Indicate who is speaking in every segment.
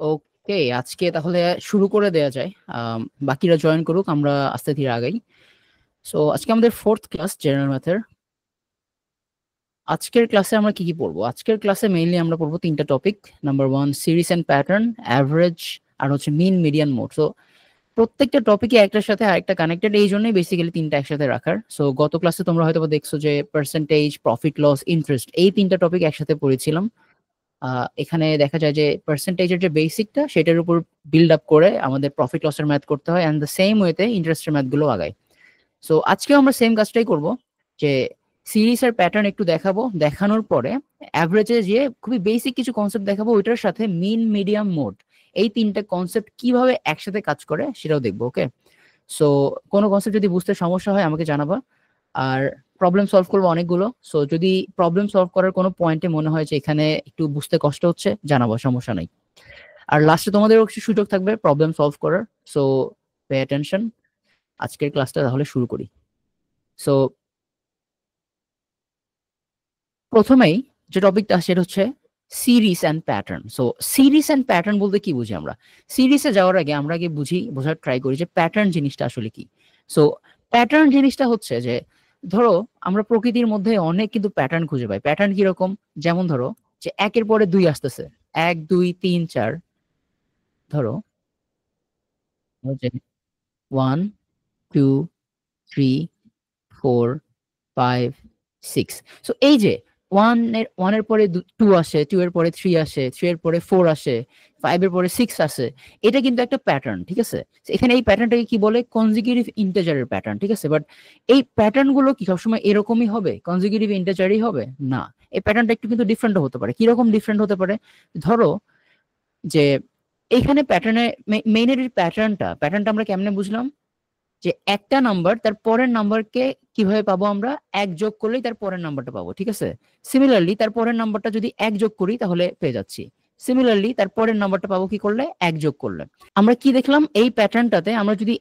Speaker 1: ওকে, আজকে তাহলে শুরু করে দেয়া যায়। বাকিরা জয়েন করুক, আমরা আস্তে ধীরে আগাই। সো আজকে আমাদের ফোর্থ ক্লাস জেনারেল ম্যাথের। আজকের ক্লাসে আমরা কি কি পড়বো? আজকের ক্লাসে মেইনলি আমরা পড়বো তিনটা topic. Number one, series and pattern, average, আর হচ্ছে মিন, মিডিয়ান, মোড। সো প্রত্যেকটা টপিকে একটার সাথে আরেকটা কানেক্টেড, এই জন্যই বেসিক্যালি তিনটা একসাথে রাখার। সো গত ক্লাসে তোমরা হয়তো দেখছো যে পার্সেন্টেজ, প্রফিট লস, ইন্টারেস্ট, এই তিনটা টপিক একসাথে পড়েছিলাম। এখানে দেখা যায় যে পার্সেন্টেজের যে বেসিকটা সেটার উপর বিল্ড আপ করে আমাদের প্রফিট লসের ম্যাথ করতে হয়, অ্যান্ড দ্য সেম ওয়েতে ইন্টারেস্টের ম্যাথগুলো আগায়। সো আজকেও আমরা সেম কাজটাই করব, যে সিরিজ আর প্যাটার্ন একটু দেখাবো, দেখানোর পরে অ্যাভারেজে যে খুবই বেসিক কিছু কনসেপ্ট দেখাবো, ওইটার সাথে মিন, মিডিয়াম, মোড, এই তিনটা কনসেপ্ট কিভাবে একসাথে কাজ করে সেটাও দেখবো। ওকে, সো কোনো কনসেপ্ট যদি বুঝতে সমস্যা হয় আমাকে জানাবা। আর প্রবলেম সলভ করবো অনেকগুলো। সো যদি প্রবলেম সলভ করার কোনো পয়েন্টে মনে হয় যে এখানে একটু বুঝতে কষ্ট হচ্ছে, জানাবো, সমস্যা নাই। আর লাস্টে তোমাদেরও একটু সুযোগ থাকবে প্রবলেম সলভ করার। So pay attention. আজকের ক্লাসটা তাহলে শুরু করি। সো প্রথমেই যে টপিকটা সেটা হচ্ছে series and pattern. So series and pattern বলতে কি বুঝি আমরা? সিরিজে যাওয়ার আগে আমরা আগে বোঝার ট্রাই করি যে প্যাটার্ন জিনিসটা আসলে কি। সো প্যাটার্ন জিনিসটা হচ্ছে যে, ধরো আমরা প্রকৃতির মধ্যে অনেক কিন্তু প্যাটার্ন খুঁজে পাই। প্যাটার্ন কিরকম? যেমন ধরো যে একের পরে দুই আসতেছে, 1 2 3 4। ধরো 1 2 3 4 5 6। সো এই যে ওয়ানের পরে টু আসে, টু এর পরে থ্রি আসে, থ্রি এর পরে ফোর আসে, ফাইভ এর পরে সিক্স আসে, এটা কিন্তু একটা প্যাটার্ন, ঠিক আছে? So এখানে এই প্যাটার্নটাকে কি বলে? কনজিকিউটিভ ইন্টিজারের প্যাটার্ন, ঠিক আছে? বাট এই প্যাটার্ন গুলো কি সবসময় এরকমই হবে? কনজিকিউটিভ ইন্টিজারই হবে না। এই প্যাটার্নটা একটু কিন্তু ডিফারেন্ট হতে পারে। কিরকম ডিফারেন্ট হতে পারে? ধরো যে এইখানে প্যাটার্নে মেইনের প্যাটার্নটা আমরা কেমনে বুঝলাম? যে একটা নাম্বার তার পরের নাম্বারকে কিভাবে পাবো? আমরা এক যোগ করলেই তার পরের নাম্বারটা পাবো, ঠিক আছে? সিমিলারলি তার পরের নাম্বারটা যদি এক যোগ করি তাহলে পেয়ে যাচ্ছি। সিমিলারলি তার পরের নাম্বারটা পাবো কি করলে? এক যোগ করলে। আমরা কি দেখলাম? এই প্যাটার্নটাতে আমরা যদি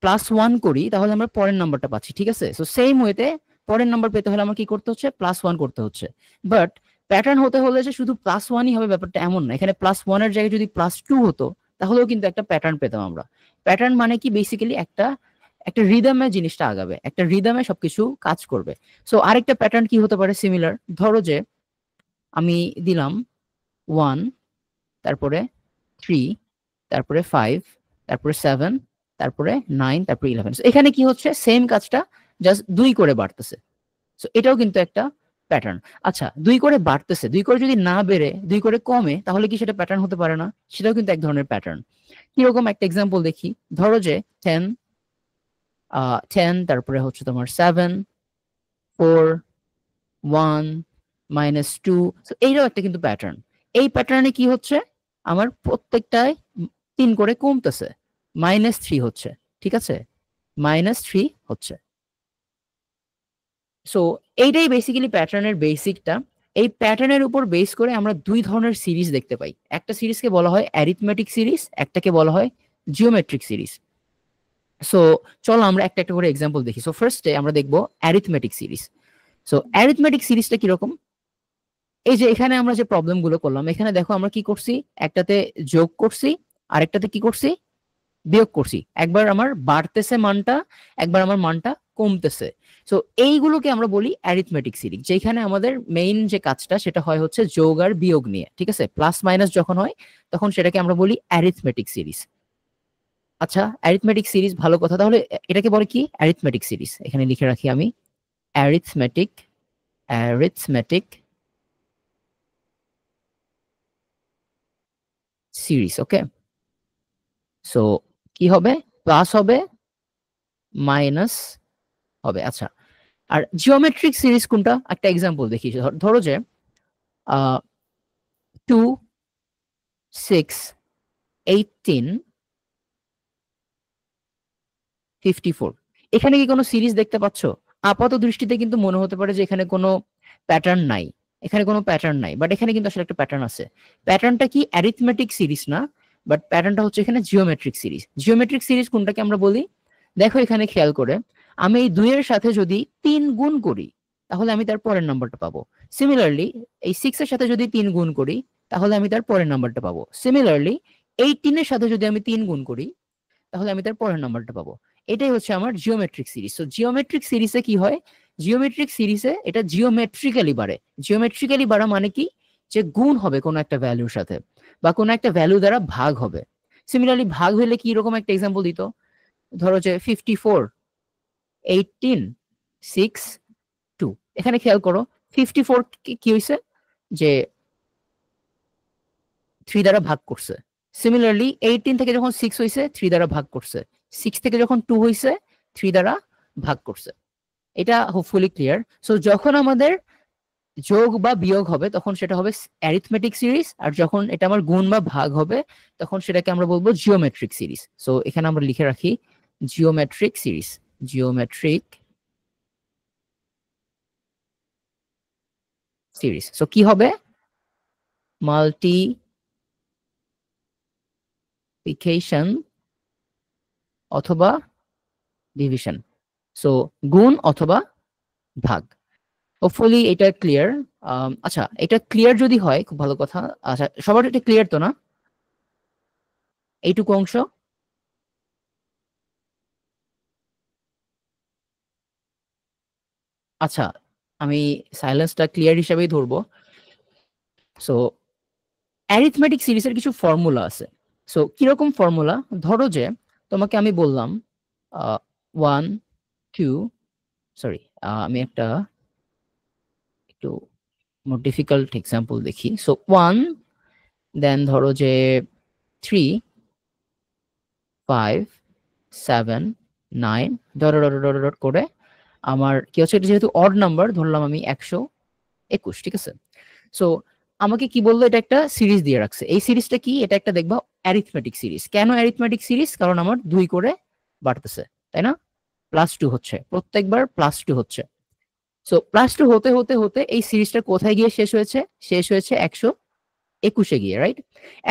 Speaker 1: +1 করি তাহলে আমরা পরের নাম্বারটা পাচ্ছি, ঠিক আছে? সো সেম ওয়েতে পরের নাম্বার পেতে হলে আমার কি করতে হচ্ছে? +1 করতে হচ্ছে। বাট প্যাটার্ন হতে হলে যে শুধু +1ই হবে ব্যাপারটা এমন না। এখানে +1 এর জায়গায় যদি +2 হতো তাহলেও কিন্তু একটা প্যাটার্ন পেতাম আমরা। প্যাটার্ন মানে কি? বেসিক্যালি একটা একটা রিদমে জিনিসটা আগাবে, একটা রিদমে সবকিছু কাজ করবে। সো আরেকটা প্যাটার্ন কি হতে পারে সিমিলার? ধরো যে আমি দিলাম 1, তারপরে 3, তারপরে 5, তারপরে 7, তারপরে 9, তারপরে 11। এখানে কি হচ্ছে? সেম কাজটা, জাস্ট 2 করে বাড়তেছে। সো এটাও কিন্তু একটা প্যাটার্ন। আচ্ছা, 2 করে বাড়তেছে, 2 করে যদি না বেড়ে 2 করে কমে তাহলে কি সেটা প্যাটার্ন হতে পারে না? সেটাও কিন্তু এক ধরনের প্যাটার্ন। কিরকম? একটা এক্সাম্পল দেখি। ধরো যে 10, 10, তারপরে হচ্ছে তোমার 7, 4, 1, -2। এইটাও একটা কিন্তু প্যাটার্ন। এই প্যাটার্নে কি হচ্ছে? আমার প্রত্যেকটায় 3 করে কমতেছে, -3 হচ্ছে, ঠিক আছে? -3 হচ্ছে। সো এইটাই বেসিক্যালি প্যাটার্নের বেসিকটা। এই প্যাটার্নের উপর বেস করে আমরা দুই ধরনের সিরিজ দেখতে পাই। একটা সিরিজকে বলা হয় অ্যারিথমেটিক সিরিজ, একটাকে বলা হয় জিওমেট্রিক সিরিজ। সো চলো আমরা একটা একটা করে এক্সাম্পল দেখি। সো ফার্স্টে আমরা দেখবো অ্যারিথমেটিক সিরিজ। সো অ্যারিথমেটিক সিরিজটা কিরকম? এই যে এখানে আমরা যে প্রবলেম গুলো করলাম, এখানে দেখো আমরা কি করছি? একটাতে যোগ করছি, আরেকটাতে কি করছি? বিয়োগ করছি। একবার আমার বাড়তেছে মানটা, একবার আমার মানটা কমতেছে। সো এইগুলোকে আমরা বলি অ্যারিথমেটিক সিরিজ, যেখানে আমাদের মেইন যে কাজটা সেটা হয় হচ্ছে যোগ আর বিয়োগ নিয়ে, ঠিক আছে? প্লাস মাইনাস যখন হয় তখন সেটাকে আমরা বলি অ্যারিথমেটিক সিরিজ। আচ্ছা, অ্যারিথমেটিক সিরিজ ভালো কথা। তাহলে এটাকে বলে কি? Arithmetic series. এখানে লিখে রাখি আমি, অ্যারিথমেটিক, অ্যারিথমেটিক সিরিজ। ওকে, সো কি হবে? প্লাস হবে, মাইনাস হবে। আচ্ছা, আর জিওমেট্রিক সিরিজ কোনটা? একটা এক্সাম্পল দেখি। ধরো যে 2, 6, 18, 54। এখানে কি কোনো সিরিজ দেখতে পাচ্ছ? আপাত দৃষ্টিতে কিন্তু মনে হতে পারে যে এখানে কোনো প্যাটার্ন নাই, এখানে কোনো প্যাটার্ন নাই, বাট এখানে কিন্তু আসলে একটা প্যাটার্ন আছে। প্যাটার্নটা কি? অ্যারিথমেটিক সিরিজ না, বাট প্যাটার্নটা হচ্ছে এখানে জিওমেট্রিক সিরিজ। জিওমেট্রিক সিরিজ কোনটাকে আমরা বলি? দেখো এখানে খেয়াল করে, আমি এই 2 এর সাথে যদি 3 গুণ করি তাহলে আমি তার পরের নাম্বারটা পাবো। সিমিলারলি এই 6 এর সাথে যদি 3 গুণ করি তাহলে আমি তার পরের নাম্বারটা পাবো। সিমিলারলি 18 এর সাথে যদি আমি 3 গুণ করি তাহলে আমি তার পরের নাম্বারটা পাবো। এটাই হচ্ছে আমার জিওমেট্রিক সিরিজ। সো জিওমেট্রিক সিরিজে কি হয়, জিওমেট্রিক সিরিজে এটা জিওমেট্রিক্যালি বাড়ে। জিওমেট্রিক্যালি বাড়া মানে কি, যে গুণ হবে কোনো একটা ভ্যালুর সাথে বা কোনো একটা ভ্যালু দ্বারা ভাগ হবে। সিমিলারলি ভাগ হলে কি রকম একটা এক্সাম্পল দিত, ধরো যে 54, 18, 6, 2। এখানে খেয়াল করো 54 কি হয়েছে, যে 3 দ্বারা ভাগ করছে। সিমিলারলি 18 থেকে যখন 6 হয়েছে 3 দ্বারা ভাগ করছে, 6 থেকে যখন 2 হয়েছে 3 দ্বারা ভাগ করছে। এটা হোপফুলি ক্লিয়ার। সো যখন আমাদের যোগ বা বিয়োগ হবে তখন সেটা হবে অ্যারিথমেটিক সিরিজ, আর যখন এটা আমার গুণ বা ভাগ হবে তখন সেটাকে আমরা বলবো জিওমেট্রিক সিরিজ। সো এখানে আমরা লিখে রাখি geometric series, geometric series. So কি হবে, মাল্টিপ্লিকেশন অথবা ডিভিশন, সো গুণ অথবা ভাগ। হোপফুলি এটা ক্লিয়ার। আচ্ছা, এটা ক্লিয়ার যদি হয় খুব ভালো কথা। আচ্ছা, সবার এটা ক্লিয়ার তো না, এইটুকু অংশ? আচ্ছা, আমি সাইলেন্সটা ক্লিয়ার হিসাবেই ধরবো। সো অ্যারিথমেটিক সিরিজের কিছু ফর্মুলা আছে। সো কিরকম ফর্মুলা, ধরো যে তোমাকে আমি বললাম 1 2, সরি, আমি একটা একটু মোর ডিফিকাল্ট এক্সাম্পল দেখি। সো 1, দেন ধরো যে 3, 5, 7, 9, ডট ডট ডট ডট করে আমার কি হচ্ছে, এটা যেহেতু অড নাম্বার ধরলাম আমি 121, ঠিক আছে। সো আমাকে কি বললো, এটা একটা সিরিজ দিয়ে রাখছে। এই সিরিজটা কি, এটা একটা দেখবা অ্যারিথমেটিক সিরিজ। কেন অ্যারিথমেটিক সিরিজ, কারণ আমার 2 করে বাড়তেছে, তাই না, +2 হচ্ছে প্রত্যেকবার, +2 হচ্ছে। সো +2 হতে হতে হতে এই সিরিজটা কোথায় গিয়ে শেষ হয়েছে, শেষ হয়েছে 121-এ গিয়ে, রাইট।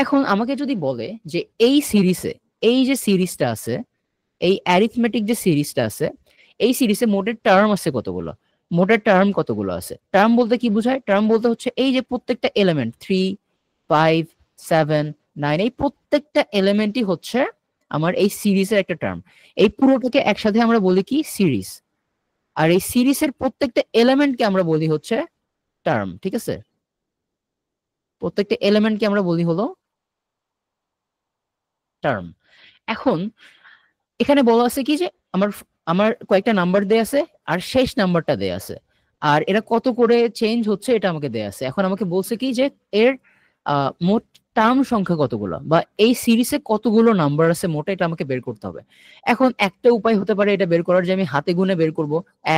Speaker 1: এখন আমাকে যদি বলে যে এই সিরিজে, এই যে সিরিজটা আছে, এই অ্যারিথমেটিক যে সিরিজটা আছে, এই সিরিজে মোটের টার্ম আছে কতগুলো, মোটের টার্ম কতগুলো আছে। টার্ম বলতে কি বোঝায়, টার্ম বলতে হচ্ছে এই যে প্রত্যেকটা এলিমেন্ট 3, 5, 7, 9, এই প্রত্যেকটা এলিমেন্টই হচ্ছে আমার এই সিরিজের একটা টার্ম। এই পুরোটাকে একসাথে আমরা বলি কি, সিরিজ। আর এই সিরিজের প্রত্যেকটা এলিমেন্টকে আমরা বলি হচ্ছে টার্ম, ঠিক আছে। প্রত্যেকটা এলিমেন্টকে আমরা বলি হলো টার্ম। এখন এখানে বলা আছে কি যে আমার আমার কয়েকটা নাম্বার দেয়া আছে আর শেষ নাম্বারটা দেয়া আছে, আর এরা কত করে চেঞ্জ হচ্ছে এটা আমাকে দেয়া আছে। এখন আমাকে বলছে কি যে এর মোট টার্ম সংখ্যা কতগুলো, বা এই সিরিজে কতগুলো নাম্বার আছে মোট, এটা আমাকে বের করতে হবে। এখন একটা উপায় হতে পারে এটা বের করার, যে আমি হাতে গুনে বের করব,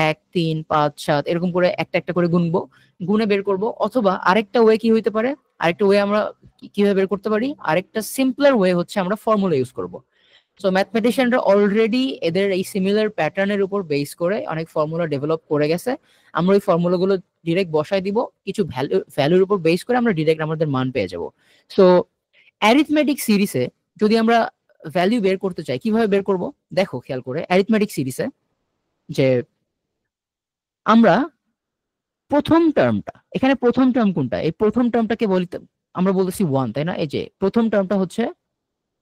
Speaker 1: 1 3 5 7 এরকম করে একটা একটা করে গুনবো, গুনে বের করব। অথবা আরেকটা ওয়ে কি হইতে পারে, আরেকটা ওয়ে আমরা কিভাবে বের করতে পারি, আরেকটা সিম্পলার ওয়ে হচ্ছে আমরা ফর্মুলা ইউজ করব। সো ম্যাথমেটিশিয়ানরা অলরেডি এদের এই সিমিলার প্যাটার্নের উপর বেস করে অনেক ফর্মুলা ডেভেলপ করে গেছে। আমরা ওই ফর্মুলাগুলো ডিরেক্ট বসায় দিব, কিছু ভ্যালুর উপর বেস করে আমরা ডিরেক্ট আমাদের মান পেয়ে যাব। সো অ্যারিথমেটিক সিরিজে যদি আমরা ভ্যালু বের করতে চাই, কিভাবে বের করব, দেখো খেয়াল করে অ্যারিথমেটিক সিরিজে যে আমরা প্রথম টার্মটা, এখানে প্রথম টার্ম কোনটা, এই প্রথম টার্মটাকে বলি আমরা বলতেছি 1, তাই না। এই যে প্রথম টার্মটা হচ্ছে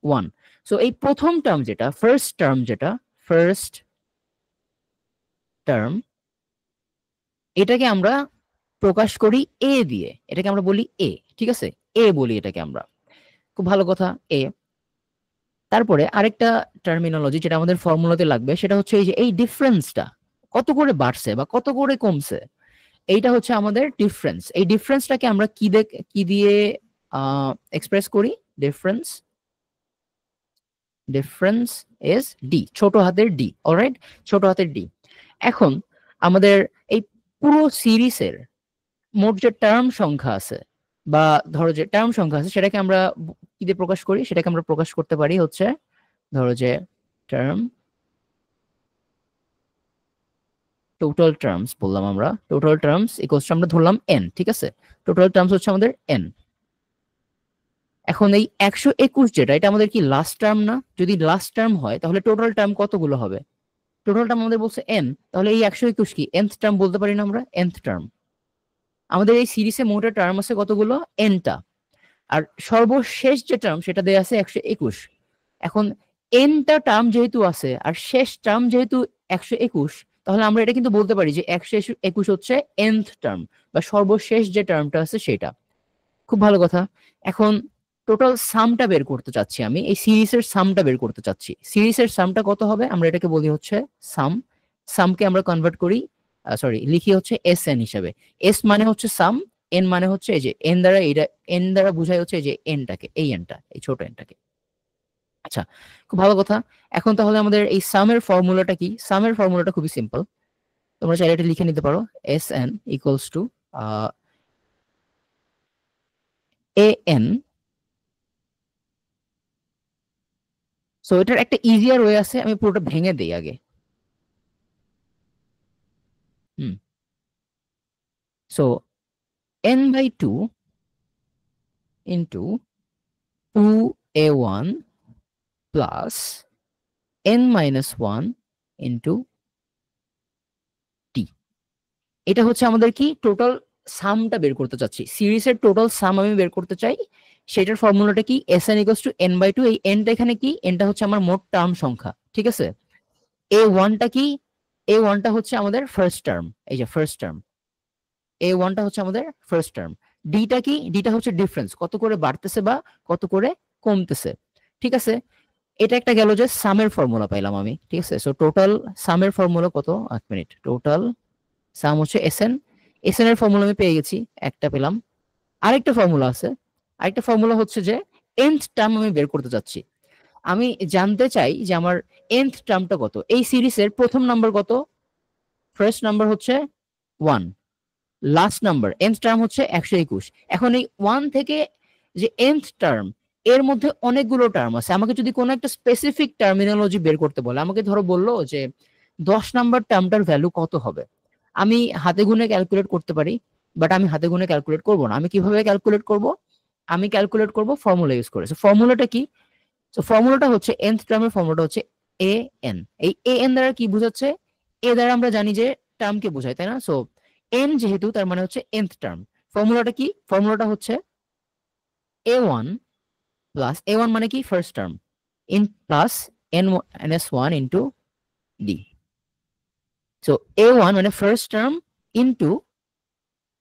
Speaker 1: 1। সো এই প্রথম টার্ম যেটা, ফার্স্ট টার্ম যেটা, ফার্স্ট টার্ম, এটাকে আমরা প্রকাশ করি এ দিয়ে, এটাকে আমরা বলি এ, ঠিক আছে, এ বলি এটাকে আমরা। খুব ভালো কথা, এ। তারপরে আরেকটা টার্মিনোলজি যেটা আমাদের ফর্মুলাতে লাগবে, সেটা হচ্ছে এই যে এই ডিফারেন্সটা কত করে বাড়ছে বা কত করে কমছে, এইটা হচ্ছে আমাদের ডিফারেন্স। এই ডিফারেন্সটাকে আমরা কি দিয়ে এক্সপ্রেস করি, ডিফারেন্স, ডিফারেন্স ইজ ডি, ছোট হাতের ডি, অলরাইট, ছোট হাতের ডি। এখন আমাদের এই পুরো সিরিজের মোট যে টার্ম সংখ্যা আছে, বা ধরো যে টার্ম সংখ্যা আছে, সেটাকে আমরা কি দিয়ে প্রকাশ করি, সেটাকে আমরা প্রকাশ করতে পারি হচ্ছে, ধরো যে টার্ম, টোটাল টার্মস বললাম আমরা, টোটাল টার্মস ইকুয়ালস আমরা ধরলাম এন, ঠিক আছে। টোটাল টার্মস হচ্ছে আমাদের এন। এখন এই 121 যেটা, এটা আমাদের কি লাস্ট টার্ম না, যদি লাস্ট টার্ম হয় তাহলে টোটাল টার্ম কতগুলো হবে, টোটাল টার্ম আমাদের বলছে এন, তাহলে এই 121 কি এনথ টার্ম বলতে পারি না আমরা, এনথ টার্ম। আমাদের এই সিরিজে মোট টার্ম আছে কতগুলো, এনটা। আর সর্বশেষ যে টার্ম সেটা দেয়া আছে 121। এখন এনটা টার্ম যেহেতু আছে আর শেষ টার্ম যেহেতু 121, তাহলে আমরা এটা কিন্তু বলতে পারি যে 121 হচ্ছে nth টার্ম বা সর্বশেষ যে টার্মটা আছে সেটা। খুব ভালো কথা। এখন টোটাল সামটা বের করতে চাচ্ছি, আমি এই সিরিজের সামটা বের করতে চাচ্ছি। সিরিজের সামটা কত হবে আমরা এটাকে বলি হচ্ছে সাম। সামকে আমরা কনভার্ট করি, সরি লিখি হচ্ছে এস এন হিসাবে। এস মানে হচ্ছে সাম, এন মানে হচ্ছে এই যে এন দ্বারা, এটা এন দ্বারা বোঝায় হচ্ছে এই যে এনটাকে, এই এনটা, এই ছোট এনটাকে। আচ্ছা, খুব ভালো কথা। এখন তাহলে আমাদের এই সামের ফর্মুলাটা কি? সামের ফর্মুলাটা খুবই সিম্পল, তোমরা চাইলে এটা লিখে নিতে পারো। S N equals two A N. So এটার একটা ইজিয়ার ওয়ে আছে, আমি পুরোটা ভেঙে দিই আগে। Hmm, so n by two into two A one plus n minus one into T. এটা হচ্ছে আমাদের কি টোটাল সামটা বের করতে চাচ্ছি, সিরিজের টোটাল সাম আমি বের করতে চাই। সেটার ফর্মুলাটা কি? S N equals to N by two. এই এনটা এখানে কি? এনটা হচ্ছে আমার মোট টার্ম সংখ্যা, ঠিক আছে। এ ওয়ানটা কি? এ ওয়ানটা হচ্ছে আমাদের ফার্স্ট টার্ম, এই যে ফার্স্ট টার্ম। এ ওয়ানটা হচ্ছে আমাদের ফার্স্ট টার্ম। ডিটা কি? ডিটা হচ্ছে ডিফারেন্স, কত করে বাড়তেছে বা কত করে কমতেছে, ঠিক আছে। এটা একটা গেল যে সামের ফর্মুলা পাইলাম আমি, ঠিক আছে। সো টোটাল সামের ফর্মুলা কত? এক মিনিট, টোটাল সাম হচ্ছে এস এন। এস এন এর ফর্মুলা আমি পেয়ে গেছি, একটা পেলাম। আরেকটা ফর্মুলা আছে, আরেকটা ফর্মুলা হচ্ছে যে nth টার্ম আমি বের করতে চাচ্ছি। আমি জানতে চাই যে আমার nth টার্মটা কত। এই সিরিজের প্রথম নাম্বার কত? ফার্স্ট নাম্বার হচ্ছে 1, লাস্ট নাম্বার nth টার্ম হচ্ছে 121। এখন এই 1 থেকে যে nth টার্ম, এর মধ্যে অনেকগুলো টার্ম আছে। আমাকে যদি কোনো একটা স্পেসিফিক টার্মিনোলজি বের করতে বলে, আমাকে ধরো বললো যে 10 নাম্বার টার্মটার ভ্যালু কত হবে, আমি হাতে গুনে ক্যালকুলেট করতে পারি, বাট আমি হাতে গুনে ক্যালকুলেট করব না। আমি কিভাবে ক্যালকুলেট করব? আমি ক্যালকুলেট করব ফর্মুলা ইউজ করে। ফর্মুলাটা কি? ফর্মুলাটা হচ্ছে nth টার্মের ফর্মুলাটা হচ্ছে এ এন। এই এ এন দ্বারা কি বোঝাচ্ছে? এ দ্বারা আমরা জানি যে টার্মকে বোঝায়, তাই না? সো এন যেহেতু, তার মানে হচ্ছে nth টার্ম। ফর্মুলাটা কি? ফর্মুলাটা হচ্ছে এ ওয়ান প্লাস, এ ওয়ান মানে কি? First term, in plus N S one into D. So A one মানে ফার্স্ট টার্ম ইন্টু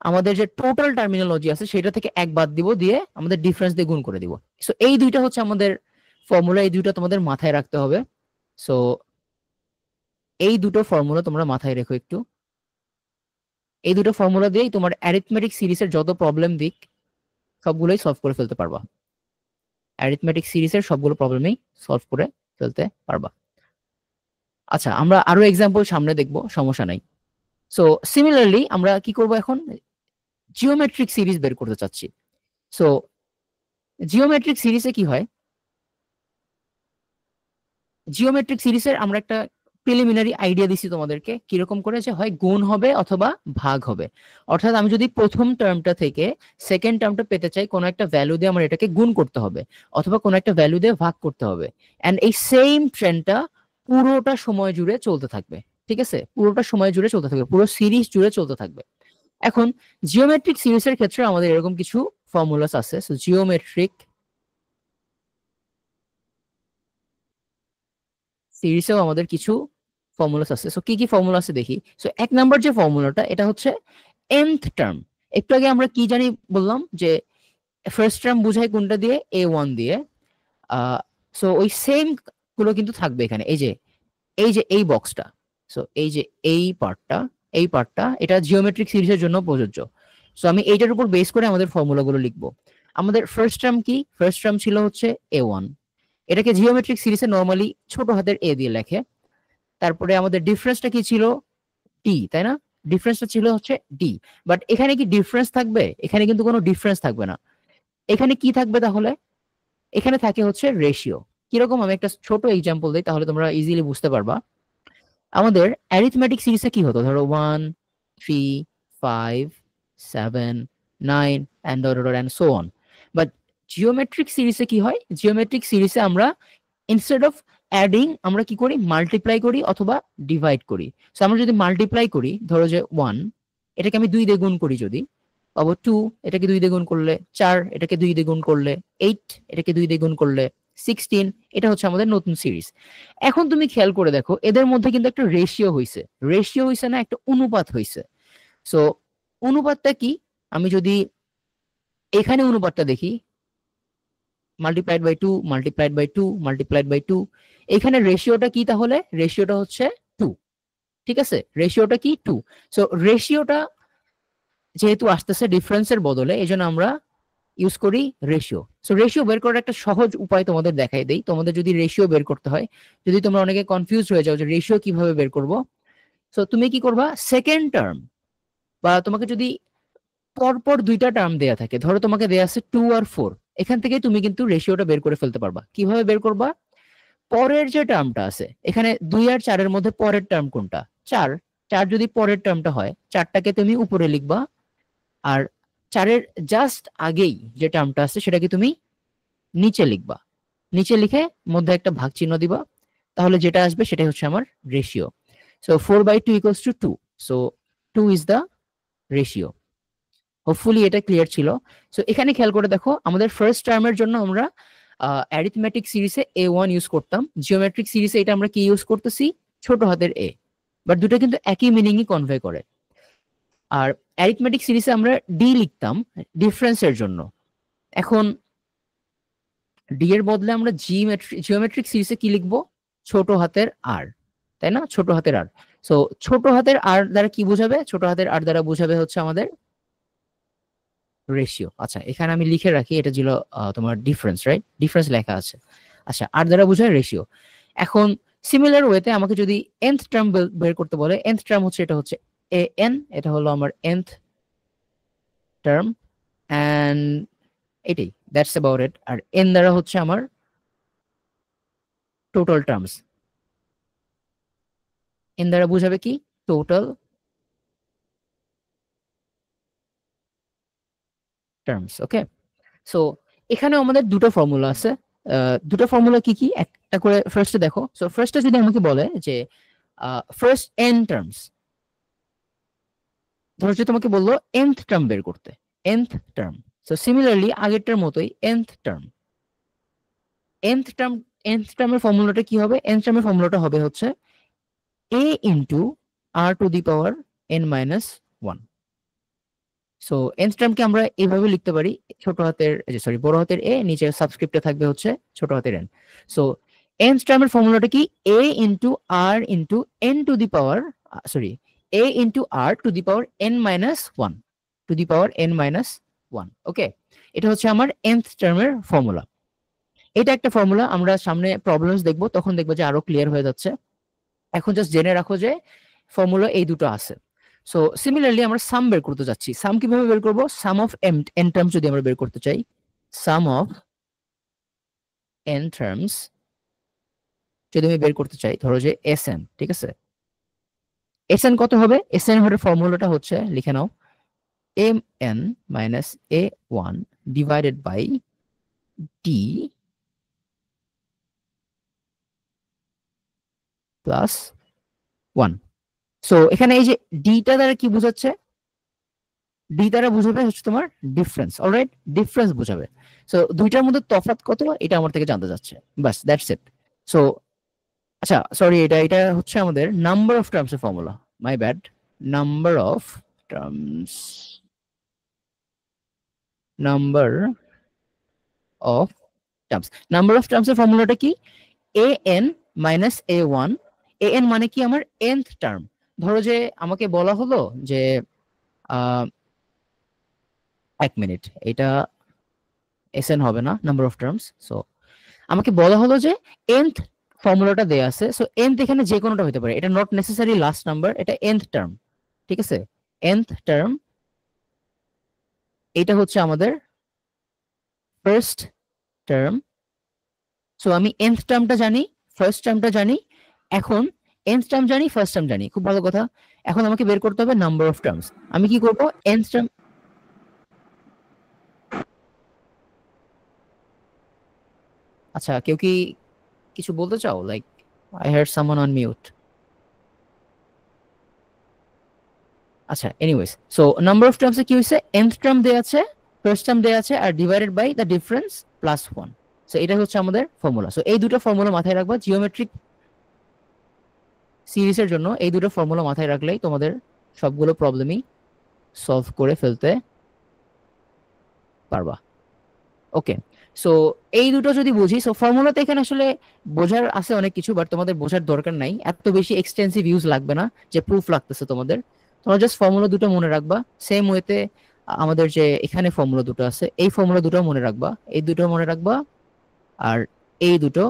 Speaker 1: আমাদের যে টোটাল টার্মিনোলজি আছে সেটা থেকে এক বাদ দিব, দিয়ে আমাদের ডিফারেন্স দিয়ে গুণ করে দিব। সো এই দুইটা হচ্ছে আমাদের ফর্মুলা, এই দুইটা তোমাদের মাথায় রাখতে হবে। সো এই দুটো ফর্মুলা তোমরা মাথায় রেখো একটু। এই দুটো ফর্মুলা দিয়েই তোমার অ্যারিথমেটিক সিরিজের যত প্রবলেম দিক সবগুলোই সলভ করে ফেলতে পারবা। অ্যারিথমেটিক সিরিজের সবগুলো প্রবলেমই সলভ করে ফেলতে পারবা। আচ্ছা, আমরা আরো এক্সাম্পল সামনে দেখবো, সমস্যা নাই। সো সিমিলারলি আমরা কি করব এখন? জিওমেট্রিক সিরিজ বের করতে চাচ্ছি। সো জিওমেট্রিক সিরিজে কি হয়? জিওমেট্রিক সিরিজের আমরা একটা প্রিলিমিনারি আইডিয়া দিছি তোমাদেরকে, কিরকম করে যে হয় গুণ হবে অথবা ভাগ হবে। অর্থাৎ আমি যদি প্রথম টার্মটা থেকে সেকেন্ড টার্মটা পেতে চাই, কোনো একটা ভ্যালু দিয়ে আমার এটাকে গুণ করতে হবে অথবা কোনো একটা ভ্যালু দিয়ে ভাগ করতে হবে। এন্ড এই সেম ট্রেন্ডটা পুরোটা সময় জুড়ে চলতে থাকবে, ঠিক আছে। পুরোটা সময় জুড়ে চলতে থাকবে, পুরো সিরিজ জুড়ে চলতে থাকবে। এখন জিওমেট্রিক সিরিজের ক্ষেত্রে আমাদের এরকম কিছু ফর্মুলাস আছে। সো জিওমেট্রিক সিরিজেও আমাদের কিছু ফর্মুলাস আছে। সো কি কি ফর্মুলা আছে দেখি। সো এক নাম্বার যে ফর্মুলাটা, এটা হচ্ছে nth টার্ম। একটু আগে আমরা কি জানি বললাম যে ফার্স্ট টার্ম বুঝাই কোনটা দিয়ে? এ ওয়ান দিয়ে। সো ওই সেম গুলো কিন্তু থাকবে এখানে। এই যে এই বক্সটা, সো এই যে এই পার্টটা এটা জিওমেট্রিক সিরিজের জন্য প্রযোজ্য। সো আমি এইটার উপর বেস করে আমাদের ফর্মুলাগুলো লিখবো। আমাদের ফার্স্ট টার্ম কি? ফার্স্ট টার্ম ছিল হচ্ছে এ ওয়ান। এটাকে জিওমেট্রিক সিরিজে নর্মালি ছোট হাতের এ দিয়ে লেখে। তারপরে আমাদের ডিফারেন্সটা কি ছিল? টি, তাই না? ডিফারেন্সটা ছিল হচ্ছে ডি। বাট এখানে কি ডিফারেন্স থাকবে? এখানে কিন্তু কোনো ডিফারেন্স থাকবে না। এখানে কি থাকবে তাহলে? এখানে থাকে হচ্ছে রেশিও। কিরকম? আমি একটা ছোট এক্সাম্পল দিই, তাহলে তোমরা ইজিলি বুঝতে পারবা। আমাদের অ্যারিথমেটিক সিরিজে কি হতো? ধরো 1, 3, 5, 7, 9 and so on। But geometric সিরিজে কি হয়? জিওমেট্রিক সিরিজে আমরা ইনস্টেড অফ অ্যাডিং আমরা কি করি? মাল্টিপ্লাই করি অথবা ডিভাইড করি। সো আমরা যদি মাল্টিপ্লাই করি, ধরো যে 1, এটাকে আমি 2 দিয়ে গুণ করি যদি, আবার 2 এটাকে 2 দিয়ে গুণ করলে, 4 এটাকে 2 দিয়ে গুণ করলে, 8 এটাকে 2 দিয়ে গুণ করলে, 16 এটা হচ্ছে আমাদের নতুন সিরিজ। এখন তুমি খেয়াল করে দেখো এদের মধ্যে কিন্তু একটা রেশিও হইছে না, একটা অনুপাত হইছে। সো অনুপাতটা কি? আমি যদি এখানে অনুপাতটা দেখি, multiplied by 2 multiplied by 2 multiplied by 2, এখানে রেশিওটা কি? তাহলে রেশিওটা হচ্ছে 2, ঠিক আছে? রেশিওটা কি? 2। সো রেশিওটা যেহেতু আসতেছে ডিফারেন্সের বদলে, এই জন্য আমরা ইউজ করি রেশিও। সো রেশিও বের করার একটা সহজ উপায় তোমাদের দেখাই দেই। তোমাদের যদি রেশিও বের করতে হয়, যদি তোমরা অনেকে কনফিউজ হয়ে যাও যে রেশিও কিভাবে বের করব, সো তুমি কি করবা? সেকেন্ড টার্ম বা তোমাকে যদি পরপর দুইটা টার্ম দেয়া থাকে, ধরো তোমাকে দেয়া আছে 2 আর 4, এখান থেকে তুমি কিন্তু রেশিওটা বের করে ফেলতে পারবা। কিভাবে বের করবা? পরের যে টার্মটা আছে, এখানে 2 আর 4 এর মধ্যে পরের টার্ম কোনটা? 4। 4 যদি পরের টার্মটা হয়, 4টাকে তুমি উপরে লিখবা, আর 4-এর জাস্ট আগেই যে টার্মটা আছে সেটাকে তুমি নিচে লিখবা। নিচে লিখে মধ্যে একটা ভাগ চিহ্ন দিবা, তাহলে যেটা আসবে সেটাই হচ্ছে আমার ratio. So 4/2 equals to 2। So 2 is the ratio. Hopefully এটা ক্লিয়ার ছিল। সো এখানে খেয়াল করে দেখো, আমাদের ফার্স্ট টার্মের জন্য আমরা অ্যারিথমেটিক সিরিজে A1 ইউজ করতাম, জিওমেট্রিক সিরিজে এটা আমরা কি ইউজ করতেছি? ছোট হাতের a। বাট দুটো কিন্তু একই মিনিংই কনভে করে। আর অ্যারিথমেটিক সিরিজে আমরা ডি লিখতাম ডিফারেন্সের জন্য। এখন ডি এর বদলে আমরা জিওমেট্রিক সিরিজে কি লিখবো? ছোট হাতের আর, তাই না? ছোট হাতের আর। সো ছোট হাতের আর দ্বারা কি বোঝাবে? ছোট হাতের আর দ্বারা বোঝাবে হচ্ছে আমাদের রেশিও। আচ্ছা, এখানে আমি লিখে রাখি, এটা ছিল তোমার ডিফারেন্স, রাইট? ডিফারেন্স লেখা আছে। আচ্ছা, আর দ্বারা বোঝায় রেশিও। এখন সিমিলার ওয়েতে আমাকে যদি nth টার্ম বের করতে বলে, nth টার্ম হচ্ছে, এটা হচ্ছে an, এটা হলো আমার nth টার্ম, এন্ড এটাই, দ্যাটস অ্যাবাউট ইট। আর n দ্বারা হচ্ছে আমার টোটাল টার্মস। n দ্বারা বোঝাবে কি? Total terms. ওকে। সো এখানে আমাদের দুটো ফর্মুলা আছে। দুটো ফর্মুলা কি কি একটা করে ফার্স্টে দেখো। সো ফার্স্টে যদি আমাকে বলে যে ফার্স্ট n টার্মস, ধরো যে তোমাকে বললো nth টার্ম বের করতে, nth টার্ম। সো সিমিলারলি আগেরটার মতোই nth term, nth term, nth টার্মের ফর্মুলাটা কি হবে? nth টার্মের ফর্মুলাটা হবে হচ্ছে a into r to the power n minus 1। So nth টার্মকে আমরা এইভাবে লিখতে পারি, ছোট হাতের, সরি, বড় হাতের a, নিচে সাবস্ক্রিপ্টে থাকবে হচ্ছে ছোট হাতের n। সো nth টার্মের ফর্মুলাটা কি? a into r into n two the power, sorry, a into r to the power n minus 1, two the power n minus 1। ওকে, এটা হচ্ছে আমার nth টার্মের ফর্মুলা। এটা একটা ফর্মুলা, আমরা সামনে প্রবলেমস দেখবো, তখন দেখবো যে আরো ক্লিয়ার হয়ে যাচ্ছে। এখন জাস্ট জেনে রাখো যে ফর্মুলা এই দুটো আছে। সো সিমিলারলি আমরা সাম বের করতে যাচ্ছি। সাম কিভাবে বের করব? সাম অফ n টার্মস যদি আমরা বের করতে চাই, সাম অফ n টার্মস যদি আমি বের করতে চাই, ধরো যে Sn, ঠিক আছে? Sn কত হবে? Sn এর ফর্মুলাটা হচ্ছে, লিখে নাও, mn minus a1 divided by d plus 1। So এখানে এই যে ডিটা দ্বারা কি বোঝাচ্ছে? ডি দ্বারা বোঝাবে হচ্ছে তোমার ডিফারেন্স। অলরাইট, ডিফারেন্স বোঝাবে। সো দুইটার মধ্যে তফাৎ কত এটা আমার থেকে জানতে চাচ্ছে, বাস, দ্যাটস ইট। সো আচ্ছা, সরি, এটা এটা হচ্ছে আমাদের নাম্বার অফ টার্মস এর formula, my bad. Number of terms, number of terms, number of terms এর ফর্মুলাটা কি? A N minus a1। an মানে কি? আমার nth টার্ম। ধরো যে আমাকে বলা হলো যে এক মিনিট, এটা Sn হবে না, নাম্বার অফ টার্মস। সো আমাকে বলা হলো যে nth ফর্মুলাটা দেয়া আছে। সো nth এখানে যে কোনোটা হতে পারে, এটা নট নেসেসারি লাস্ট নাম্বার, এটা nth টার্ম, ঠিক আছে? nth টার্ম, এটা হচ্ছে আমাদের ফার্স্ট টার্ম। সো আমি nth টার্মটা জানি, ফার্স্ট টার্মটা জানি। এখন nth টার্ম জানি, ফার্স্ট টার্ম জানি, খুব ভালো কথা। এখন আমাকে বের করতে হবে নাম্বার অফ টার্মস। আমি কি করব? nth টার্ম, আচ্ছা, কেউ কি কিছু বলতে চাও? Like, I hard someone on mute. আচ্ছা এনিওয়েজ, সো নাম্বার অফ টার্মসে কি হয়েছে, nth টার্ম দেয়া আছে, ফার্স্ট টার্ম দেয়া আছে, আর divided by the difference plus 1। So এটা হচ্ছে আমাদের ফর্মুলা। সো এই দুটো ফর্মুলা মাথায় রাখবা, জিওমেট্রিক সিরিজের জন্য এই দুটো ফর্মুলা মাথায় রাখলেই তোমাদের সবগুলো প্রবলেমই সলভ করে ফেলতে পারবা। ওকে, সো এই দুটো যদি বুঝি, সো ফর্মুলাতে এখানে আসলে বোঝার আছে অনেক কিছু, বাট তোমাদের বোঝার দরকার নাই, এত বেশি এক্সটেন্সিভ ইউজ লাগবে না যে প্রুফ লাগতেছে তোমাদের। তোমরা জাস্ট ফর্মুলা দুটো মনে রাখবা, সেম ওয়েতে আমাদের যে এখানে ফর্মুলা দুটো আছে এই ফর্মুলা দুটো মনে রাখবা, এই দুটো মনে রাখবা, আর এই দুটো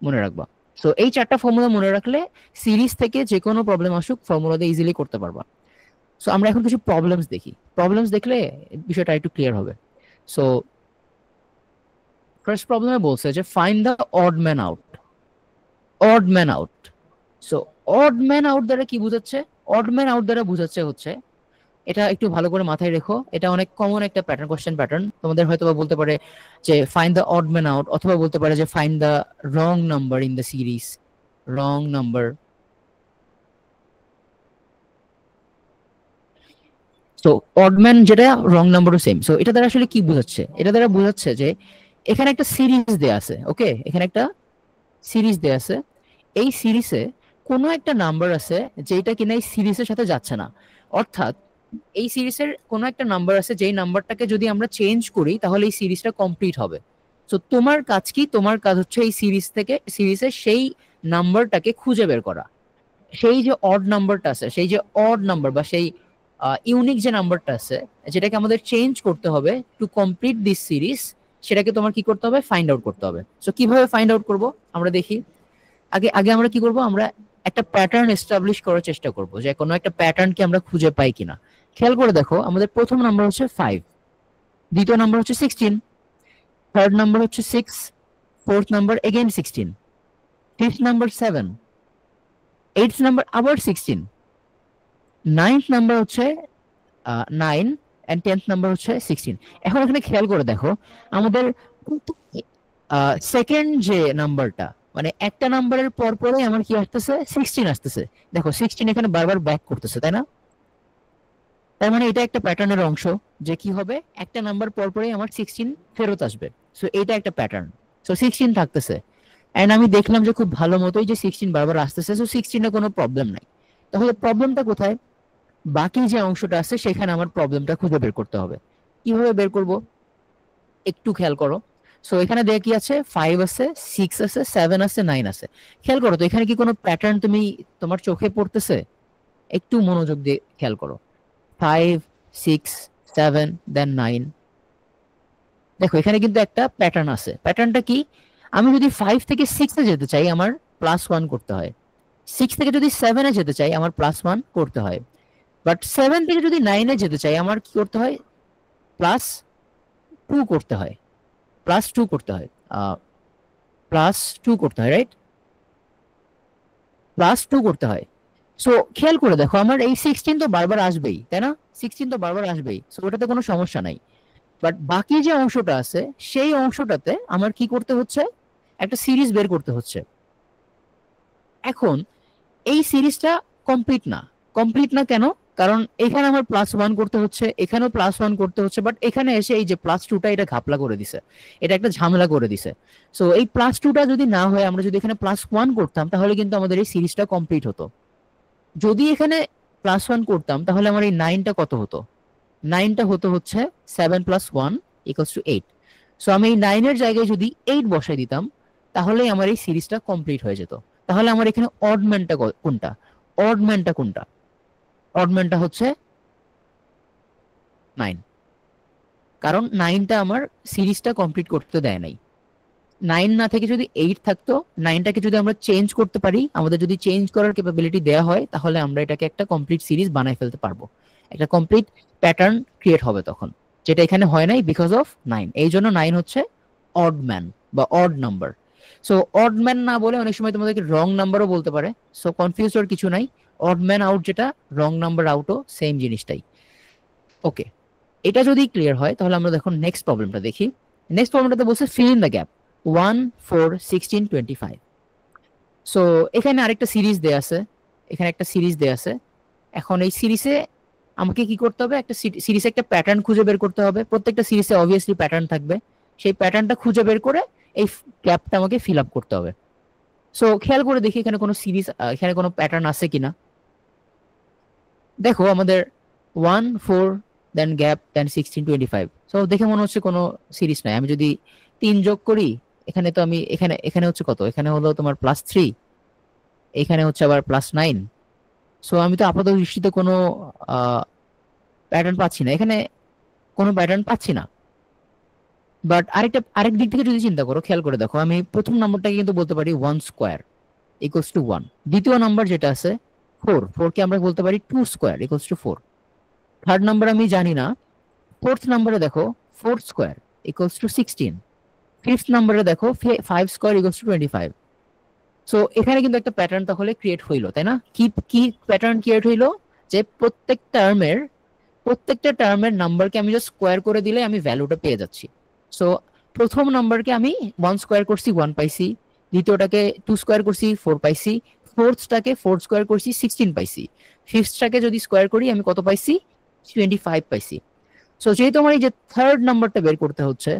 Speaker 1: মনে রাখবা। সো এই চারটা ফর্মুলা মনে রাখলে সিরিজ থেকে যে কোনো প্রবলেম আসুক ফর্মুলা দিয়ে ইজিলি করতে পারবা। সো আমরা এখন কিছু প্রবলেমস দেখি, প্রবলেমস দেখলে বিষয়টা একটু ক্লিয়ার হবে। সো ফার্স্ট প্রবলেমে বলছে যে find the odd man out, odd man out. So odd man out দ্বারা কি বোঝাচ্ছে, অড ম্যান আউট দ্বারা বোঝাচ্ছে হচ্ছে, এটা একটু ভালো করে মাথায় রেখো, এটা অনেক কমন একটা প্যাটার্ন, কোশ্চেন প্যাটার্ন। তোমাদের হয়তো বলতে পারে যে find the odd man out, অথবা বলতে পারে যে find the wrong number in the series, wrong number. So odd man যেটা, রং নাম্বারও সেম। সো এটা দ্বারা আসলে কি বোঝাচ্ছে, এটা দ্বারা বোঝাচ্ছে যে এখানে একটা সিরিজ দেয়া আছে, ওকে, এখানে একটা সিরিজ দেয়া আছে, এই সিরিজে কোনো একটা নাম্বার আছে যেটা কিনা এই সিরিজের সাথে যাচ্ছে না। অর্থাৎ এই সিরিজের কোনো একটা নাম্বার আছে যেই নাম্বারটাকে যদি আমরা চেঞ্জ করি তাহলে এই সিরিজটা কমপ্লিট হবে। তো তোমার কাজ কি, তোমার কাজ হচ্ছে এই সিরিজ থেকে, সিরিজের সেই নাম্বারটাকে খুঁজে বের করা। সেই যে অড নাম্বারটা আছে, সেই যে অড নাম্বার বা সেই ইউনিক যে নাম্বারটা আছে যেটাকে আমাদের চেঞ্জ করতে হবে টু কমপ্লিট দিস সিরিজ, সেটাকে তোমার কি করতে হবে, ফাইন্ড আউট করতে হবে। সো কিভাবে ফাইন্ড আউট করব আমরা দেখি। আগে আগে আমরা কি করব, আমরা একটা প্যাটার্ন এস্টাবলিশ করার চেষ্টা করব যে কোনো একটা প্যাটার্ন কি আমরা খুঁজে পাই কিনা। খেয়াল করে দেখো, আমাদের প্রথম নাম্বার হচ্ছে 5, দ্বিতীয় নাম্বার হচ্ছে 16, থার্ড নাম্বার হচ্ছে 6, fourth number again 16, fifth number 7, eighth number আবার 16, নাইন্থ নাম্বার হচ্ছে 9, এন্ড 10th নাম্বার হচ্ছে 16। এখন এখানে খেয়াল করে দেখো, আমাদের সেকেন্ড যে নাম্বারটা, মানে একটা নাম্বারের পর পরে আমার কি আসতেছে, 16 আসতেছে। দেখো 16 এখানে বারবার ব্যাক করতেছে, তাই না? তার মানে এটা একটা প্যাটার্নের অংশ, যে কি হবে, একটা নাম্বার পর পরে আমার 16 ফেরত আসবে। সো এটা একটা প্যাটার্ন। সো 16 থাকতেছে, এন্ড আমি দেখলাম যে খুব ভালো মতোই যে 16 বারবার আসতেছে। সো 16 এ কোনো প্রবলেম নাই। তাহলে প্রবলেমটা কোথায়, বাকি যে অংশটা আছে সেখানে আমার প্রবলেমটা খুঁজে বের করতে হবে। কিভাবে বের করব একটু খেয়াল করো। সো এখানে দেখ কি আছে, 5 আছে, 6 আছে, 7 আছে, 9 আছে। খেয়াল করো তো এখানে কি কোনো প্যাটার্ন তুমি তোমার চোখে পড়তেছে? একটু মনোযোগ দিয়ে খেয়াল করো। 5, 6, 7, দেন 9। দেখো এখানে কিন্তু একটা প্যাটার্ন আছে। প্যাটার্নটা কি, আমি যদি 5 থেকে 6 এ যেতে চাই আমার +1 করতে হয়, 6 থেকে যদি 7 এ যেতে চাই আমার +1 করতে হয়, বাট 7 থেকে যদি 9 এ যেতে চাই আমার কি করতে হয়, +2 করতে হয়, +2 করতে হয়, +2 করতে হয়, রাইট? +2 করতে হয়। সো খেয়াল করে দেখো, আমার এই 16 তো বারবার আসবেই, তাই না? 16 তো বারবার আসবেই, সো ওটাতে কোনো সমস্যা নাই। বাট বাকি যে অংশটা আছে সেই অংশটাতে আমার কি করতে হচ্ছে, একটা সিরিজ বের করতে হচ্ছে। এখন এই সিরিজটা কমপ্লিট না। কমপ্লিট না কেন? কারণ এখানে আমার +1 করতে হচ্ছে, এখানেও +1 করতে হচ্ছে, বাট এখানে এসে এই যে +2টা এটা ঘাপলা করে দিছে, এটা একটা ঝামেলা করে দিছে। সো এই +2টা যদি না হয়, আমরা যদি এখানে +1 করতাম তাহলে কিন্তু আমাদের এই সিরিজটা কমপ্লিট হতো। যদি এখানে +1 করতাম তাহলে আমার এই 9টা কত হতো, 9টা হতো হচ্ছে 7 + 1 = 8। সো আমি এই 9 এর জায়গায় যদি 8 বসাই দিতাম তাহলেই আমার এই সিরিজটা কমপ্লিট হয়ে যেত। তাহলে আমার এখানে অড ম্যানটা কোনটা, অড ম্যানটা কোনটা, অড ম্যানটা হচ্ছে 9, কারণ 9টা আমার সিরিজটা কমপ্লিট করতে দেয় নাই। 9 না থেকে যদি 8 থাকতো, 9টাকে যদি আমরা চেঞ্জ করতে পারি, আমাদের যদি চেঞ্জ করার ক্যাপাবিলিটি দেয়া হয়, তাহলে আমরা এটাকে একটা কমপ্লিট সিরিজ বানাই ফেলতে পারবো, একটা কমপ্লিট প্যাটার্ন ক্রিয়েট হবে তখন, যেটা এখানে হয় নাই বিকজ অফ 9। এই জন্য 9 হচ্ছে অড ম্যান বা odd number. So odd man না বলে অনেক সময় তোমাদেরকে রং নাম্বারও বলতে পারে, সো কনফিউজ হওয়ার কিছু নাই। অড ম্যান আউট যেটা, রং নাম্বার আউটও সেম জিনিসটাই। ওকে, এটা যদি ক্লিয়ার হয় তাহলে আমরা দেখুন নেক্সট প্রবলেমটা দেখি। নেক্সট প্রবলেমটাতে বলছে fill in the gap 1, 4, 16, 25। So এখানে আরেকটা সিরিজ দেয়া আছে, এখানে একটা সিরিজ দেয়া আছে। এখন এই সিরিজে আমাকে কি করতে হবে, একটা সিরিজে একটা প্যাটার্ন খুঁজে বের করতে হবে। প্রত্যেকটা সিরিজে অবভিয়াসলি প্যাটার্ন থাকবে, সেই প্যাটার্নটা খুঁজে বের করে এই গ্যাপটা আমাকে ফিল আপ করতে হবে। সো খেয়াল করে দেখি এখানে কোনো সিরিজ, এখানে কোনো প্যাটার্ন আছে কিনা। দেখো আমাদের 1 4 দেন গ্যাপ দেন 16 25। সো দেখে মনে হচ্ছে কোনো সিরিজ নাই। আমি যদি 3 যোগ করি, এখানে তো আমি এখানে এখানে হচ্ছে কত, এখানে হলো তোমার +3, এখানে হচ্ছে আবার +9। সো আমি তো আপাতত দৃষ্টিতে কোনো প্যাটার্ন পাচ্ছি না, এখানে কোনো প্যাটার্ন পাচ্ছি না। বাট আরেক দিক থেকে যদি চিন্তা করো, খেয়াল করে দেখো, আমি প্রথম নাম্বারটাকে কিন্তু বলতে পারি 1 স্কোয়ার ইকুয়ালস টু 1। দ্বিতীয় নাম্বার যেটা আছে 4 কে আমরা বলতে পারি 2 square equals to 4। Third number আমি জানি না। ফোর্থ নাম্বারে দেখো 4 স্কোয়ার ইকুয়ালস টু 16। ফিফথ নাম্বারে দেখো 5 স্কোয়ার ইকুয়ালস টু 25। সো এখানে কিন্তু একটা প্যাটার্ন তাহলে ক্রিয়েট হইলো, তাই না? কি কি প্যাটার্ন ক্রিয়েট হইলো, যে প্রত্যেকটা টার্মের নাম্বারকে আমি জাস্ট স্কোয়ার করে দিলে আমি ভ্যালুটা পেয়ে যাচ্ছি। সো প্রথম নাম্বারকে আমি 1 স্কোয়ার করছি 1 পাইছি, দ্বিতীয়টাকে 2 স্কোয়ার করছি 4 পাইছি, ফোর্থটাকে 4 স্কোয়ার করছি 16 পাইছি, ফিফথটাকে যদি স্কোয়ার করি আমি কত পাইছি, 25 পাইছি। সো যেহেতু আমার এই যে থার্ড নাম্বারটা বের করতে হচ্ছে,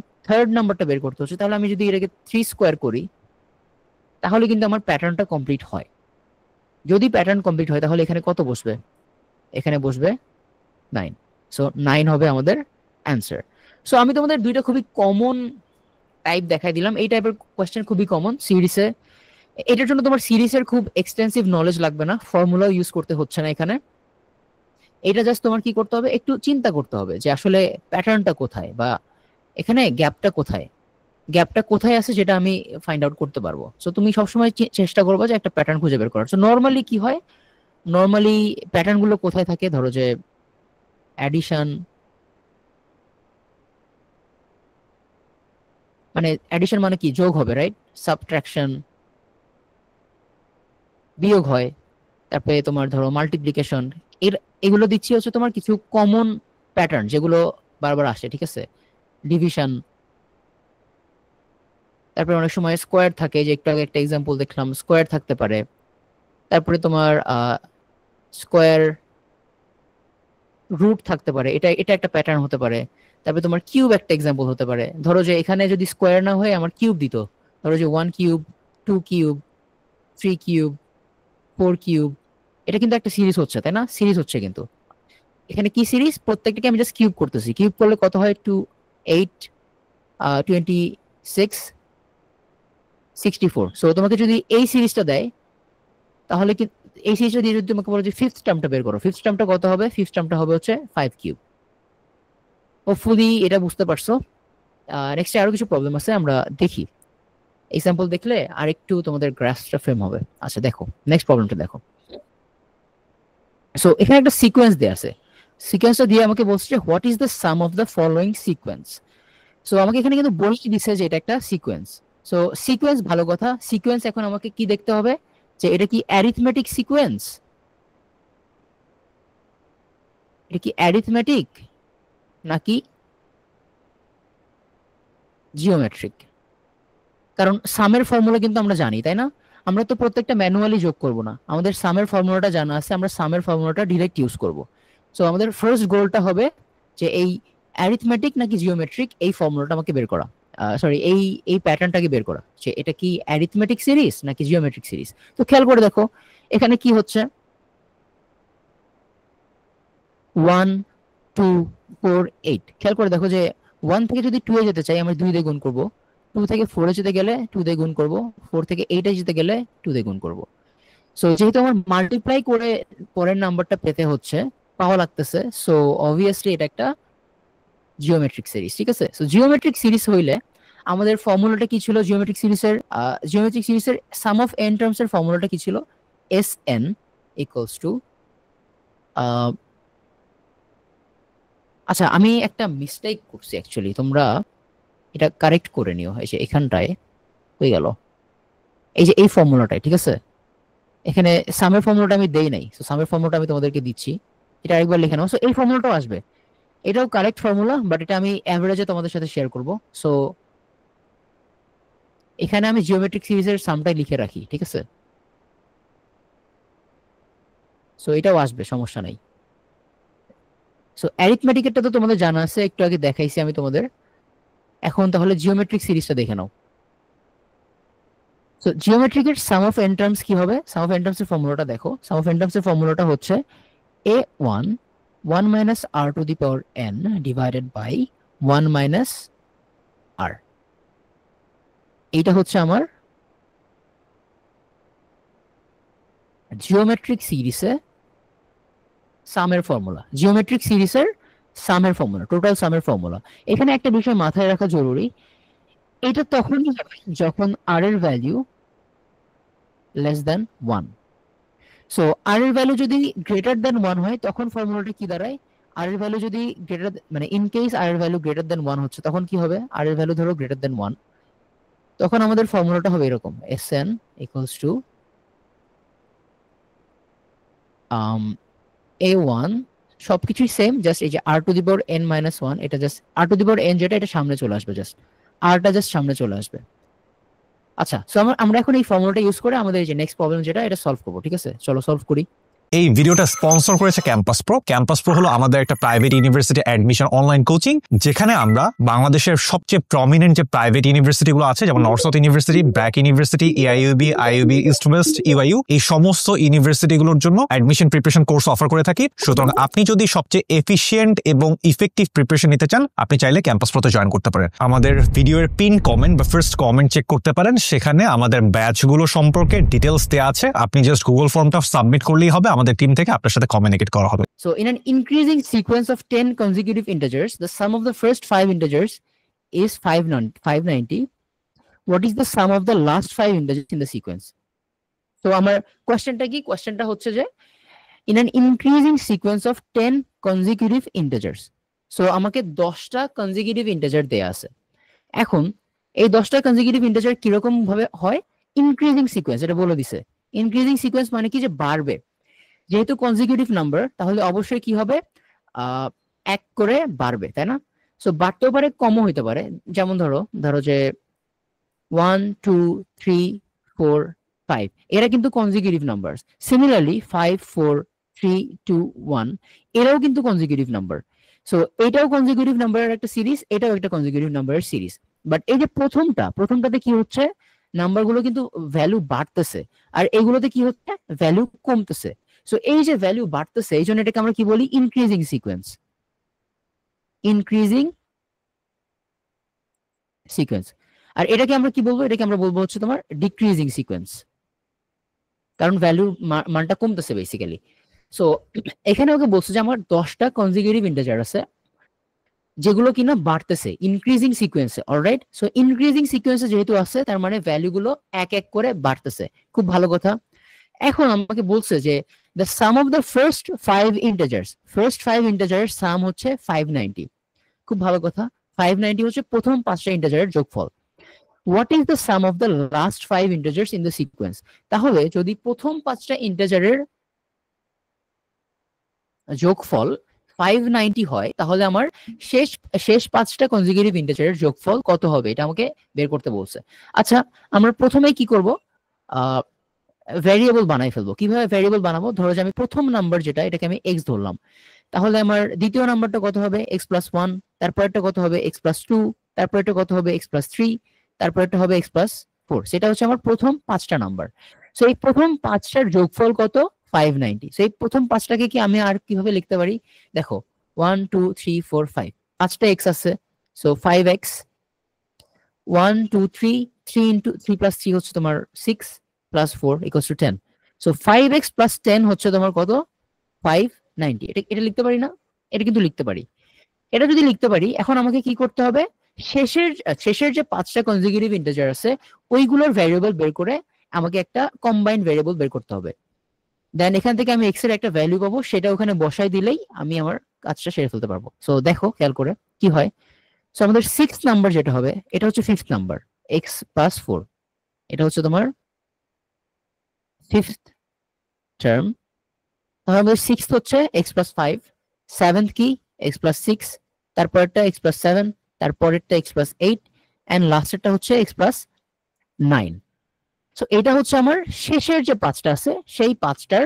Speaker 1: তাহলে আমি যদি এটাকে 3 স্কোয়ার করি, তাহলে কিন্তু আমার প্যাটার্নটা কমপ্লিট হয়। যদি প্যাটার্ন কমপ্লিট হয় তাহলে এখানে কত বসবে, এখানে বসবে 9। সো 9 হবে আমাদের অ্যান্সার। সো আমি তোমাদের দুইটা খুবই কমন টাইপ দেখাই দিলাম। এই টাইপের কোয়েশ্চেন খুবই কমন সিরিজে। এটার জন্য তোমার সিরিজের খুব এক্সটেন্সিভ নলেজ লাগবে না, ফর্মুলাও ইউজ করতে হচ্ছে না এখানে। এটা জাস্ট তোমার কি করতে হবে, একটু চিন্তা করতে হবে যে আসলে প্যাটার্নটা কোথায়, বা এখানে গ্যাপটা কোথায় আছে, যেটা আমি ফাইন্ড আউট করতে পারবো। সো তুমি সবসময় চেষ্টা করবে যে একটা প্যাটার্ন খুঁজে বের করার। সো নর্মালি কি হয়, নর্মালি প্যাটার্ন গুলো কোথায় থাকে, ধরো যে অ্যাডিশন, মানে অ্যাডিশন মানে কি, যোগ হবে, রাইট? সাবট্রাকশন, বিয়োগ হয়। তারপরে তোমার ধরো মাল্টিপ্লিকেশন। এর এগুলো দিচ্ছি হচ্ছে তোমার কিছু কমন প্যাটার্ন যেগুলো বারবার আসে, ঠিক আছে? ডিভিশন, তারপরে অনেক সময় স্কোয়ার থাকে, যে একটু আগে একটা এক্সাম্পল দেখলাম, স্কোয়ার থাকতে পারে। তারপরে তোমার স্কোয়ার রুট থাকতে পারে, এটা এটা একটা প্যাটার্ন হতে পারে। তারপরে তোমার কিউব একটা এক্সাম্পল হতে পারে। ধরো যে এখানে যদি স্কোয়ার না হয়ে আমার কিউব দিত, ধরো যে 1 কিউব, 2 কিউব, 3 কিউব, 4 কিউব, এটা কিন্তু একটা সিরিজ হচ্ছে, তাই না? সিরিজ হচ্ছে কিন্তু এখানে কি সিরিজ, প্রত্যেকটাকে আমি জাস্ট কিউব করতেছি। কিউব করলে কত হয়, 8 26 64। সো তোমাকে যদি এই সিরিজটা দেয়, তাহলে কি এই সিরিজটা দিয়ে যদি তোমাকে বলো যে ফিফথ টার্মটা বের করো, ফিফথ টার্মটা কত হবে, ফিফথ টার্মটা হবে হচ্ছে 5 কিউব। হোপফুলি এটা বুঝতে পারছো। নেক্সট আরো কিছু প্রবলেম আছে, আমরা দেখি। এক্সাম্পল দেখলে আরেকটু তোমাদের গ্রাফটা ফ্রেম হবে। আচ্ছা দেখো, নেক্সট প্রবলেমটা দেখো। সো এখানে একটা সিকোয়েন্স দেয়া আছে। সিকোয়েন্সটা দিয়ে আমাকে বলছে যে what is the some of the following sequence. So আমাকে এখানে কিন্তু বলে দিচ্ছে যে এটা একটা সিকোয়েন্স। সো সিকোয়েন্স ভালো কথা, সিকোয়েন্স এখন আমাকে কি দেখতে হবে, যে এটা কি অ্যারিথমেটিক সিকোয়েন্স, এটা কি অ্যারিথমেটিক নাকি জিওমেট্রিক। কারণ সামের ফর্মুলা কিন্তু আমরা জানি, তাই না? আমরা তো প্রত্যেকটা ম্যানুয়ালি যোগ করব না, আমাদের সামের ফর্মুলাটা জানা আছে, আমরা সামের ফর্মুলাটা ডিরেক্ট ইউজ করব। সো আমাদের ফার্স্ট গোলটা হবে যে এই অ্যারিথমেটিক নাকি জিওমেট্রিক এই ফর্মুলাটা আমাকে বের করা, সরি এই প্যাটার্নটাকে বের করা, যে এটা কি অ্যারিথমেটিক সিরিজ নাকি জিওমেট্রিক সিরিজ। তো খেয়াল করে দেখো এখানে কি হচ্ছে, 1 2 4 8। খেয়াল করে দেখো যে 1 থেকে যদি 2 এ যেতে চাই আমরা 2 দিয়ে গুণ করব, 2 থেকে 4 এ যেতে গেলে 2 দিয়ে গুণ করব, 4 থেকে 8 এ যেতে গেলে 2 দিয়ে গুণ করব। সো যেহেতু আমার মাল্টিপ্লাই করে পরের নাম্বারটা পেতে হচ্ছে, পাওয়া লাগতেছে, সো অবভিয়াসলি এটা একটা জিওমেট্রিক সিরিজ, ঠিক আছে? সো জিওমেট্রিক সিরিজ হইলে আমাদের ফর্মুলাটা কি ছিল, জিওমেট্রিক সিরিজের সাম অফ এন টার্মস এর ফর্মুলাটা কি ছিল, এস এন ইকুয়ালস টু, আচ্ছা আমি একটা মিস্টেক করছি অ্যাকচুয়ালি, তোমরা এটা কারেক্ট করে নিও। এই যে এখানটায় হয়ে গেল, এই যে এই ফর্মুলাটাই, ঠিক আছে? এখানে সামের ফর্মুলাটা আমি দেই নাই, সো সামের ফর্মুলাটা আমি তোমাদেরকে দিচ্ছি, এটা আরেকবার লিখে নাও। সো এই ফর্মুলাটাও আসবে, এটাও কারেক্ট ফর্মুলা, বাট এটা আমি অ্যাভারেজে তোমাদের সাথে শেয়ার করব। সো এখানে আমি জিওমেট্রিক সিরিজের সামটাই লিখে রাখি, ঠিক আছে? সো এটাও আসবে, সমস্যা নাই। সো অ্যারিথমেটিকেরটা তো তোমাদের জানা আছে, একটু আগে দেখাইছি আমি তোমাদের। এখন তাহলে জিওমেট্রিক সিরিজটা দেখে নাও। সো জিওমেট্রিকের সাম অফ এন টার্মস কি হবে? সাম অফ এন টার্মস এর ফর্মুলাটা দেখো। সাম অফ এন টার্মস এর ফর্মুলাটা হচ্ছে a1 1 minus r to the power n divided by 1 minus r। এইটা হচ্ছে আমার জিওমেট্রিক সিরিজে সামের ফর্মুলা, জিওমেট্রিক সিরিজের সামের ফর্মুলা, টোটাল সামের ফর্মুলা। এখানে একটা বিষয় মাথায় রাখা জরুরি, এটা তখনই হবে যখন r এর value less than 1। So r এর ভ্যালু যদি গ্রেটার দ্যান 1 হয় তখন ফর্মুলাটা কি দাঁড়ায়? r এর ভ্যালু যদি গ্রেটার, মানে ইন কেস r এর ভ্যালু গ্রেটার দ্যান 1 হচ্ছে, তখন কি হবে? r এর ভ্যালু ধরো গ্রেটার দ্যান 1, তখন আমাদের ফর্মুলাটা হবে এরকম, sn equals to a1 সবকিছুই সেম, জাস্ট এই যে r to the power n minus 1, এটা just r to the power n যেটা, এটা সামনে চলে আসবে, জাস্ট rটা জাস্ট সামনে চলে আসবে। আচ্ছা, সো আমরা এখন এই ফর্মুলাটা ইউজ করে আমাদের এই যে নেক্সট প্রবলেম যেটা, এটা সলভ করবো। ঠিক আছে, চলো সলভ করি।
Speaker 2: এই ভিডিওটা স্পন্সর করেছে ক্যাম্পাস প্রো। ক্যাম্পাস প্রো হলো আমাদের একটা private university admission online coaching, যেখানে আমরা বাংলাদেশের সবচেয়ে প্রমিনেন্ট যে প্রাইভেট ইউনিভার্সিটি গুলো আছে, যেমন north south university, BRAC university, AIUB, IUB, east West, UIU, এই সমস্ত ইউনিভার্সিটি গুলোর জন্য অ্যাডমিশন প্রিপারেশন কোর্স অফার করে থাকি। সুতরাং আপনি যদি সবচেয়ে এফিশিয়েন্ট এবং ইফেক্টিভ প্রিপারেশন নিতে চান, আপনি চাইলে ক্যাম্পাস প্রোতে জয়েন করতে পারেন। আমাদের ভিডিওর পিন কমেন্ট বা ফার্স্ট কমেন্ট চেক করতে পারেন, সেখানে আমাদের ব্যাচগুলো সম্পর্কে ডিটেলস দেওয়া আছে। আপনি জাস্ট গুগল ফর্মটা সাবমিট করলেই হবে, আমাদের টিম থেকে আপনার সাথে কমিউনিকেট করা হবে।
Speaker 1: So in an increasing sequence of 10 consecutive integers, the sum of the first 5 integers is 590. What is the sum of the last 5 integers in the sequence? So আমার কোশ্চেনটা কি? কোশ্চেনটা হচ্ছে যে in an increasing sequence of 10 consecutive integers. So আমাকে 10টা consecutive integer দেয়া আছে। এখন এই 10টা consecutive integer কিরকম ভাবে হয়? increasing sequence, এটা বলে দিছে। increasing sequence মানে কি, যে বাড়বে। যেহেতু কনজিকিউটিভ নাম্বার, তাহলে অবশ্যই কি হবে? এক করে বাড়বে, তাই না? সো বাড়তেও পারে, কমও হইতে পারে। যেমন ধরো যে 1 2 3 4 5, এরা কিন্তু কনজিকিউটিভ নাম্বার। সিমিলারলি 5 4 3 2 1, এরাও কিন্তু কনজিকিউটিভ নাম্বার। সো এটাও কনজিকিউটিভ নাম্বারের একটা সিরিজ, এটাও একটা কনজিকিউটিভ নাম্বারের সিরিজ। বাট এই যে প্রথমটাতে কি হচ্ছে, নাম্বারগুলো কিন্তু ভ্যালু বাড়তেছে, আর এগুলোতে কি হচ্ছে, ভ্যালু কমতেছে। সো এই যে ভ্যালু বাড়তেছে, এই জন্য এটাকে আমরা কি বলি? Increasing sequence. Increasing sequence. আর এটাকে আমরা কি বলবো? এটাকে আমরা বলবো হচ্ছে তোমার ডিক্রিজিং সিকোয়েন্স, কারণ ভ্যালু মানটা কমতেছে বেসিক্যালি। সো এখানে ওকে বলছে যে আমার 10টা কনজিকিউটিভ ইন্টিজার আছে যেগুলো কিনা বাড়তেছে ইনক্রিজিং সিকোয়েন্সে। অলরাইট, সো ইনক্রিজিং সিকোয়েন্সে যেহেতু আছে, তার মানে ভ্যালুগুলো এক এক করে বাড়তেছে। খুব ভালো কথা। এখন আমাকে বলছে যে the sum of the first 5 integers, first 5 integers sum হচ্ছে 590। খুব ভালো কথা, 590 হচ্ছে প্রথম 5টা ইন্টিজারের যোগফল। what is the sum of the last 5 integers in the sequence? তাহলে যদি প্রথম 5টা ইন্টিজারের যোগফল 590 হয়, তাহলে আমার শেষ 5টা কনজিকিউটিভ ইন্টিজারের যোগফল কত হবে, এটা আমাকে বের করতে বলছে। আচ্ছা, আমরা প্রথমেই কি করব? ভ্যারিয়েবল বানাই ফেলবো। কিভাবে ভ্যারিয়েবল বানাবো? ধরো যে আমি প্রথম নাম্বার যেটা, এটাকে আমি এক্স ধরলাম, তাহলে আমার দ্বিতীয় নাম্বারটা কত হবে? এক্স প্লাস 1, তারপরটা কত হবে? এক্স প্লাস 2, তারপরটা কত হবে? এক্স প্লাস 3, তারপরটা হবে এক্স প্লাস 4। সেটা হচ্ছে আমার প্রথম 5টা নাম্বার। সো এই প্রথম 5টার যোগফল কত? 590। সো এই প্রথম 5টাকে কি আমি আর কিভাবে লিখতে পারি? দেখো 1 2 3 4 5, 5টা এক্স আছে, সো 5x। 1 2 3, 3 ইন্টু 3 প্লাস 3 হচ্ছে তোমার 6 plus 4 equals to 10। So 5x plus 10 হচ্ছে তোমার কত? 590। এটা লিখতে পারি না? এটা কিন্তু লিখতে পারি। এটা যদি লিখতে পারি, এখন আমাকে কি করতে হবে? শেষের যে 5টা কনজিকিউটিভ ইন্টিজার আছে, ওইগুলোর ভ্যারিয়েবল বের করে আমাকে একটা কম্বাইন্ড ভ্যারিয়েবল বের করতে হবে। দেন এখান থেকে আমি এক্স এর একটা ভ্যালু পাবো, সেটা ওখানে বসাই দিলেই আমি আমার কাজটা সেরে ফেলতে পারবো। সো দেখো খেয়াল করে কি হয়। সো আমাদের 6 নাম্বার যেটা হবে, এটা হচ্ছে 5th নাম্বার, এক্স প্লাস 4। এটা হচ্ছে তোমার 5th টার্ম। তাহলে আমাদের 6th হচ্ছে এক্স প্লাস 5, 7th কি? এক্স প্লাস 6, তারপরেরটা এক্স প্লাস 7, তারপরেরটা এক্স প্লাস 8, অ্যান্ড লাস্টেরটা হচ্ছে এক্স প্লাস 9। সো এটা হচ্ছে আমার শেষের যে 5টা আছে, সেই 5টার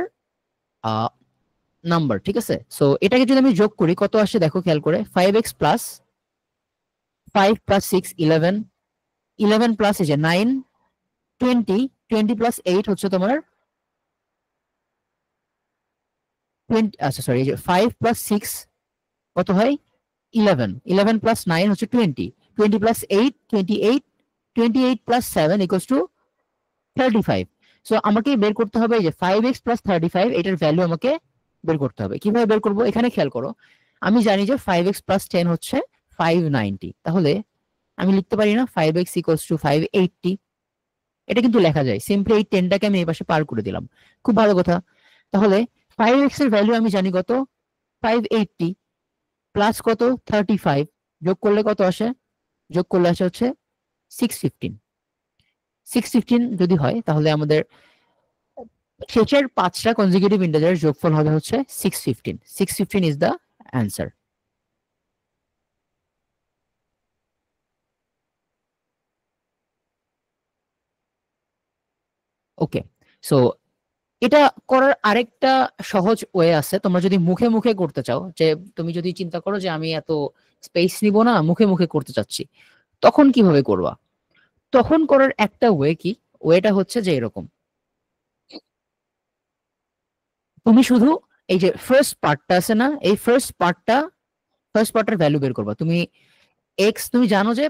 Speaker 1: নাম্বার, ঠিক আছে? সো এটাকে যদি আমি যোগ করি কত আসে দেখো খেয়াল করে, 5x প্লাস 5 প্লাস 6 11, 11 প্লাস এই যে 9 20, 20 প্লাস 8 হচ্ছে তোমার 20, আচ্ছা সরি, এই যে 5 প্লাস 6 কত হয় 11, 11 প্লাস 9 হচ্ছে 20, 20 plus 8 28, 28 plus 7 equals to 35। So আমাকে বের করতে হবে এই যে 5x প্লাস 35, এটার ভ্যালু আমাকে বের করতে হবে। কিভাবে বের করব, এখানে খেয়াল করো, আমি জানি যে 5x প্লাস 10 হচ্ছে 590, তাহলে আমি লিখতে পারি না 5x ইকুয়ালস টু 580? এটা কিন্তু লেখা যায়, সিম্পলি এই 10টাকে আমি এই পাশে পার করে দিলাম। খুব ভালো কথা। তাহলে 5x এর ভ্যালু আমি জানি কত 580, প্লাস কত 35, যোগ করলে কত আসে, যোগ করলে আসে হচ্ছে 615। 615 যদি হয় তাহলে আমাদের শেষের 5টা কনজিকিউটিভ ইন্টিজারের যোগফল হবে হচ্ছে 615। 615 is the answer. Okay, so এটা করার আরেকটা সহজ ওয়ে আছে। তোমরা যদি মুখে মুখে করতে চাও, যে তুমি যদি চিন্তা করো যে আমি এত স্পেস নিব না, মুখে মুখে করতে চাচ্ছি, তখন কিভাবে করবা? তখন করার একটা ওয়ে কি, ওয়েটা হচ্ছে যে এরকম, তুমি শুধু এই যে ফার্স্ট পার্টটা আছে না, এই ফার্স্ট পার্টের ভ্যালু বের করবা। তুমি এক্স, তুমি জানো যে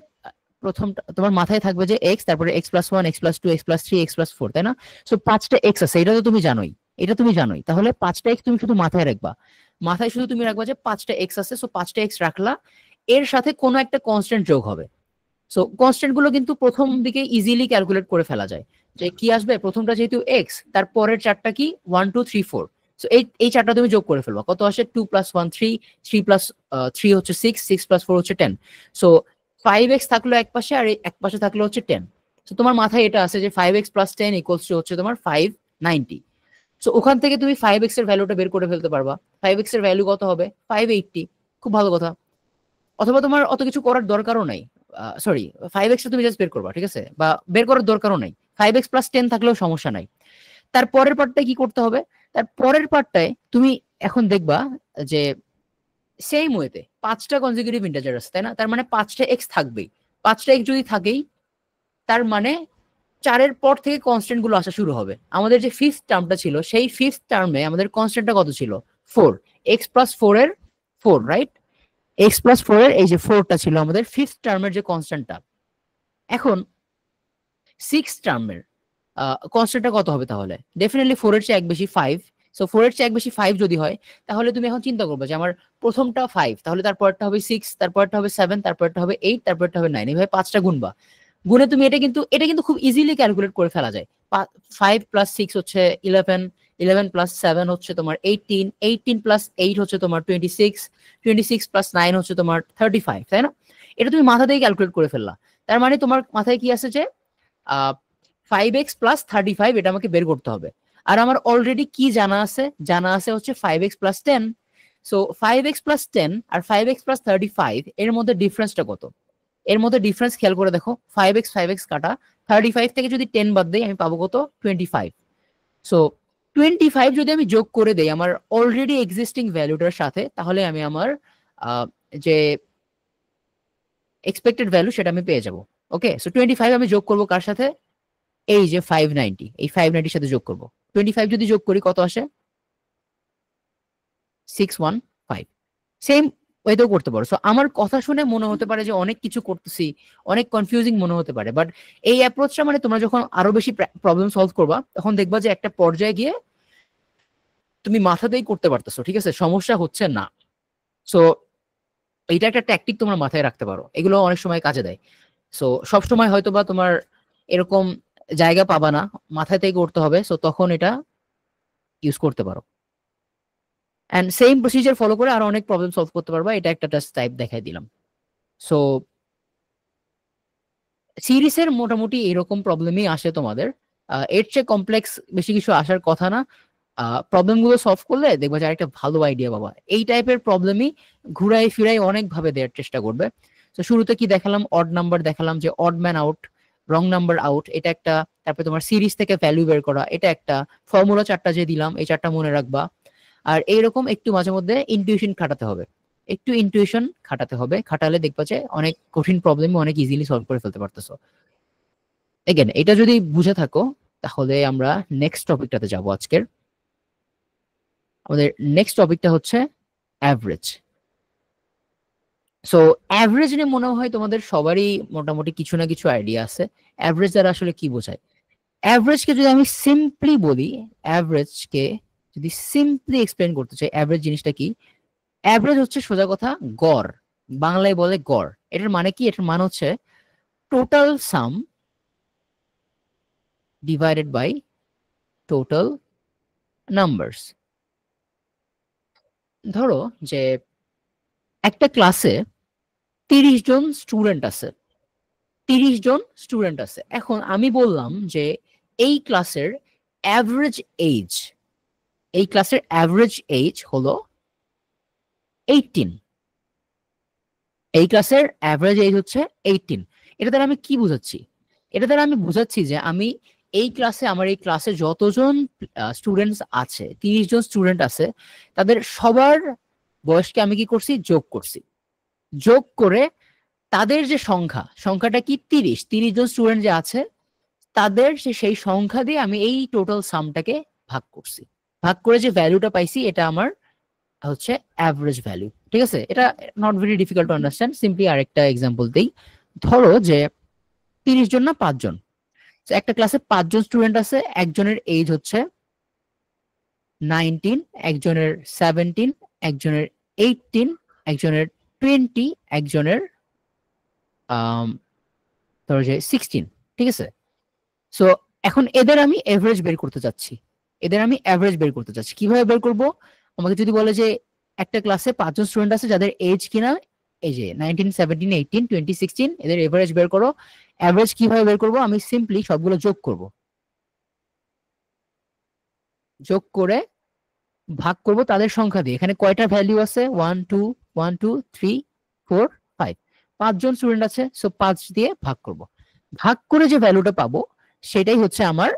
Speaker 1: প্রথমটা তোমার মাথায় থাকবে যে এক্স, তারপরে x plus one, x plus two, x plus three, x plus four, তাই না? সো 5টা এক্স আছে, এটা তো তুমি জানোই, এটা তুমি জানোই। তাহলে 5টা এক্স তুমি শুধু মাথায় রাখবা, মাথায় শুধু তুমি রাখবা যে 5টা এক্স আছে, সো 5টা এক্স রাখলা, এর সাথে কোনো একটা কনস্ট্যান্ট যোগ হবে। সো কনস্ট্যান্ট গুলো কিন্তু প্রথম দিকে ইজিলি ক্যালকুলেট করে ফেলা যায়, যে কি আসবে, প্রথমটা যেহেতু এক্স, তার পরের চারটা কি 1 2 3 4, সো এই চারটা তুমি যোগ করে ফেলবা, কত আসে 2 প্লাস 1 3, 3 প্লাস 3 হচ্ছে 6, 6 প্লাস 4 হচ্ছে 10। সো 5x থাকলো এক পাশে, আর এক পাশে থাকলো হচ্ছে 10। সো তোমার মাথায় এটা আছে যে 5x প্লাস 10 ইকুয়ালস টু হচ্ছে তোমার 590। সো ওখান থেকে তুমি 5x এর ভ্যালুটা বের করে ফেলতে পারবা। 5x এর ভ্যালু কত হবে 580। খুব ভালো কথা। অথবা তোমার অত কিছু করার দরকারও নাই, সরি 5x তুমি জাস্ট বের করবা, ঠিক আছে, বা বের করার দরকারও নাই, 5x প্লাস 10 থাকলেও সমস্যা নাই। তার পরের পার্টটায় কি করতে হবে, তার পরের পার্টটায় তুমি এখন দেখবা যে সেম ওয়েতে 5টা কনজিকিউটিভ ইন্টিজার আছে, তাই না? তার মানে 5টা এক্স থাকবেই। 5টা এক্স যদি থাকেই, তার মানে 4-এর পর থেকে কনস্ট্যান্ট গুলো আসা শুরু হবে। আমাদের যে ফিফথ টার্মটা ছিল, সেই ফিফথ টার্মে আমাদের কনস্ট্যান্টটা কত ছিল 4, এক্স প্লাস 4 এর 4, রাইট? এক্স প্লাস 4 এর এই যে 4টা ছিল আমাদের ফিফথ টার্মের যে কনস্ট্যান্টটা। এখন সিক্স টার্মের কনস্ট্যান্টটা কত হবে তাহলে? ডেফিনেটলি 4 এর চেয়ে এক বেশি 5। সো 4 এর চেয়ে এক বেশি 5 যদি হয়, তাহলে তুমি এখন চিন্তা করবে যে আমার প্রথমটা 5, তাহলে তারপরটা হবে 6, তারপরটা হবে 7, তারপরটা হবে 8, তারপরটা হবে 9, এইভাবে 5টা গুনবা। গুনে তুমি এটা কিন্তু খুব ইজিলি ক্যালকুলেট করে ফেলা যায়। 5 প্লাস 6 হচ্ছে 11, 11 প্লাস 7 হচ্ছে তোমার 18, 18 প্লাস 8 হচ্ছে তোমার 26, 26 প্লাস 9 হচ্ছে তোমার 35, তাই না? এটা তুমি মাথা দিয়ে ক্যালকুলেট করে ফেললা। তার মানে তোমার মাথায় কি আছে যে 5x প্লাস 35, এটা আমাকে বের করতে হবে। আর আমার অলরেডি কি জানা আছে, জানা আছে হচ্ছে 5x plus 10। So 5x plus 10 আর 5x প্লাস 35 এর মধ্যে ডিফারেন্সটা কত? এর মধ্যে ডিফারেন্স খেয়াল করে দেখো, 5x কাটা, 35 থেকে যদি 10 বাদ দেই আমি পাবো কত 25। সো 25 যদি আমি যোগ করে দেই আমার অলরেডি এক্সিস্টিং ভ্যালুটার সাথে, তাহলে আমি আমার যে এক্সপেক্টেড ভ্যালু সেটা আমি পেয়ে যাব। ওকে, সো 25 আমি যোগ করবো কার সাথে, এই যে 590, এই 590 সাথে যোগ করব। 25 যদি যোগ করি কত আসে 615। সেম ওয়েতেও করতে পারো। সো আমার কথা শুনে মনে হতে পারে যে অনেক কিছু করতেছি, অনেক কনফিউজিং মনে হতে পারে, বাট এই অ্যাপ্রোচটা মানে তোমরা যখন আরো বেশি প্রবলেম সলভ করবা, তখন দেখবা যে একটা পর্যায়ে গিয়ে তুমি মাথাতেই করতে পারতেছো, ঠিক আছে, সমস্যা হচ্ছে না। সো এইটা একটা ট্যাকটিক তোমরা মাথায় রাখতে পারো, এগুলো অনেক সময় কাজে দেয়। সো সবসময় হয়তো বা তোমার এরকম জায়গা পাবা না, মাথাতেই করতে হবে, সো তখন এটা ইউজ করতে পারো। এন্ড সেম প্রসিজার ফলো করে আরো অনেক প্রবলেম সলভ করতে পারবা। এটা একটা জাস্ট টাইপ দেখাই দিলাম। সো সিরিজের মোটামুটি এরকম প্রবলেমই আসে তোমাদের, এর চেয়ে কমপ্লেক্স বেশি কিছু আসার কথা না। প্রবলেম গুলো সলভ করলে দেখবা যে একটা ভালো আইডিয়া পাবা। এই টাইপের প্রবলেমই ঘুরাই ফিরাই অনেক ভাবে দেওয়ার চেষ্টা করবে। তো শুরুতে কি দেখালাম, অড নাম্বার দেখালাম, যে odd man out, wrong number out, এটা একটা। তারপরে তোমার সিরিজ থেকে ভ্যালু বের করা, এটা একটা। ফর্মুলা চারটা যে দিলাম, এই চারটা মনে রাখবা। আর এইরকম একটু মাঝে মধ্যে ইনটিউশন খাটাতে হবে, একটু ইনটিউশন খাটাতে হবে, খাটালে দেখবা যে অনেক কঠিন প্রবলেম অনেক ইজিলি সলভ করে ফেলতে পারতেছো। এগেন এটা যদি বুঝে থাকো তাহলে আমরা নেক্সট টপিকটাতে যাব আজকের। আমাদের নেক্সট টপিকটা হচ্ছে অ্যাভারেজ। সো অ্যাভারেজ নিয়ে মনে হয় তোমাদের সবারই মোটামুটি কিছু না কিছু আইডিয়া আছে অ্যাভারেজ দ্বারা আসলে কি বোঝায়। অ্যাভারেজকে যদি আমি সিম্পলি বলি, অ্যাভারেজকে যদি সিম্পলি এক্সপ্লেন করতে চাই অ্যাভারেজ জিনিসটা কি, অ্যাভারেজ হচ্ছে সোজা কথা গড়, বাংলায় বলে গড়। এটার মানে কি, এটার মানে হচ্ছে total sum divided by total numbers. ধরো যে একটা ক্লাসে 30 জন স্টুডেন্ট আছে, 30 জন স্টুডেন্ট আছে। এখন আমি বললাম যে এই ক্লাসের অ্যাভারেজ এজ, এই ক্লাসের অ্যাভারেজ এজ হলো 18, এই ক্লাসের অ্যাভারেজ এজ হচ্ছে 18। এটা দ্বারা আমি কি বুঝাচ্ছি, এটা দ্বারা আমি বুঝাচ্ছি যে আমি এই ক্লাসে, আমার এই ক্লাসে যতজন স্টুডেন্টস আছে, 30 জন স্টুডেন্ট আছে, তাদের সবার বয়সকে আমি কি করছি, যোগ করছি। যোগ করে তাদের যে সংখ্যা, সংখ্যাটা কি 30, 30 জন স্টুডেন্ট যে আছে তাদের সেই সংখ্যা দিয়ে আমি এই টোটাল সামটাকে ভাগ করছি। ভাগ করে যে ভ্যালুটা পাইছি এটা আমার হচ্ছে অ্যাভারেজ ভ্যালু। ঠিক আছে, এটা not very difficult to understand. Simply আরেকটা এক্সাম্পল দেই। ধরো যে 30 জন না 5 জন, একটা ক্লাসে 5 জন স্টুডেন্ট আছে, একজনের এজ হচ্ছে 19, একজনের 17, একজনের 18, একজনের 20, একজনের ধরো যে 16। ঠিক আছে, সো এখন এদের আমি এভারেজ বের করতে চাচ্ছি, এদের আমি এভারেজ বের করতে চাচ্ছি। কিভাবে বের করব, আমাকে যদি বলে যে একটা ক্লাসে 5 জন স্টুডেন্ট আছে যাদের এজ কিনা এই যে 19, 17, 18, 20, 16, এদের এভারেজ বের করো। এভারেজ কিভাবে বের করব, আমি সিম্পলি সবগুলো যোগ করব, যোগ করে ভাগ করব তাদের সংখ্যা দিয়ে। এখানে কয়টা ভ্যালু আছে, 1 2 1 2 3 4 5, 5 জন স্টুডেন্ট আছে, সো 5 দিয়ে ভাগ করব। ভাগ করে যে ভ্যালুটা পাবো সেটাই হচ্ছে আমার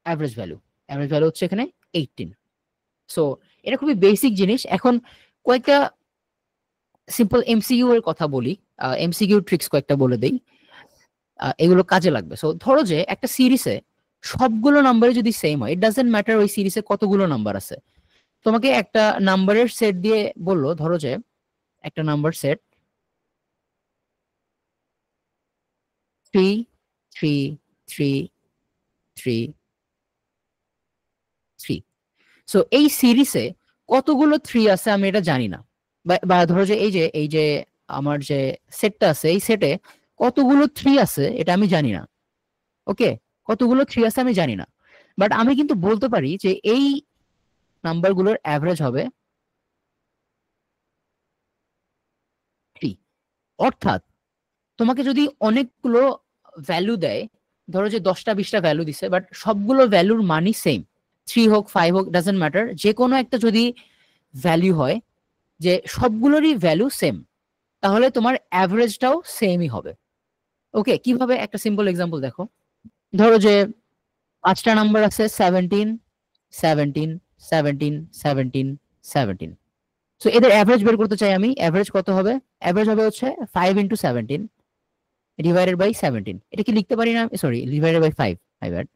Speaker 1: অ্যাভারেজ ভ্যালু। অ্যাভারেজ ভ্যালু হচ্ছে এখানে 18। সো এটা খুবই বেসিক জিনিস। এখন কয়েকটা সিম্পল এমসিকিউ এর কথা বলি, এমসিকিউ ট্রিক্স কয়েকটা বলে দেই, এগুলো কাজে লাগবে। সো ধরো যে একটা সিরিজে সবগুলো নাম্বারে যদি সেম হয়, ইট ডাজন্ট ম্যাটার ওই সিরিজে কতগুলো নাম্বার আছে, তোমাকে একটা নাম্বারের সেট দিয়ে বললো, ধরো যে একটা নাম্বার সেট 3 3 3 3 3। সো এই সিরিজে কতগুলো 3 আছে আমি এটা জানি না, বা ধরো যে এই যে আমার যে সেটটা আছে এই সেটে কতগুলো 3 আছে এটা আমি জানি না। ওকে, কতগুলো 3 আছে আমি জানি না, বাট আমি কিন্তু বলতে পারি যে এই নাম্বারগুলোর অ্যাভারেজ হবে 3। অর্থাৎ তোমাকে যদি অনেকগুলো ভ্যালু দেয়, ধরো যে 10টা 20টা ভ্যালু দিছে, বাট সবগুলো ভ্যালুর মানই সেম, 3 হোক 5 হোক ডাজন্ট ম্যাটার, যে কোনো একটা যদি ভ্যালু হয় যে সবগুলোরই ভ্যালু সেম, তাহলে তোমার অ্যাভারেজটাও সেমই হবে। ওকে, কিভাবে, একটা সিম্পল এক্সাম্পল দেখো। ধরো যে 5টা নাম্বার আছে 17 17 17 17 17। সো এদের অ্যাভারেজ বের করতে চাই আমি, অ্যাভারেজ কত হবে, অ্যাভারেজ হবে হচ্ছে 5 × 17 ডিভাইডেড বাই 17। এটা কি লিখতে পারি না, sorry, divided by 5, my bad,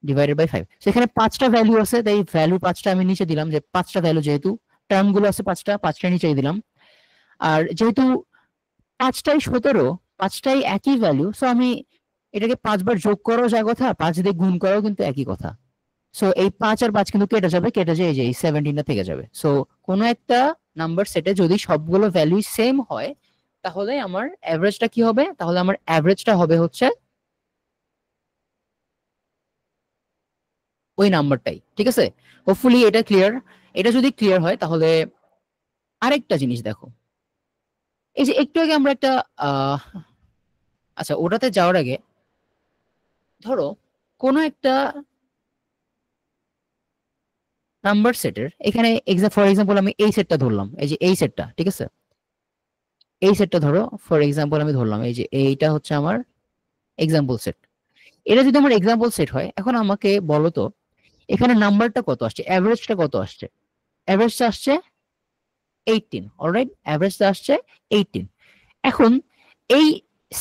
Speaker 1: divided by 5। সেখানে 5টা ভ্যালু আছে, তাই ভ্যালু 5টা আমি নিচে দিলাম, যে 5টা ভ্যালু যেহেতু টার্ম গুলো আছে 5টা, 5টা নিচে দিলাম। আর যেহেতু 5টাই 17, 5টাই একই ভ্যালু, সো আমি এটাকে 5 বার যোগ করাও যা কথা, 5 দিয়ে গুণ করাও কিন্তু একই কথা। সো এই 5 আর 5 কিন্তু কেটে যাবে, কেটে যায়, এই যে এই 17টা থেকে যাবে। সো কোনো একটা নাম্বার সেটে যদি সবগুলো ভ্যালু সেম হয় তাহলে আমার অ্যাভারেজটা কি হবে, তাহলে আমার অ্যাভারেজটা হবে হচ্ছে ওই নাম্বারটাই। ঠিক আছে, হোপফুলি এটা ক্লিয়ার। এটা যদি ক্লিয়ার হয় তাহলে আরেকটা জিনিস দেখো, এই যে একটু আগে আমরা একটা আচ্ছা ওটাতে যাওয়ার আগে ধরো কোনো একটা নাম্বার সেটের এখানে ফর এক্সাম্পল আমি এই সেটটা ধরলাম, এই যে এই সেটটা, ঠিক আছে, এই সেটটা ধরো ফর এক্সাম্পল আমি ধরলাম, এই যে এইটা হচ্ছে আমার এক্সাম্পল সেট। এটা যদি আমার এক্সাম্পল সেট হয়, এখন আমাকে বলো তো এখানে নাম্বারটা কত আসছে, অ্যাভারেজটা কত আসছে, অ্যাভারেজটা আসছে 18, অলরাইট, অ্যাভারেজটা আসছে 18। এখন এই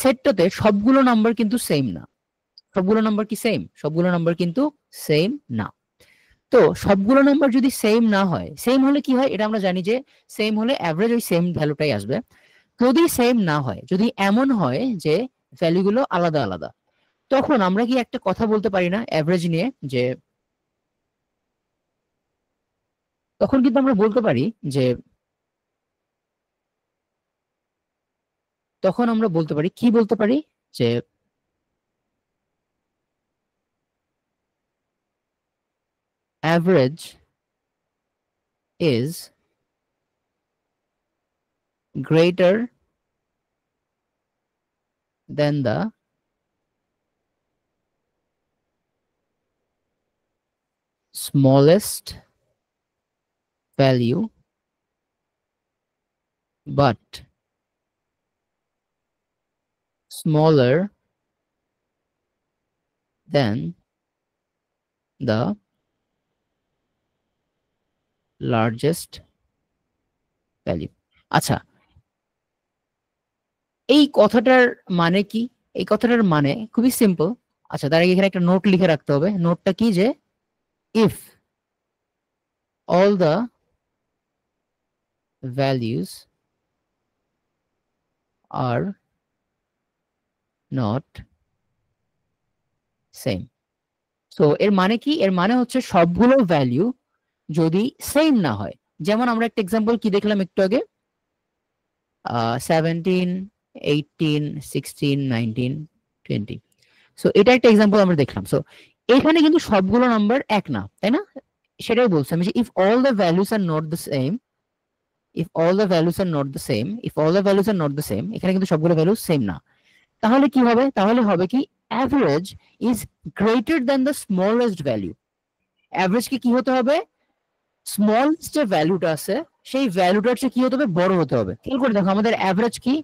Speaker 1: সেটটাতে সবগুলো নাম্বার কিন্তু সেম না, সবগুলো নাম্বার কি সেম, সবগুলো নাম্বার কিন্তু সেম না। তো সবগুলো নাম্বার যদি সেম না হয়, সেম হলে কি হয় এটা আমরা জানি যে সেম হলে অ্যাভারেজ ওই সেম ভ্যালুটাই আসবে। যদি সেম না হয়, যদি এমন হয় যে ভ্যালুগুলো আলাদা আলাদা, তখন আমরা কি একটা কথা বলতে পারি না অ্যাভারেজ নিয়ে, যে তখন কিন্তু আমরা বলতে পারি যে, তখন আমরা বলতে পারি, কি বলতে পারি, যে average is greater than the smallest value but smaller than the largest value। আচ্ছা, এই কথাটার মানে কি, এই কথাটার মানে খুবই সিম্পল। আচ্ছা, তার আগে এখানে একটা নোট লিখে রাখতে হবে। নোটটা কি, যে if all the values are not same। So এর মানে কি, এর মানে হচ্ছে সবগুলো ভ্যালু যদি সেম না হয়, যেমন আমরা একটা এক্সাম্পল কি দেখলাম একটু আগে, 17, 18, 16, 19, 20। সো এটা একটা এক্সাম্পল আমরা দেখলাম। সো এখানে কিন্তু সবগুলো নাম্বার এক না, তাই না? সেটাই বলছি আমি, যে if all the values are not the same, if all the values are not the same, if all the values are not the same, এখানে কিন্তু সবগুলো ভ্যালু সেম না। তাহলে কি হবে, তাহলে হবে কি, average is greater than the smallest value. অ্যাভারেজকে কি হতে হবে, স্মলেস্ট যে ভ্যালুটা আছে সেই ভ্যালুটার চেয়ে কি হতে হবে, বড় হতে হবে। খেয়াল করে দেখো আমাদের অ্যাভারেজ কি,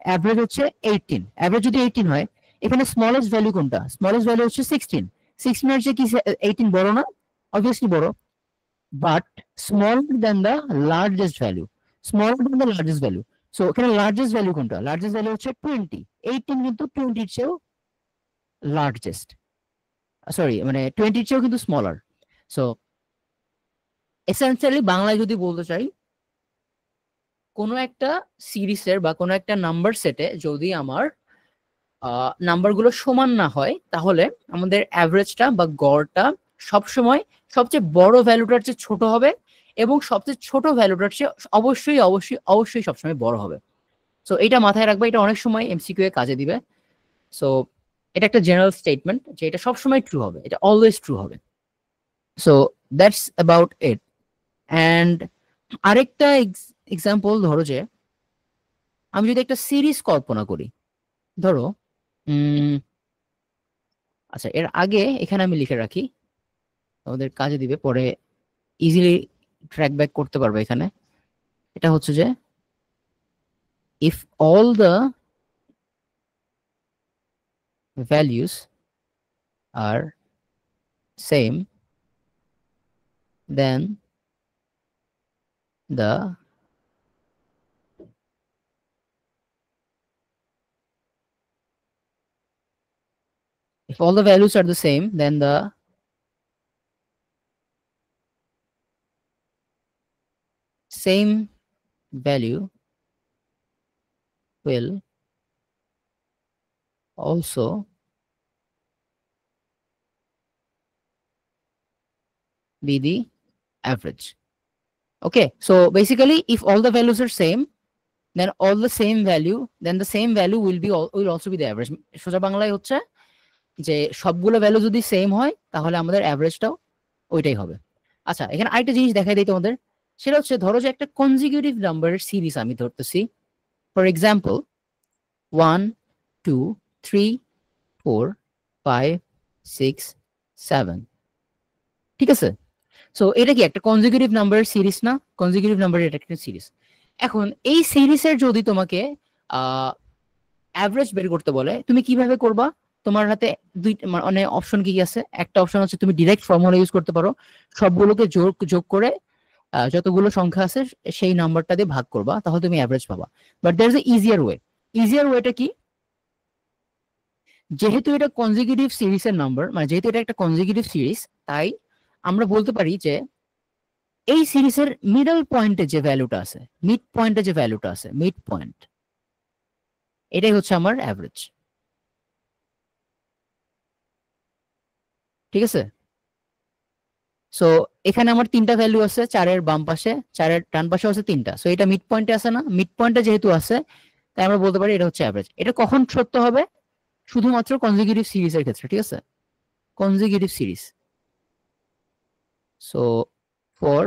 Speaker 1: অ্যাভারেজ হচ্ছে 18। অ্যাভারেজ যদি 18 হয়, এখানে স্মলেস্ট ভ্যালু কোনটা, স্মলেস্ট ভ্যালু হচ্ছে 16। 16 এর চেয়ে কি 18 বড় না? অবভিয়াসলি বড়। But smaller than the largest value, smaller than the largest value. So এখানে লার্জেস্ট ভ্যালু কোনটা, লার্জেস্ট ভ্যালু হচ্ছে 20। 18 কিন্তু 20 এর চেয়েও লার্জেস্ট, সরি মানে 20 এর চেয়েও কিন্তু স্মলার। সো এসেনশিয়ালি বাংলায় যদি বলতে চাই, কোনো একটা সিরিজের বা কোনো একটা নাম্বার সেটে যদি আমার নাম্বারগুলো সমান না হয়, তাহলে আমাদের অ্যাভারেজটা বা গড়টা সবসময় সবচেয়ে বড় ভ্যালুটার চেয়ে ছোট হবে, এবং সবচেয়ে ছোট ভ্যালুটার চেয়ে অবশ্যই অবশ্যই অবশ্যই সবসময় বড় হবে। সো এটা মাথায় রাখবে, এটা অনেক সময় এমসিকিউ এ কাজে দিবে। সো এটা একটা জেনারেল স্টেটমেন্ট যে এটা সবসময় ট্রু হবে, এটা অলওয়েজ ট্রু হবে। So that's about it. And আরেকটা এক্সাম্পল ধরো, যে আমি যদি একটা সিরিজ কল্পনা করি, ধরো আচ্ছা এর আগে এখানে আমি লিখে রাখি, আমাদের কাজে দিবে, পরে ইজিলি ট্র্যাক ব্যাক করতে পারবে। এখানে এটা হচ্ছে যে if all the values are same then the if all the values are the same then the same value will also be the average। Okay, so basically if all the values are same then all the same value, then the same value will also be the average। সোজা বাংলায় হচ্ছে যে সবগুলো value যদি same হয় তাহলে আমাদের অ্যাভারেজটাও ওইটাই হবে। আচ্ছা, এখানে আরেকটা জিনিস দেখাই দিই তোমাদের, সেটা হচ্ছে ধরো যে একটা কনজিকিউটিভ নাম্বারের সিরিজ আমি ধরতেছি। ফর এক্সাম্পল 1 2 3 4 5 6 7, ঠিক আছে? সো এটা কি একটা কনজিকিউটিভ নাম্বারের সিরিজ না? কনজিকিউটিভ নাম্বারের এটা একটা সিরিজ। এখন এই সিরিজের যদি তোমাকে অ্যাভারেজ বের করতে বলে, তুমি কিভাবে করবা? তোমার হাতে মানে অপশন কি আছে, একটা অপশন হচ্ছে তুমি ডিরেক্ট ফর্মুলা ইউজ করতে পারো, সবগুলোকে যোগ যোগ করে যতগুলো সংখ্যা আছে সেই নাম্বারটা দিয়ে ভাগ করবা, তাহলে তুমি অ্যাভারেজ পাবা। But there is a easier way. Easier ওয়েটা কি, যেহেতু এটা কনজিকিউটিভ সিরিজের নাম্বার, মানে যেহেতু এটা একটা কনজিকিউটিভ সিরিজ, তাই আমরা বলতে পারি যে এই সিরিজের মিডল পয়েন্টে যে ভ্যালুটা আছে, মিড পয়েন্টে যে ভ্যালুটা আছে, মিড পয়েন্ট, এটাই হচ্ছে আমার অ্যাভারেজ। ঠিক আছে, সো এখানে আমার তিনটা ভ্যালু আছে, 4-এর বাম পাশে, 4-এর ডান পাশে আছে তিনটা, সো এটা মিড পয়েন্টে আছে না, মিড পয়েন্টে যেহেতু আছে তাই আমরা বলতে পারি এটা হচ্ছে অ্যাভারেজ। এটা কখন সত্য হবে, শুধুমাত্র কনজিকিউটিভ সিরিজের ক্ষেত্রে। ঠিক আছে, consecutive series. So for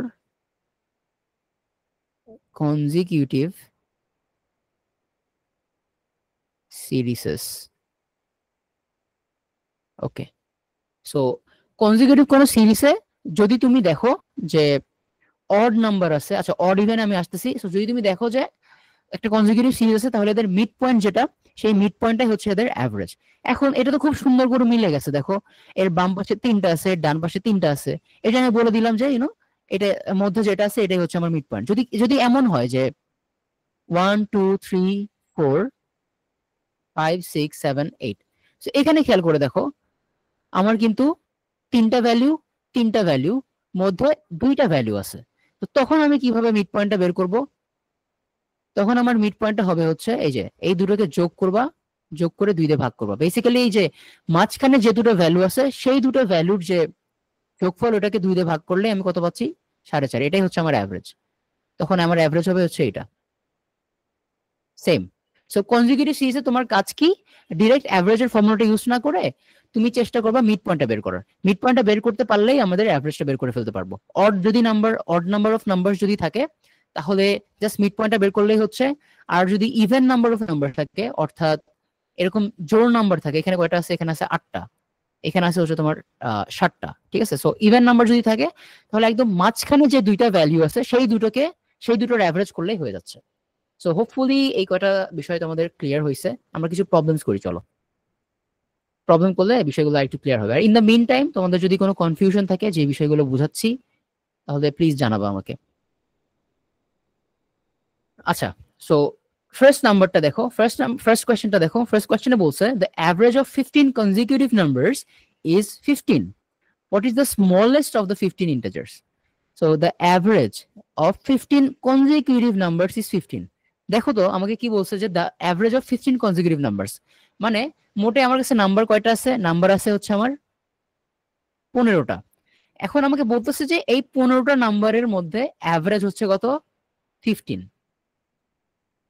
Speaker 1: consecutive সিরিজেস, okay. So consecutive কোন সিরিজে যদি তুমি দেখো যে অড নাম্বার আছে, আচ্ছা অড ইভেন আমি আসতেছি, সো যদি তুমি দেখো যে একটা কনজিকিউটিভ সিরিজ আছে, তাহলে এদের মিড পয়েন্ট যেটা, সেই মিড পয়েন্টটাই হচ্ছে এদের অ্যাভারেজ। এখন এটা তো খুব সুন্দর করে মিলে গেছে, দেখো এর বাম পাশে তিনটা আছে, ডান পাশে তিনটা আছে, এটা আমি বলে দিলাম যে এটা মধ্যে যেটা আছে এটাই হচ্ছে আমার মিড পয়েন্ট। যদি যদি এমন হয় যে 1 2 3 4 5 6 7 8, এখানে খেয়াল করে দেখো আমার কিন্তু তিনটা ভ্যালু, তিনটা ভ্যালু মধ্যে দুইটা ভ্যালু আছে, তো তখন আমি কিভাবে মিড পয়েন্টটা বের করব, তখন আমার মিড পয়েন্টটা হবে হচ্ছে এই যে এই দুটোকে যোগ করবা, যোগ করে 2 দিয়ে ভাগ করবা। বেসিক্যালি এই যে মাঝখানে যে দুটো ভ্যালু আছে সেই দুটো ভ্যালুর যে যোগফল, ওটাকে 2 দিয়ে ভাগ করলে আমি কত পাচ্ছি, 4.5, এটাই হচ্ছে আমার অ্যাভারেজ। তখন আমার অ্যাভারেজ হবে হচ্ছে এটা, সেম। সো কনজিকিউটিভ সিরিজে তোমার কাজ কি, ডিরেক্ট অ্যাভারেজের ফর্মুলাটা ইউজ না করে তুমি চেষ্টা করবা মিড পয়েন্টটা বের করার। মিড পয়েন্টটা বের করতে পারলেই আমাদের অ্যাভারেজটা বের করে ফেলতে পারবো। অড নাম্বার অফ নাম্বার যদি থাকে তাহলে জাস্ট মিড পয়েন্টটা বের করলেই হচ্ছে। আর যদি ইভেন নাম্বার অফ নাম্বার থাকে, অর্থাৎ এরকম জোড় নাম্বার থাকে, এখানে কয়টা আছে, এখানে আছে 8টা, এখানে আছে হচ্ছে তোমার 7টা, ঠিক আছে। সো ইভেন নাম্বার যদি থাকে তাহলে একদম মাঝখানে যে দুইটা ভ্যালু আছে সেই দুটোর অ্যাভারেজ করলেই হয়ে যাচ্ছে। সো হোপফুলি এই কয়টা বিষয় তোমাদের ক্লিয়ার হয়েছে। আমরা কিছু প্রবলেমস করি, চলো। প্রবলেম করলে বিষয়গুলো একটু ক্লিয়ার হবে। আর ইন দ্য মিন টাইম তোমাদের যদি কোনো কনফিউশন থাকে যে বিষয়গুলো বুঝাচ্ছি, তাহলে প্লিজ জানাবো আমাকে। আচ্ছা, সো ফার্স্ট নাম্বারটা দেখো, ফার্স্ট কোয়েশ্চেনটা দেখো। ফার্স্ট কোয়েশ্চেনে বলছে the average of 15 consecutive numbers is 15. What is the smallest of the 15 integers? So the average of 15 consecutive numbers is 15. দেখো তো আমাকে কি বলছে যে the average of 15 consecutive numbers, মানে মোটে আমার কাছে নাম্বার কয়টা আছে, নাম্বার আছে হচ্ছে আমার 15টা। এখন আমাকে বলতেছে যে এই 15টা নাম্বারের মধ্যে অ্যাভারেজ হচ্ছে কত, 15।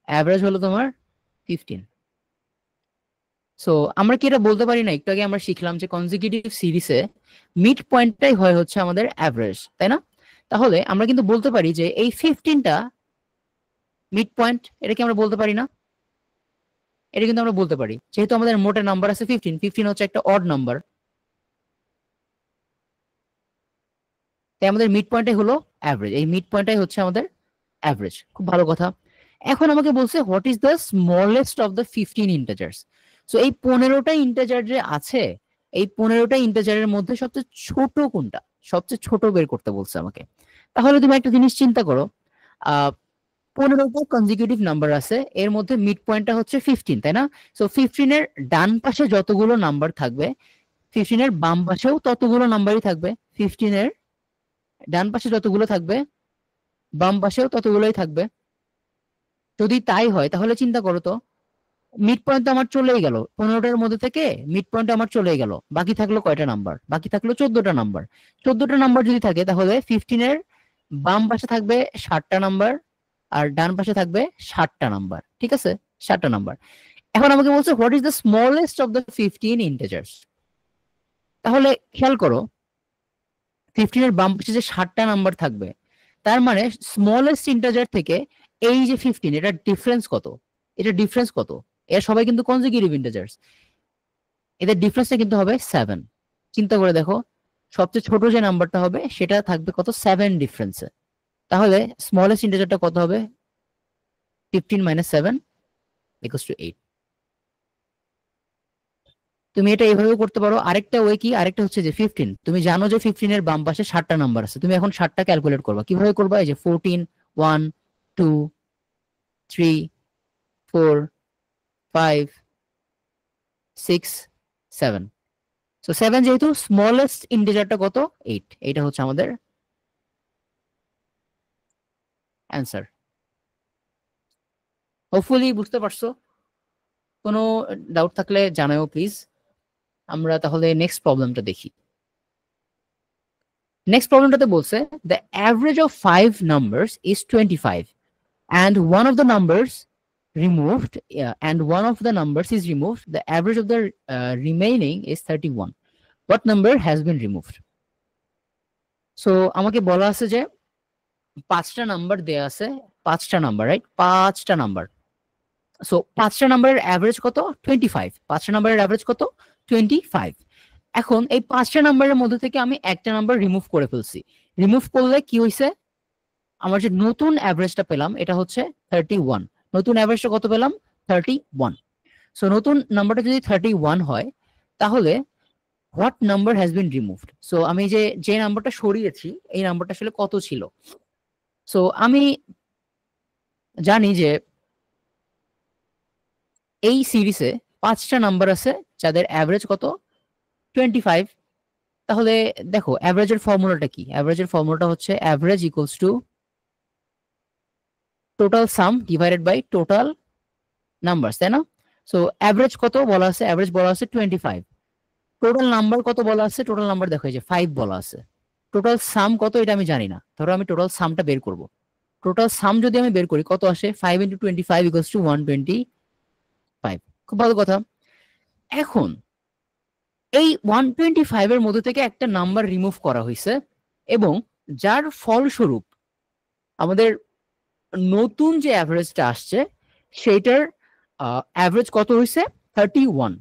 Speaker 1: অ্যাভারেজ হলো তোমার 15। সো আমরা কি এটা বলতে পারি না, একটু আগে আমরা শিখলাম যে কনজিকিউটিভ সিরিজে মিড পয়েন্টটাই হয় হচ্ছে আমাদের অ্যাভারেজ, তাই না? তাহলে আমরা কিন্তু বলতে পারি যে এই 15টা মিড পয়েন্ট, এটা কি আমরা বলতে পারি না? এটা কিন্তু আমরা বলতে পারি, যেহেতু আমাদের মোটে নাম্বার আছে 15, 15 হচ্ছে একটা অড নাম্বার, তাই আমাদের মিড পয়েন্টটাই হলো অ্যাভারেজ। এই মিড পয়েন্টটাই হচ্ছে আমাদের অ্যাভারেজ। খুব ভালো কথা। এখন আমাকে বলছে what is the smallest of the 15 integers. So এই 15টা ইন্টিজার যে আছে, এই 15টা ইন্টিজারের মধ্যে সবচেয়ে ছোট কোনটা, সবচেয়ে ছোট বের করতে বলছে আমাকে। তাহলে তুমি একটা জিনিস চিন্তা করো, 15টা কনজিকিউটিভ নাম্বার আছে, এর মধ্যে মিড পয়েন্টটা হচ্ছে 15, তাই না? সো 15-এর ডান পাশে যতগুলো নাম্বার থাকবে, 15-এর বাম পাশেও ততগুলো নাম্বারই থাকবে। 15-এর ডান পাশে যতগুলো থাকবে, বাম পাশেও ততগুলোই থাকবে। যদি তাই হয় তাহলে চিন্তা করো তো, মিড পয়েন্ট তো আমার চলেই গেল, 15টার মধ্যে থেকে মিড পয়েন্ট আমার চলেই গেল, বাকি থাকলো কয়টা নাম্বার, বাকি থাকলো 14টা নাম্বার। 14টা নাম্বার যদি থাকে তাহলে 15-এর বাম পাশে থাকবে 7টা নাম্বার, আর ডান পাশে থাকবে 7টা নাম্বার, ঠিক আছে, 7টা নাম্বার। এখন আমাকে বলছে what is the smallest of the 15 integers. তাহলে খেয়াল করো 15-এর বাম পাশে যে 7টা নাম্বার থাকবে, তার মানে স্মলেস্ট ইন্টিজার থেকে এই যে 15, এটা ডিফারেন্স কত, এটা ডিফারেন্স কত? এরা সবাই কিন্তু কনজিকিউটিভ ইন্টিজার্স, এদের ডিফারেন্সটা কিন্তু হবে 7। চিন্তা করে দেখো, সবচেয়ে ছোট যে নাম্বারটা হবে সেটা থাকবে কত, 7 ডিফারেন্সে। তাহলে স্মলেস্ট ইন্টিজারটা কত হবে, 15 - 7 = 8। তুমি এটা এইভাবে করতে পারো। আরেকটা ওয়ে কি, আরেকটা হচ্ছে যে 15, তুমি জানো যে 15 এর বাম পাশে 7টা নাম্বার আছে, তুমি এখন 7টা ক্যালকুলেট করবা। কিভাবে করবা? এই যে 14, 1, 2, 3, 4, 5, 6, 7। সো 7 যেহেতু স্মলেস্ট ইন্টিজারটা কত? 8। এটা হচ্ছে আমাদের অ্যান্সার। হোপফুলি বুঝতে পারছো। কোনো ডাউট থাকলে জানাও প্লিজ। আমরা তাহলে নেক্সট প্রবলেমটা দেখি। নেক্সট প্রবলেমটাতে বলছে the average of 5 numbers is 25 and one of the numbers removed and one of the numbers is removed, the average of the remaining is 31. What number has been removed? So আমাকে বলা আছে যে 5টা number দেয়া আছে, 5টা number, right? 5টা number. So 5টা নাম্বারের অ্যাভারেজ কত? 25। 5টা নাম্বারের অ্যাভারেজ কত? 25। এখন এই 5টা নাম্বারের মধ্যে থেকে আমি একটা নাম্বার রিমুভ করে ফেলছি। রিমুভ করলে কি হয়েছে? আমার যে নতুন অ্যাভারেজটা পেলাম এটা হচ্ছে 31। নতুন অ্যাভারেজটা কত পেলাম? 31। সো নতুন নাম্বারটা যদি 31 হয় তাহলে what number has been removed? So আমি যে নাম্বারটা সরিয়েছি এই নাম্বারটা আসলে কত ছিল? সো আমি জানি যে এই সিরিজে 5টা নাম্বার আছে যাদের অ্যাভারেজ কত? 25। তাহলে দেখো অ্যাভারেজের ফর্মুলাটা কি? অ্যাভারেজের ফর্মুলাটা হচ্ছে average equals to total sum divided by total numbers, তাই না? সো অ্যাভারেজ কত বলা আছে? অ্যাভারেজ বলা আছে 25। টোটাল নাম্বার কত বলা আছে? টোটাল নাম্বার দেখো এই যে 5 বলা আছে। টোটাল সাম কত এটা আমি জানি না, ধরো আমি টোটাল সামটা বের করব। টোটাল সাম যদি আমি বের করি কত আসে? 5 × 25 ইকুয়ালস টু 125। খুব ভালো কথা। এখন এই 125 এর মধ্যে থেকে একটা নাম্বার রিমুভ করা হয়েছে এবং যার ফলস্বরূপ আমাদের নতুন যে অ্যাভারেজটা আসছে সেটার অ্যাভারেজ কত হয়েছে? 31।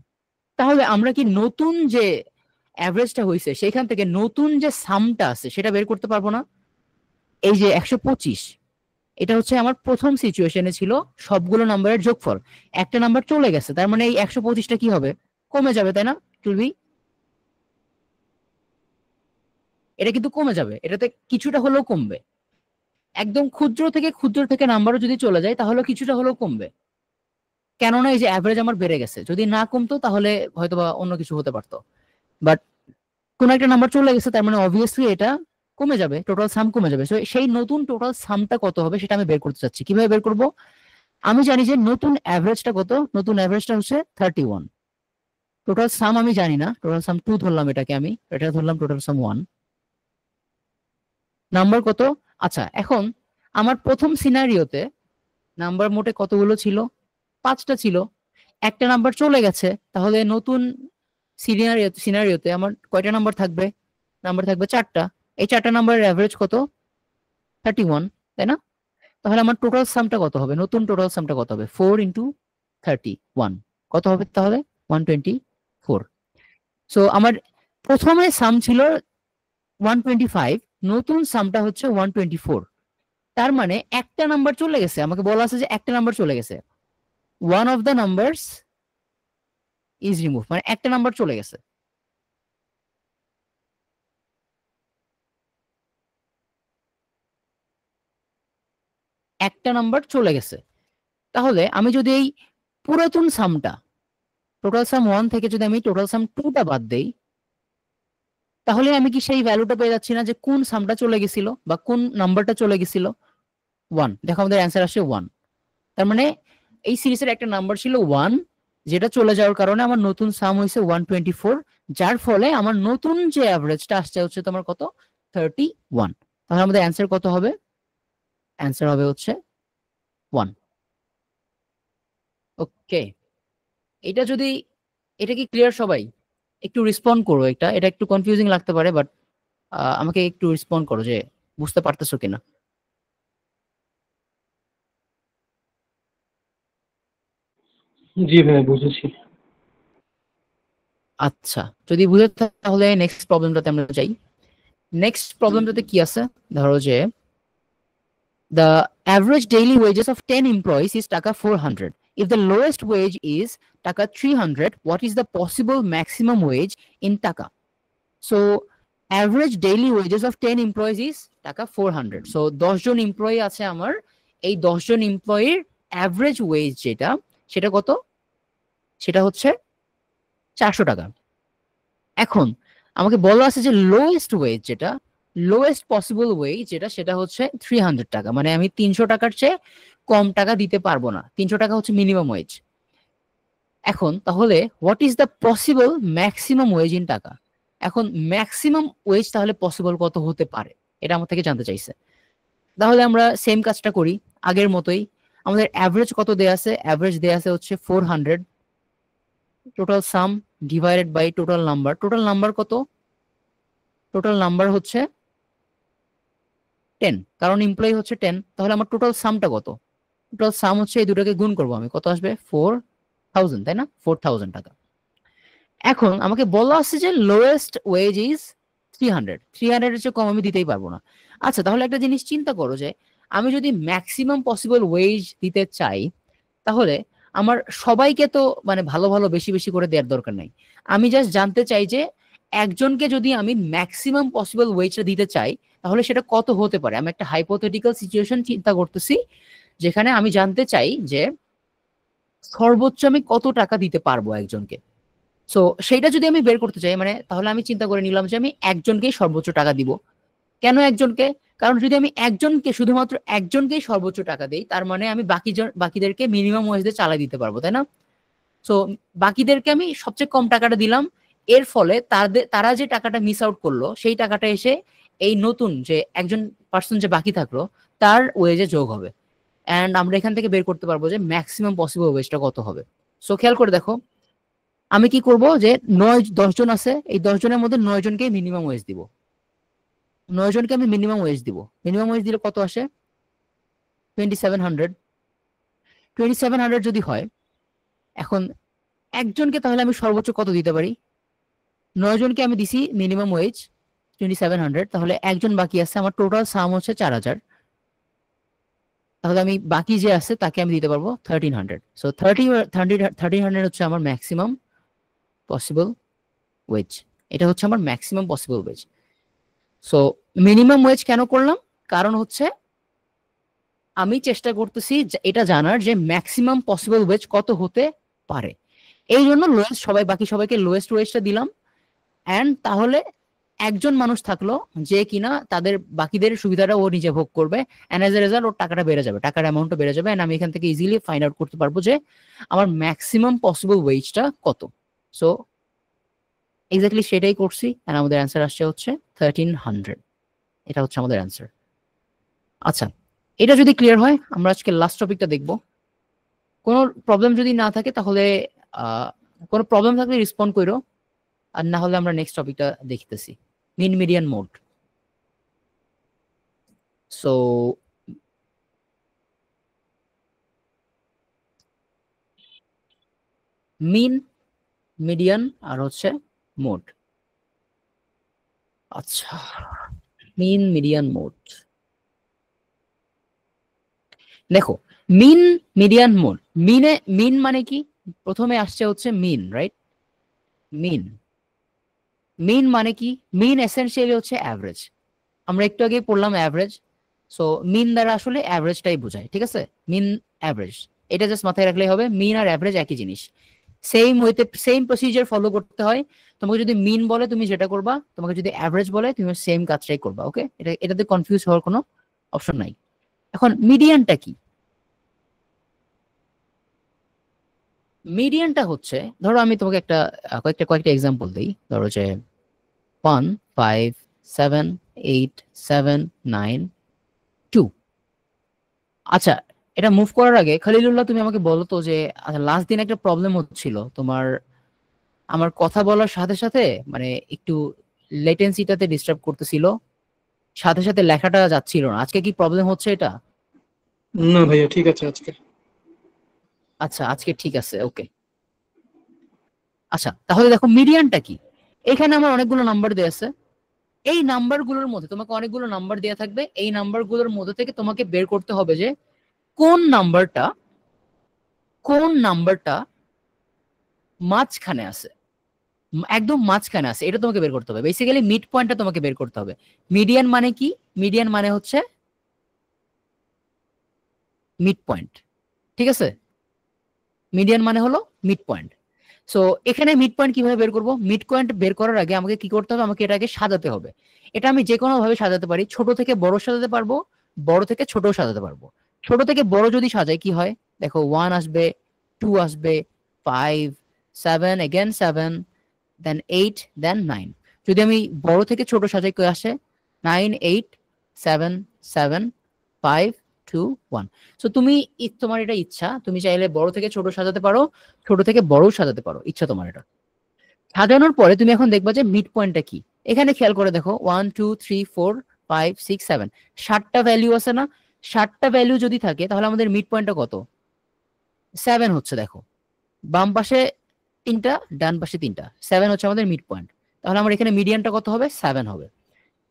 Speaker 1: তাহলে আমরা কি নতুন যে অ্যাভারেজটা হয়েছে সেখান থেকে নতুন যে সামটা আছে সেটা বের করতে পারবো না? এই যে 125, এটা হচ্ছে আমার প্রথম সিচুয়েশনে ছিল সবগুলো নাম্বারের যোগফল। একটা নাম্বার চলে গেছে, তার মানে এই 125টা কি হবে? কমে যাবে, তাই না? টুলবি এটা কিন্তু কমে যাবে, এটাতে কিছুটা হলেও কমবে। একদম ক্ষুদ্র থেকে নাম্বারও যদি চলে যায় তাহলে কিছুটা হলেও কমবে, কেননা এই যে অ্যাভারেজ আমার বেড়ে গেছে। যদি না কমতো তাহলে হয়তোবা অন্য কিছু হতে পারতো, বাট কোন একটা নাম্বার চলে গেছে তার মানে অবভিয়াসলি এটা কমে যাবে, টোটাল সাম কমে যাবে। সো সেই নতুন টোটাল সামটা কত হবে সেটা আমি বের করতে চাচ্ছি। কিভাবে বের করব? আমি জানি যে নতুন অ্যাভারেজটা কত? নতুন অ্যাভারেজটা হচ্ছে 31। টোটাল সাম আমি জানি না, টোটাল সাম 2 ধরলাম, এটাকে আমি এটা ধরলাম টোটাল সাম 1। নাম্বার কত? আচ্ছা, এখন আমার প্রথম সিনারিওতে নাম্বার মোটে কতগুলো ছিল? 5টা ছিল। একটা নাম্বার চলে গেছে, তাহলে নতুন সিনারিওতে আমার কয়টা নাম্বার থাকবে? নাম্বার থাকবে 4টা। এই 4টা নাম্বারের অ্যাভারেজ কত? 31, তাই না? তাহলে আমার টোটাল সামটা কত হবে? নতুন টোটাল সামটা কত হবে? 4 × 31 কত হবে তাহলে? 124। সো আমার প্রথমে সাম ছিল 125, নতুন সামটা হচ্ছে 124। তার মানে একটা নাম্বার চলে গেছে, আমাকে বলা আছে যে একটা নাম্বার চলে গেছে। One of the numbers is remove, মানে একটা নাম্বার চলে গেছে। একটা নাম্বার চলে গেছে। তাহলে আমি যদি এই পুরাতন সামটা টোটাল সাম 1 থেকে যদি আমি টোটাল সাম 2টা বাদ দেই তাহলে আমি কি সেই ভ্যালুটা পেয়ে যাচ্ছি না যে কোন সামটা চলে গেছিল বা কোন নাম্বারটা চলে গেছিল? 1। দেখো আমাদের অ্যান্সার আসে 1। তার মানে এই সিরিজের একটা নাম্বার ছিল 1, যেটা চলে যাওয়ার কারণে আমার নতুন সাম হয়েছে 124, যার ফলে আমার নতুন যে অ্যাভারেজটা আসছে হচ্ছে তোমার কত? 31। তাহলে আমাদের অ্যান্সার কত হবে? অ্যান্সার হবে হচ্ছে 1। ওকে, এটা যদি এটা কি ক্লিয়ার সবাই? একটু রেসপন্ড করো। এটা এটা একটু কনফিউজিং লাগতে পারে, বাট আমাকে একটু রেসপন্ড করো যে বুঝতে পারতেছো কিনা।
Speaker 3: জি ভাইয়া, বুঝেছি।
Speaker 1: আচ্ছা, যদি বুঝে থাকো তাহলে নেক্সট প্রবলেমটাতে আমরা যাই। নেক্সট প্রবলেমটাতে কি আছে? ধরো যে the average daily wages of 10 employees is টাকা 400 if the lowest wage is টাকা 300, what is the possible maximum wage in টাকা? So average daily wages of 10 employees is টাকা 400. So 10 জন এমপ্লয়ি আছে আমার, এই 10 জন এমপ্লয়ির অ্যাভারেজ ওয়েজ যেটা, সেটা কত? সেটা হচ্ছে 400 টাকা। এখন আমাকে বলা আছে যে লোয়েস্ট ওয়েজ যেটা, লোয়েস্ট পসিবল ওয়েজ যেটা, সেটা হচ্ছে 300 টাকা। মানে আমি 300 টাকার চেয়ে কম টাকা দিতে পারবো না, 300 টাকা হচ্ছে মিনিমাম ওয়েজ। এখন তাহলে what is the possible maximum wage in টাকা? এখন ম্যাক্সিমাম ওয়েজ তাহলে পসিবল কত হতে পারে, এটা আমার থেকে জানতে চাইছে। তাহলে আমরা সেম কাজটা করি আগের মতোই। আমাদের অ্যাভারেজ কত দেয়া আছে? অ্যাভারেজ দেয়া আছে হচ্ছে 400, total sum divided by total number. Total number কত? টোটাল নাম্বার হচ্ছে 10, কারণ এমপ্লয়ি হচ্ছে 10। তাহলে আমার টোটাল সামটা কত? টোটাল সাম হচ্ছে এই দুটোকে গুণ করবো আমি, কত আসবে? 4000, তাই না? 4000 টাকা। এখন আমাকে বলা আছে যে লোয়েস্ট ওয়েজ ইজ 300, 300 এর চেয়ে কম আমি দিতেই পারবো না। আচ্ছা, তাহলে একটা জিনিস চিন্তা করো যে আমি যদি ম্যাক্সিমাম পসিবল ওয়েজ দিতে চাই, তাহলে আমার সবাইকে তো মানে ভালো ভালো বেশি বেশি করে দেওয়ার দরকার নাই। আমি জাস্ট জানতে চাই যে একজনকে যদি আমি ম্যাক্সিমাম পসিবল ওয়েজটা দিতে চাই, তাহলে সেটা কত হতে পারে। আমি একটা হাইপোথেটিক্যাল সিচুয়েশন চিন্তা করতেছি, যেখানে আমি জানতে চাই যে সর্বোচ্চ আমি কত টাকা দিতে পারবো একজনকে। সো সেইটা যদি আমি বের করতে চাই, মানে তাহলে আমি চিন্তা করে নিলাম যে আমি একজনকেই সর্বোচ্চ টাকা দিব। কেন একজনকে? কারণ যদি আমি একজনকে, শুধুমাত্র একজনকেই সর্বোচ্চ টাকা দেই, তার মানে আমি বাকিদেরকে মিনিমাম ওয়েজ দিয়ে চালাই দিতে পারবো, তাই না? সো বাকিদেরকে আমি সবচেয়ে কম টাকাটা দিলাম, এর ফলে তারা যে টাকাটা মিস আউট করলো, সেই টাকাটা এসে এই নতুন যে একজন পার্সন যে বাকি থাকলো তার ওয়েজে যোগ হবে। অ্যান্ড আমরা এখান থেকে বের করতে পারবো যে ম্যাক্সিমাম পসিবল ওয়েজটা কত হবে। সো খেয়াল করে দেখো, আমি কি করব যে 10 জন আছে, এই 10 জনের মধ্যে 9 জনকে মিনিমাম ওয়েজ দিব। 9 জনকে আমি মিনিমাম ওয়েজ দিব। মিনিমাম ওয়েজ দিলে কত আসে? 2700। 2700 যদি হয়, এখন একজনকে তাহলে আমি সর্বোচ্চ কত দিতে পারি? 9 জনকে আমি দিছি মিনিমাম ওয়েজ 2700, তাহলে একজন বাকি আছে, আমার টোটাল সাম হচ্ছে 4000। তাহলে আমি বাকি যে আছে তাকে আমি দিতে পারবো 1300। সো 1300 হচ্ছে আমার ম্যাক্সিমাম পসিবল ওয়েজ। এটা হচ্ছে আমার maximum possible wage. So minimum wage কেন করলাম? কারণ হচ্ছে আমি চেষ্টা করতেছি এটা জানার যে ম্যাক্সিমাম পসিবল ওয়েজ কত হতে পারে। এই জন্য লোয়েস্ট, বাকি সবাইকে লোয়েস্ট ওয়েজটা দিলাম। অ্যান্ড তাহলে একজন মানুষ থাকলো যে কিনা তাদের বাকিদের সুবিধাটা ও নিজে ভোগ করবে, অ্যান্ড এজ এ রেজাল্ট ওর টাকাটা বেড়ে যাবে, টাকার অ্যামাউন্টটা বেড়ে যাবে। অ্যান্ড আমি এখান থেকে ইজিলি ফাইন্ড আউট করতে পারবো যে আমার ম্যাক্সিমাম পসিবল ওয়েজটা কত। সো এক্স্যাক্টলি সেটাই করছি, অ্যান্ড আমাদের অ্যান্সার আসছে হচ্ছে 1300। এটা হচ্ছে আমাদের অ্যান্সার। আচ্ছা, এটা যদি ক্লিয়ার হয়, আমরা আজকে লাস্ট টপিকটা দেখব। কোনো প্রবলেম যদি না থাকে তাহলে কোনো প্রবলেম থাকলে রেসপন্ড করো, আর না হলে আমরা নেক্সট টপিকটা দেখতেছি, মিন মিডিয়ান মোড। সো মিন, মিডিয়ান আর হচ্ছে মোড। আচ্ছা, মিন মিডিয়ান মোড দেখো, মিন মিডিয়ান মোড। মিন মানে কি? প্রথমে আসছে হচ্ছে মিন, রাইট? মিন, মিন মানে কি? মিন এসেনশিয়ালি হচ্ছে অ্যাভারেজ। আমরা একটু আগে পড়লাম অ্যাভারেজ। সো মিন দ্বারা আসলে অ্যাভারেজটাই বোঝায়, ঠিক আছে? মিন অ্যাভারেজ, এটা জাস্ট মাথায় রাখলেই হবে। মিন আর অ্যাভারেজ একই জিনিস, সেম ওয়েতে সেম প্রসিজার ফলো করতে হয়। তোমাকে যদি মিন বলে তুমি যেটা করবা, তোমাকে যদি অ্যাভারেজ বলে তুমি সেম কাজটাই করবা। ওকে, এটাতে কনফিউজ হওয়ার কোনো অপশন নাই। এখন মিডিয়ানটা কি? মিডিয়ানটা হচ্ছে, ধরো আমি তোমাকে একটা কয়েকটা এক্সাম্পল দিই। ধরো যে 1 5 7 8 7 9 2। আচ্ছা, এটা মুভ করার আগে খলিলুল্লাহ তুমি আমাকে বলো তো যে লাস্ট দিন একটা প্রবলেম হচ্ছিল তোমার, আমার কথা বলার সাথে সাথে মানে একটু লেটেন্সিটাতে ডিস্টার্ব করতেছিল, সাথে সাথে লেখাটা যাচ্ছিল না। আজকে কি প্রবলেম হচ্ছে এটা?
Speaker 3: না ভাইয়া, ঠিক আছে আজকে।
Speaker 1: আচ্ছা, আজকে ঠিক আছে, ওকে। আচ্ছা, তাহলে দেখো মিডিয়ানটা কি। এখানে আমার অনেকগুলো নাম্বার দেওয়া আছে, এই নাম্বারগুলোর মধ্যে তোমাকে অনেকগুলো নাম্বার দেওয়া থাকবে। এই নাম্বারগুলোর মধ্যে থেকে তোমাকে বের করতে হবে যে কোন নাম্বারটা কোন নাম্বারটা মাঝখানে আছে, একদম মাঝখানে আছে, এটা তোমাকে বের করতে হবে। বেসিক্যালি মিড পয়েন্টটা তোমাকে বের করতে হবে। মিডিয়ান মানে কি? মিডিয়ান মানে হচ্ছে মিড পয়েন্ট, ঠিক আছে? মিডিয়ান মানে হলো মিড পয়েন্ট। সো এখানে মিড পয়েন্ট কিভাবে বের করব? মিড পয়েন্ট বের করার আগে আমাকে কি করতে হবে? আমাকে এটাকে সাজাতে হবে। এটা আমি যে কোনো ভাবে সাজাতে পারি, ছোট থেকে বড় সাজাতে পারবো, বড় থেকে ছোট সাজাতে পারবো। ছোট থেকে বড় যদি সাজাই কি হয় দেখো, 1 আসবে, 2 আসবে, 5, 7, again 7, দেন 8, দেন 9। যদি আমি বড় থেকে ছোট সাজাই কি আসে? 9, 8, 7, 7, 5, 2, 1। সো তুমি তোমার এটা ইচ্ছা, তুমি চাইলে বড় থেকে ছোট সাজাতে পারো, ছোট থেকে বড়ও সাজাতে পারো, ইচ্ছা তোমার এটা। সাজানোর পরে তুমি এখন দেখবা যে মিড পয়েন্টটা কি। এখানে খেয়াল করে দেখো 1, 2, 3, 4, 5, 6, 7, 7টা ভ্যালু আছে না? 7টা ভ্যালু যদি থাকে তাহলে আমাদের মিড পয়েন্টটা কত? 7 হচ্ছে। দেখো বাম পাশে 3টা, ডান পাশে 3টা, 7 হচ্ছে আমাদের মিড পয়েন্ট। তাহলে আমার এখানে মিডিয়ানটা কত হবে? 7 হবে।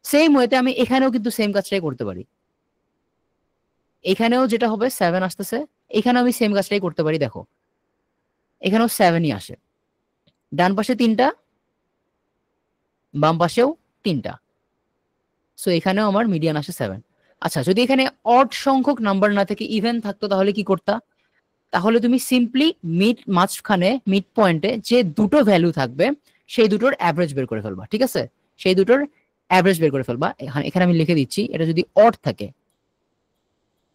Speaker 1: সেম ওয়েতে আমি এখানেও কিন্তু সেম কাজটাই করতে পারি। এখানেও যেটা হবে 7 আসতেছে, এখানেও আমি সেম কাজটাই করতে পারি। দেখো এখানেও 7ই আসে, ডান পাশে 3টা, বাম পাশেও 3টা। সো এখানেও আমার মিডিয়ান আসে 7। আচ্ছা, যদি এখানে অড সংখ্যক নাম্বার না থেকে ইভেন থাকতো তাহলে কি করতা? তাহলে তুমি সিম্পলি মাঝখানে মিড পয়েন্টে যে দুটো ভ্যালু থাকবে সেই দুটোর অ্যাভারেজ বের করে ফেলবা, ঠিক আছে? সেই দুটোর অ্যাভারেজ বের করে ফেলবা। এখানে এখানে আমি লিখে দিচ্ছি, এটা যদি অড থাকে,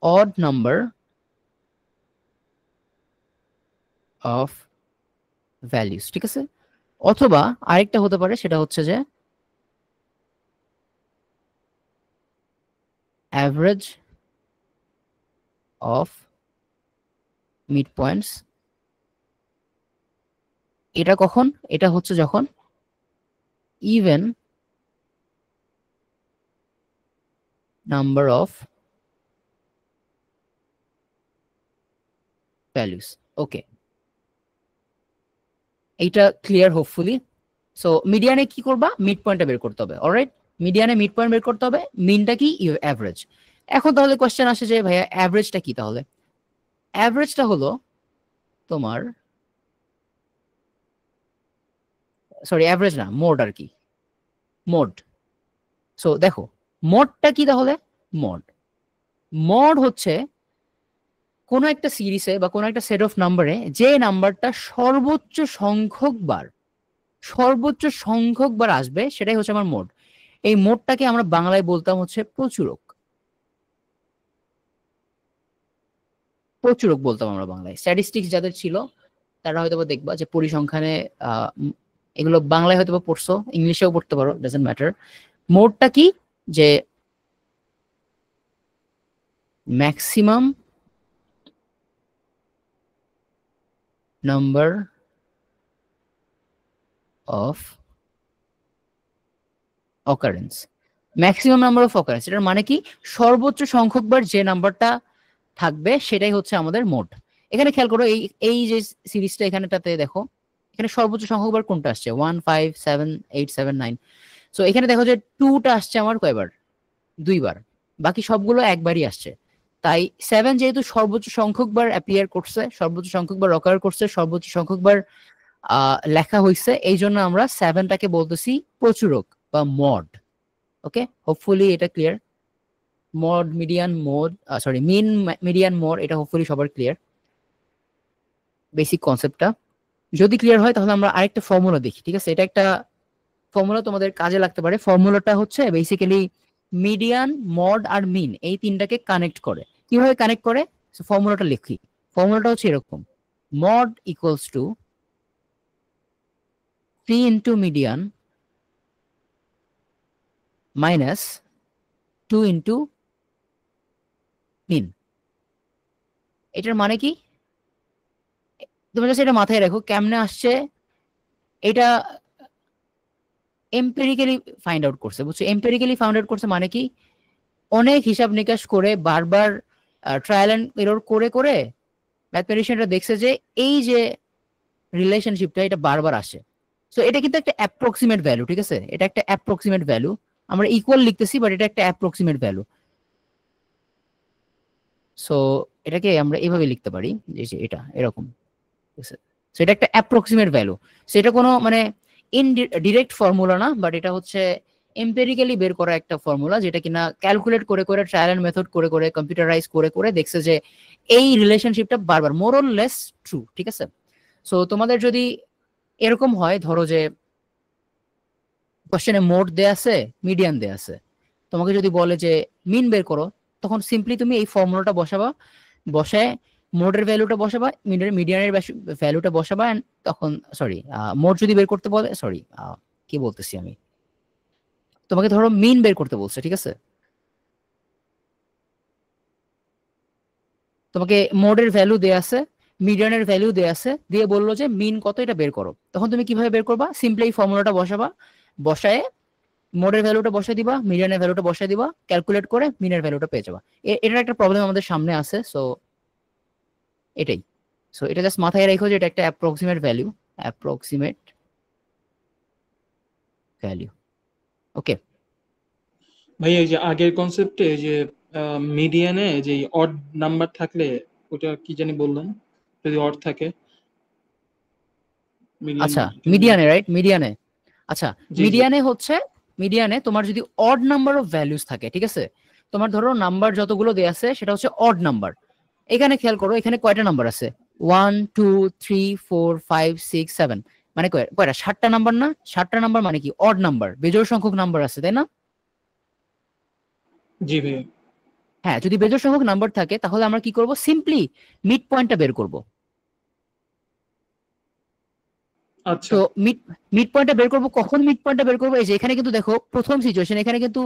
Speaker 1: অড নাম্বার অফ ভ্যালুস, ঠিক আছে? অথবা আরেকটা হতে পারে, সেটা হচ্ছে যে অ্যাভারেজ অফ মিড পয়েন্টস। এটা কখন? এটা হচ্ছে যখন ইভেন নাম্বার অফ ভ্যালুস। ওকে, এইটা ক্লিয়ার হোপফুলি। সো মিডিয়ানে কি করবা? মিড পয়েন্টটা বের করতে হবে। অলরাইট, মিডিয়ানে মিড পয়েন্ট বের করতে হবে, মিনটা কি? অ্যাভারেজ। এখন তাহলে কোশ্চেন আসে যে ভাইয়া অ্যাভারেজটা কি? তাহলে অ্যাভারেজটা হলো তোমার, সরি অ্যাভারেজ না, মোড আর কি, মোড। সো দেখো মোডটা কি তাহলে? মোড, মোড হচ্ছে কোনো একটা সিরিজে বা কোনো একটা সেট অফ নাম্বারে যে নাম্বারটা সর্বোচ্চ সংখ্যকবার আসবে সেটাই হচ্ছে আমার মোড। এই মোডটাকে আমরা বাংলায় বলতাম হচ্ছে প্রচুরক। প্রচুরক বলতাম আমরা বাংলায়। স্ট্যাটিস্টিক্স যাদের ছিল তারা হয়তো দেখবা যে পরিসংখ্যানে এগুলো বাংলায় হয়তো পড়ছো, ইংলিশেও পড়তে পারো, ডাজন্ট ম্যাটার। মোডটা কি? যে maximum number of occurrence. Maximum number of occurrence এটার মানে কি? সর্বোচ্চ সংখ্যকবার যে নাম্বারটা থাকবে সেটাই হচ্ছে আমাদের মোড। এখানে খেয়াল করো, এই এই যে সিরিজটা এখানেটাতে দেখো, এখানে সর্বোচ্চ সংখ্যকবার কোনটা আসছে? 1, 5, 7, 8, 7, 9। সো এখানে দেখো যে 2টা আসছে আমার কয়বার? 2বার। বাকি সবগুলো একবারই আসছে। তাই 7 যেহেতু সর্বোচ্চ সংখ্যকবার অ্যাপিয়ার করছে, সর্বোচ্চ সংখ্যকবার অকার করছে, সর্বোচ্চ সংখ্যকবার লেখা হয়েছে, এই জন্য আমরা 7টাকে বলতেছি প্রচুরক বা মড। ওকে, হোপফুলি এটা clear. Mode, median, mode, sorry mean, median, mode, এটা হোপফুলি সবার ক্লিয়ার বেসিক কনসেপ্টটা। যদি ক্লিয়ার হয় তাহলে আমরা আরেকটা ফর্মুলা দেখি, ঠিক আছে? এটা একটা ফর্মুলা তোমাদের কাজে লাগতে পারে। ফর্মুলাটা হচ্ছে বেসিক্যালি মিডিয়ান, মড আর মিন এই তিনটাকে কানেক্ট করে। কিভাবে কানেক্ট করে? ফর্মুলাটা লিখি। ফর্মুলাটা হচ্ছে এরকম: mode equals to 3 into median minus 2 into mean. এটার মানে কি? তোমরা জাস্ট এটা মাথায় রাখো কেমনে আসছে। এটা এম্পেরিক্যালি ফাইন্ড আউট করছে, বুঝছো? এম্পেরিক্যালি ফাইন্ড আউট করছে মানে কি? অনেক হিসাব নিকাশ করে বারবার ট্রায়াল এন্ড এরর করে করে ম্যাথমেটিশিয়ানরা দেখছে যে এই যে রিলেশনশিপটা এটা বারবার আসে। সো এটা কিন্তু একটা অ্যাপ্রক্সিমেট ভ্যালু, ঠিক আছে? এটা একটা অ্যাপ্রক্সিমেট ভ্যালু। আমরা ইকুয়াল লিখতেছি বাট এটা একটা অ্যাপ্রক্সিমেট ভ্যালু। সো এটাকে আমরা এইভাবে লিখতে পারি যে এটা এরকম, ঠিক আছে? সো এটা একটা অ্যাপ্রক্সিমেট ভ্যালু। সেটা কোনো মানে ডিরেক্ট ফর্মুলা না, বাট এটা হচ্ছে এম্পেরিক্যালি বের করা একটা ফর্মুলা, যেটা কিনা ক্যালকুলেট করে করে ট্রায়াল এন্ড মেথড করে করে কম্পিউটারাইজ করে করে দেখছে যে এই রিলেশনশিপটা বারবার মোর অর লেস ট্রু, ঠিক আছে? সো তোমাদের যদি এরকম হয়, ধরো যে কোশ্চেনে মোড দেয়া আছে, মিডিয়ান দেয়া আছে, তোমাকে যদি বলে যে মিন বের করো, তখন সিম্পলি তুমি এই ফর্মুলাটা বসাবা, বসায় মোডের ভ্যালুটা বসাবা, মিডিয়ানের ভ্যালুটা বসাবা, and তখন সরি মোড যদি বের করতে বলে, সরি কি বলতেছি আমি, তোমাকে ধরো মিন বের করতে বলছে, ঠিক আছে? তোমাকে মোডের ভ্যালু দেয়া আছে, মিডিয়ানের ভ্যালু দেয়া আছে, দিয়ে বললো যে মিন কত এটা বের করো, তখন তুমি কিভাবে বের করবা? সিম্পলি এই ফর্মুলাটা বসাবা, বসায় মোডের ভ্যালুটা বসাই দিবা, মিডিয়ানের ভ্যালুটা বসাই দিবা, ক্যালকুলেট করে মিনের ভ্যালুটা পেয়ে যাবা। এটার একটা প্রবলেম আমাদের সামনে আছে, সো এটাই। সো এটা জাস্ট মাথায় রাখো যে এটা একটা অ্যাপ্রক্সিমেট ভ্যালু, অ্যাপ্রক্সিমেট ভ্যালু। ওকে,
Speaker 3: ভাই এই যে আগের কনসেপ্টে যে মিডিয়ানে যে অড নাম্বার থাকলে ওটা কি জানি বললেন, যদি অড থাকে মিডিয়ান।
Speaker 1: আচ্ছা মিডিয়ানে, রাইট, মিডিয়ানে। আচ্ছা
Speaker 3: জি জি
Speaker 1: মিডিয়ানে হচ্ছে, মিডিয়ানে তোমার যদি অড নাম্বার অফ ভ্যালুস থাকে, ঠিক আছে, তোমার ধরো নাম্বার যতগুলো দেয়া আছে সেটা হচ্ছে অড নাম্বার। এখানে খেয়াল করো, এখানে কয়টা নাম্বার আছে? 1 2 3 4 5 6 7, মানে কয়টা? 7টা নাম্বার না? 7টা নাম্বার মানে কি? অড নাম্বার, বেজোড় সংখ্যক নাম্বার আছে, তাই না?
Speaker 3: জি ভাইয়া।
Speaker 1: হ্যাঁ, যদি বেজোড় সংখ্যক নাম্বার থাকে তাহলে আমরা কি করব? সিম্পলি মিড পয়েন্টটা বের করব।
Speaker 3: আচ্ছা
Speaker 1: তো মিড পয়েন্টটা বের করব কখন? মিড পয়েন্টটা বের করবো এই যে এখানে কিন্তু দেখো প্রথম সিচুয়েশন, এখানে কিন্তু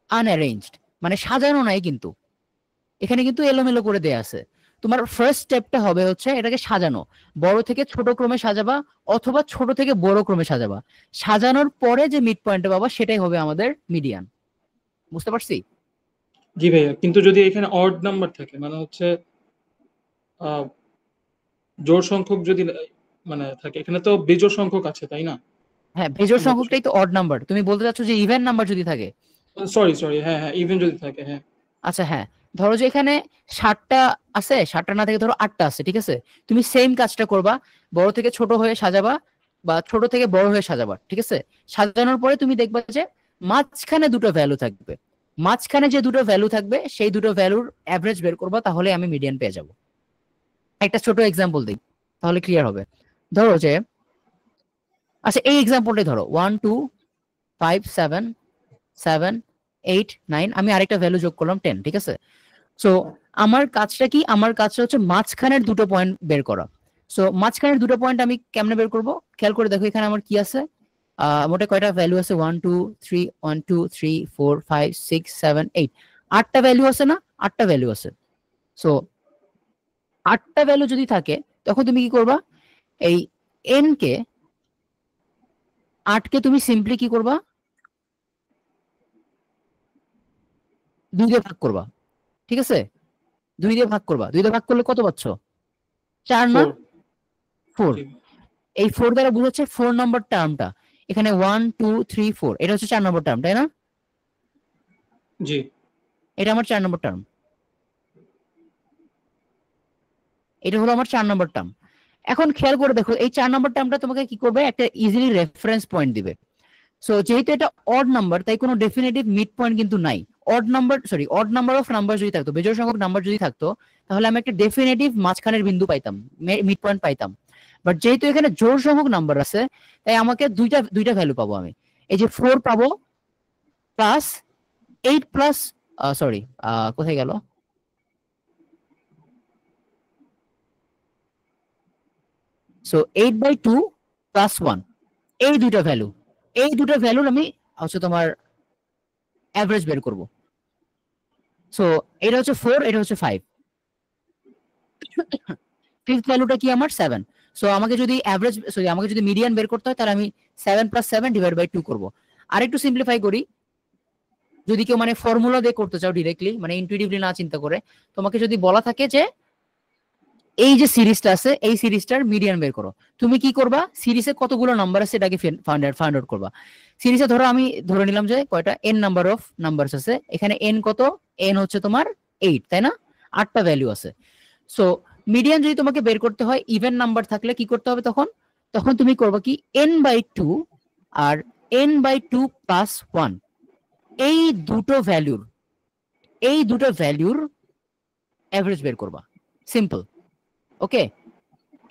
Speaker 1: আনঅ্যারেঞ্জড, মানে সাজানো নাই, কিন্তু এখানে কিন্তু এলোমেলো করে দেয়া আছে। তোমার ফার্স্ট স্টেপটা হবে হচ্ছে এটাকে সাজানো, বড় থেকে ছোট ক্রমে সাজাবা, অথবা ছোট থেকে বড় ক্রমে সাজাবা। সাজানোর পরে যে মিড পয়েন্টটা পাবা সেটাই হবে আমাদের মিডিয়ান। বুঝতে পারছি?
Speaker 3: জি ভাইয়া, কিন্তু যদি এখানে অড নাম্বার থাকে মানে হচ্ছে আহ, জোড় সংখ্যক যদি মানে থাকে, এখানে তো বিজোড় সংখ্যক আছে তাই না?
Speaker 1: হ্যাঁ, বেজোড়
Speaker 3: আমরা তো
Speaker 1: সংখ্যকটাই তো অড নাম্বার। তুমি বলতে চাচ্ছ যে ইভেন নাম্বার যদি থাকে?
Speaker 3: সরি সরি, হ্যাঁ হ্যাঁ, ইভেন যদি থাকে, হ্যাঁ।
Speaker 1: আচ্ছা হ্যাঁ, ধরো যে এখানে 7টা আছে, 7টা না থেকে ধরো 8টা আছে, ঠিক আছে? তুমি সেম কাজটা করবা, বড় থেকে ছোট হয়ে সাজাবা বা ছোট থেকে বড় হয়ে সাজাবা, ঠিক আছে? সাজানোর পরে তুমি দেখবা যে মাঝখানে দুটো ভ্যালু থাকবে, মাঝখানে যে দুটো ভ্যালু থাকবে সেই দুটো ভ্যালুর অ্যাভারেজ বের করবা, তাহলে আমি মিডিয়ান পেয়ে যাব। একটা ছোট এক্সাম্পল দিই, তাহলে ক্লিয়ার হবে। ধরো যে, আচ্ছা এই এক্সাম্পলটাই ধরো 1 2 5 7 7 8 9, আমি আরেকটা ভ্যালু যোগ করলাম 10, ঠিক আছে? সো আমার কাজটা কি? আমার কাজটা হচ্ছে মাঝখানের দুটো পয়েন্ট বের করা। সো মাঝখানের দুটো পয়েন্ট আমি কেমনে বের করব? খেয়াল করে দেখো এখানে আমার কি আছে, মোটে কয়টা ভ্যালু আছে? 1 2 3 1 2 3 4 5 6 7 8, 8টা ভ্যালু আছে না? 8টা ভ্যালু আছে। সো 8টা ভ্যালু যদি থাকে তখন তুমি কি করবা? এই এন কে, 8কে তুমি সিম্পলি কি করবা? 2 দিয়ে ভাগ করবা, ঠিক আছে? 2 দিয়ে ভাগ করবা, 2 দিয়ে ভাগ করলে কত পাচ্ছ? 4 না?
Speaker 3: 4।
Speaker 1: 4।
Speaker 3: জি
Speaker 1: এই 4 দ্বারা বোঝাচ্ছে 4 নম্বর টার্মটা। এখানে 1 2 3 4, এটা হচ্ছে 4 নম্বর টার্ম, তাই না?
Speaker 3: জি
Speaker 1: এটা আমার 4 নম্বর টার্ম, এটা হলো আমার 4 নম্বর টার্ম। এখন খেয়াল করে দেখো এই 4 নম্বর টার্মটা তোমাকে কি করবে? একটা ইজিলি রেফারেন্স পয়েন্ট দিবে। সো যেহেতু এটা অড নাম্বার, তাই কোনো ডেফিনেটিভ মিড পয়েন্ট কিন্তু নাই। অড নাম্বার অফ নাম্বার যদি থাকতো, বেজোড় সংখ্যক নাম্বার যদি থাকতো, তাহলে আমি একটা ডেফিনেটিভ মাঝখানের বিন্দু পাইতাম, মিড পয়েন্ট পাইতাম। বাট যেহেতু এখানে জোড় সংখ্যক নাম্বার আছে, তাই আমাকে দুইটা দুইটা ভ্যালু পাবো আমি। এই যে 4 পাবো, প্লাস 8 প্লাস, সরি কোথায় গেল? সো 8/2 প্লাস 1, এই দুইটা ভ্যালু, এই দুটো ভ্যালুর আমি হচ্ছে তোমার অ্যাভারেজ বের করব। সো এটা হচ্ছে 4, এটা হচ্ছে 5, ফিফথ ভ্যালুটা কি আমার? 7। সো আমাকে যদি অ্যাভারেজ, সরি আমাকে যদি মিডিয়ান বের করতে হয়, তাহলে আমি 7 + 7 / 2 করব। আর একটু সিম্পলিফাই করি, যদি কেউ মানে ফর্মুলা দিয়ে করতে চাও ডিরেক্টলি, মানে ইনটুইটিভলি না চিন্তা করে, তোমাকে যদি বলা থাকে যে এই যে সিরিজটা আছে এই সিরিজটার মিডিয়ান বের করো। তুমি কি করবা, সিরিজে কতগুলো নাম্বার আছে এটাকে ফাইন্ড আউট করবা। সিরিজে ধরো আমি ধরে নিলাম যে কয়টা এন নাম্বার অফ নাম্বারস আছে, এখানে এন কত, এন হচ্ছে তোমার 8, তাই না, 8টা ভ্যালু আছে। সো মিডিয়ান যদি তোমাকে বের করতে হয় ইভেন নাম্বার থাকলে কি করতে হবে তখন, তখন তুমি করবা কি n/2 আর n/2 প্লাস 1, এই দুটো ভ্যালুর অ্যাভারেজ বের করবা। সিম্পল, ওকে,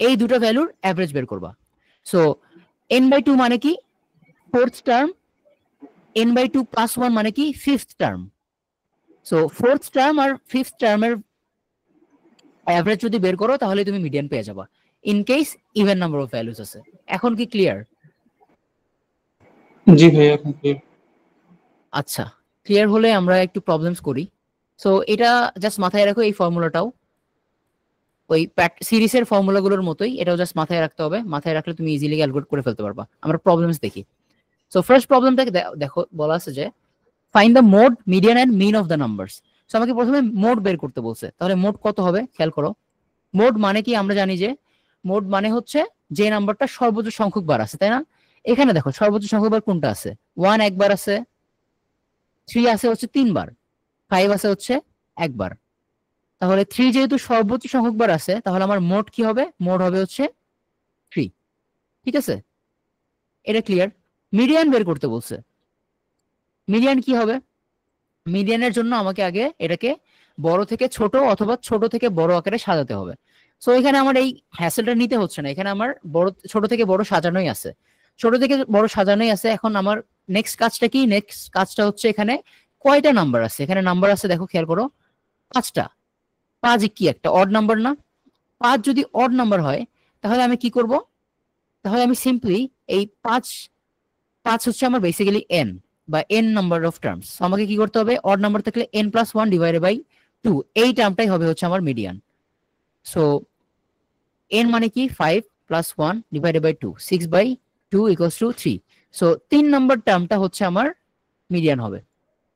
Speaker 1: এই দুটো ভ্যালুর অ্যাভারেজ বের করবা। সো n/2 মানে কি ফোর্থ টার্ম, n/2 প্লাস 1 মানে কি fifth term. So fourth term আর ফিফথ টার্মের অ্যাভারেজ যদি বের করো তাহলে তুমি মিডিয়ান পেয়ে যাবা, in case even number of values আছে। এখন কি ক্লিয়ার?
Speaker 3: জি ভাইয়া, এখন clear।
Speaker 1: আচ্ছা, ক্লিয়ার হলে আমরা একটু প্রবলেমস করি। সো এটা জাস্ট মাথায় রাখো, এই ফর্মুলাটাও ওই সিরিজের ফর্মুলাগুলোর মতোই, এটাও জাস্ট মাথায় রাখতে হবে, মাথায় রাখলে তুমি ইজিলি ক্যালকুলেট করে ফেলতে পারবা। আমরা প্রবলেমস দেখি। সো ফার্স্ট প্রবলেমটাকে দেখো, বলা আছে যে find the mode, median and mean of the numbers. So আমাকে প্রথমে মোড বের করতে বলছে, তাহলে মোড কত হবে খেয়াল করো। মোড মানে কি, আমরা জানি যে মোড মানে হচ্ছে যে নাম্বারটা সর্বোচ্চ সংখ্যক বার আছে, তাই না। এখানে দেখো সর্বোচ্চ সংখ্যক বার কোনটা আছে, 1 একবার আছে, 3 আছে হচ্ছে 3 বার, 5 আছে হচ্ছে একবার। তাহলে 3 যেহেতু সর্বোচ্চ সংখ্যক বার আছে, তাহলে আমার মোড কি হবে, মোড হবে হচ্ছে 3। ঠিক আছে, এটা ক্লিয়ার। মিডিয়ান বের করতে বলছে, মিডিয়ান কি হবে, মিডিয়ানের জন্য আমাকে আগে এটাকে বড় থেকে ছোট অথবা ছোট থেকে বড় আকারে সাজাতে হবে। সো এখানে আমার এই হ্যাসেলটা নিতে হচ্ছে না, এখানে আমার ছোট থেকে বড় সাজানোই আছে, ছোট থেকে বড় সাজানোই আছে। এখন আমার নেক্সট কাজটা কি, নেক্সট কাজটা হচ্ছে এখানে কয়টা নাম্বার আছে, এখানে নাম্বার আছে দেখো খেয়াল করো 5টা। 5 কি একটা অড নাম্বার না, 5 যদি অড নাম্বার হয় তাহলে আমি কি করব, তাহলে আমি সিম্পলি এই 5 5 হচ্ছে আমার বেসিক্যালি এন বা এন নাম্বার অফ টার্মস। আমাকে কি করতে হবে, অড নাম্বার থাকলে n+1 ডিভাইডেড বাই 2, এই টার্মটাই হবে হচ্ছে আমার মিডিয়ান। সো এন মানে কি 5 + 1 ডিভাইডেড বাই 2, 6/2 = 3। সো 3 নাম্বার টার্মটা হচ্ছে আমার মিডিয়ান হবে,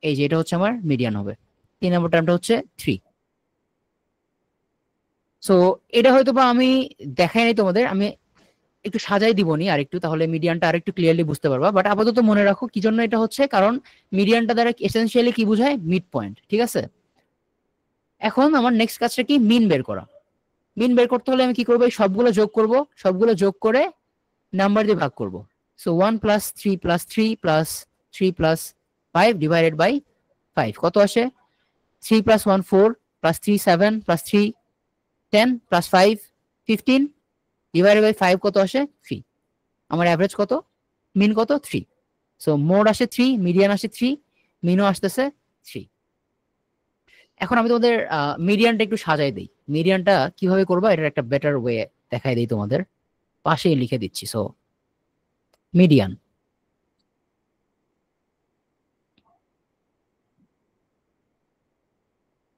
Speaker 1: এই যে এটা হচ্ছে আমার মিডিয়ান হবে, 3 নাম্বার টার্মটা হচ্ছে 3। সো এটা হয়তো বা আমি দেখাই নাই তোমাদের, আমি একটু সাজাই দিবনি আর একটু, তাহলে মিডিয়ানটা আর একটু ক্লিয়ারলি বুঝতে পারবা। বাট আপাতত মনে রাখো কি জন্য এটা হচ্ছে, কারণ মিডিয়ানটা দ্বারা এসেনশিয়ালি কি বোঝায়, মিড পয়েন্ট। ঠিক আছে, এখন আমার নেক্সট কাজটা কি, মিন বের করা। মিন বের করতে হলে আমি কি করবো, সবগুলো যোগ করব, সবগুলো যোগ করে নাম্বার দিয়ে ভাগ করব। সো 1 + 3 + 3 + 3 + 5 ডিভাইডেড বাই 5 কত আসে, 3 + 1 4 + 3 7 + 3 10 + 5 15 ডিভাইডেড বাই 5 কত আসে 3। আমার অ্যাভারেজ কত, মিন কত 3। সো মোড আসে 3, মিডিয়ান আসে 3, মিনও আসতেছে 3। এখন আমি তোমাদের মিডিয়ানটা একটু সাজাই দিই, মিডিয়ানটা কিভাবে করবা এটার একটা বেটার ওয়ে দেখাই দিই তোমাদের, পাশেই লিখে দিচ্ছি। So median,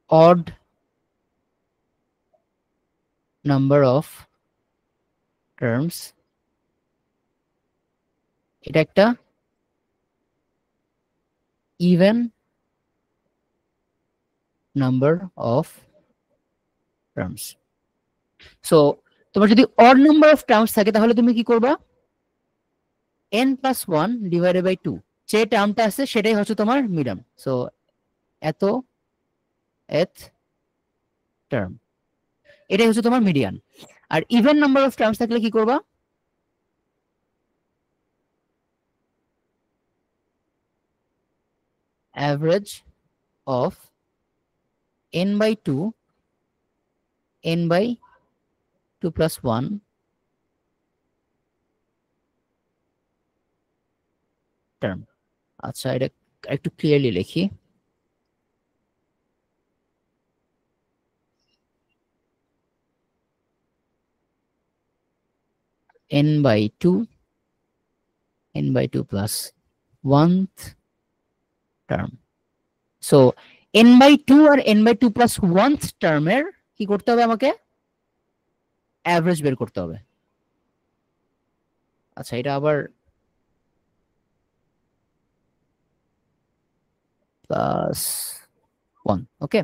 Speaker 1: odd number of terms, এটা একটা even number of terms। So তোমার যদি odd number of terms থাকে তাহলে তুমি কি করবা, n+1 ডিভাইডেড বাই 2, যে টার্মটা আছে সেটাই হচ্ছে তোমার মিডিয়ান। সো এত টার্ম, এটাই হচ্ছে তোমার মিডিয়ান। আর ইভেন নাম্বার অফ টার্মস থাকলে কি করবা, average of n/2 n/2 + 1 term. আচ্ছা, এটা একটু ক্লিয়ারলি লিখি, n/2 + 1th term. So n/2 আর n/2 + 1th টার্মের কি করতে হবে, আমাকে অ্যাভারেজ বের করতে হবে। আচ্ছা, এটা আবার +1, ওকে।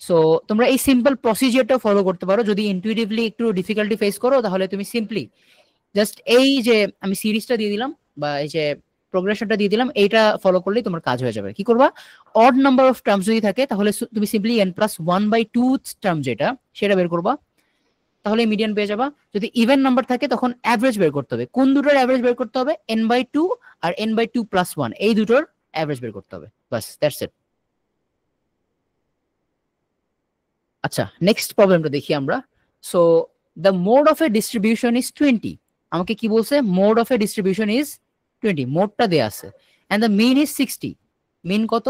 Speaker 1: সো তোমরা এই সিম্পল প্রসিজিয়ারটা ফলো করতে পারো। যদি ইনটুইটিভলি একটু ডিফিকাল্টি ফেস করো তাহলে তুমি সিম্পলি জাস্ট এই যে আমি সিরিজটা দিয়ে দিলাম বা এই যে প্রোগ্রেশনটা দিয়ে দিলাম, এইটা ফলো করলেই তোমার কাজ হয়ে যাবে। কি করবা, অড নাম্বার অফ টার্মস যদি থাকে তাহলে তুমি সিম্পলি n+1/2 টার্ম যেটা সেটা বের করবা, তাহলে মিডিয়ান পেয়ে যাবা। যদি ইভেন নাম্বার থাকে তখন অ্যাভারেজ বের করতে হবে। কোন দুটোর অ্যাভারেজ বের করতে হবে, n/2 আর n/2+1, এই দুটোর অ্যাভারেজ বের করতে হবে, বাস দ্যাটস ইট। আচ্ছা, নেক্সট প্রবলেমটা দেখি আমরা। So the mode of A distribution is 20। আমাকে কি বলছে, mode of A distribution is 20, মোডটা দেয়া আছে, এন্ড দ্য মিন ইজ 60। মিন কত,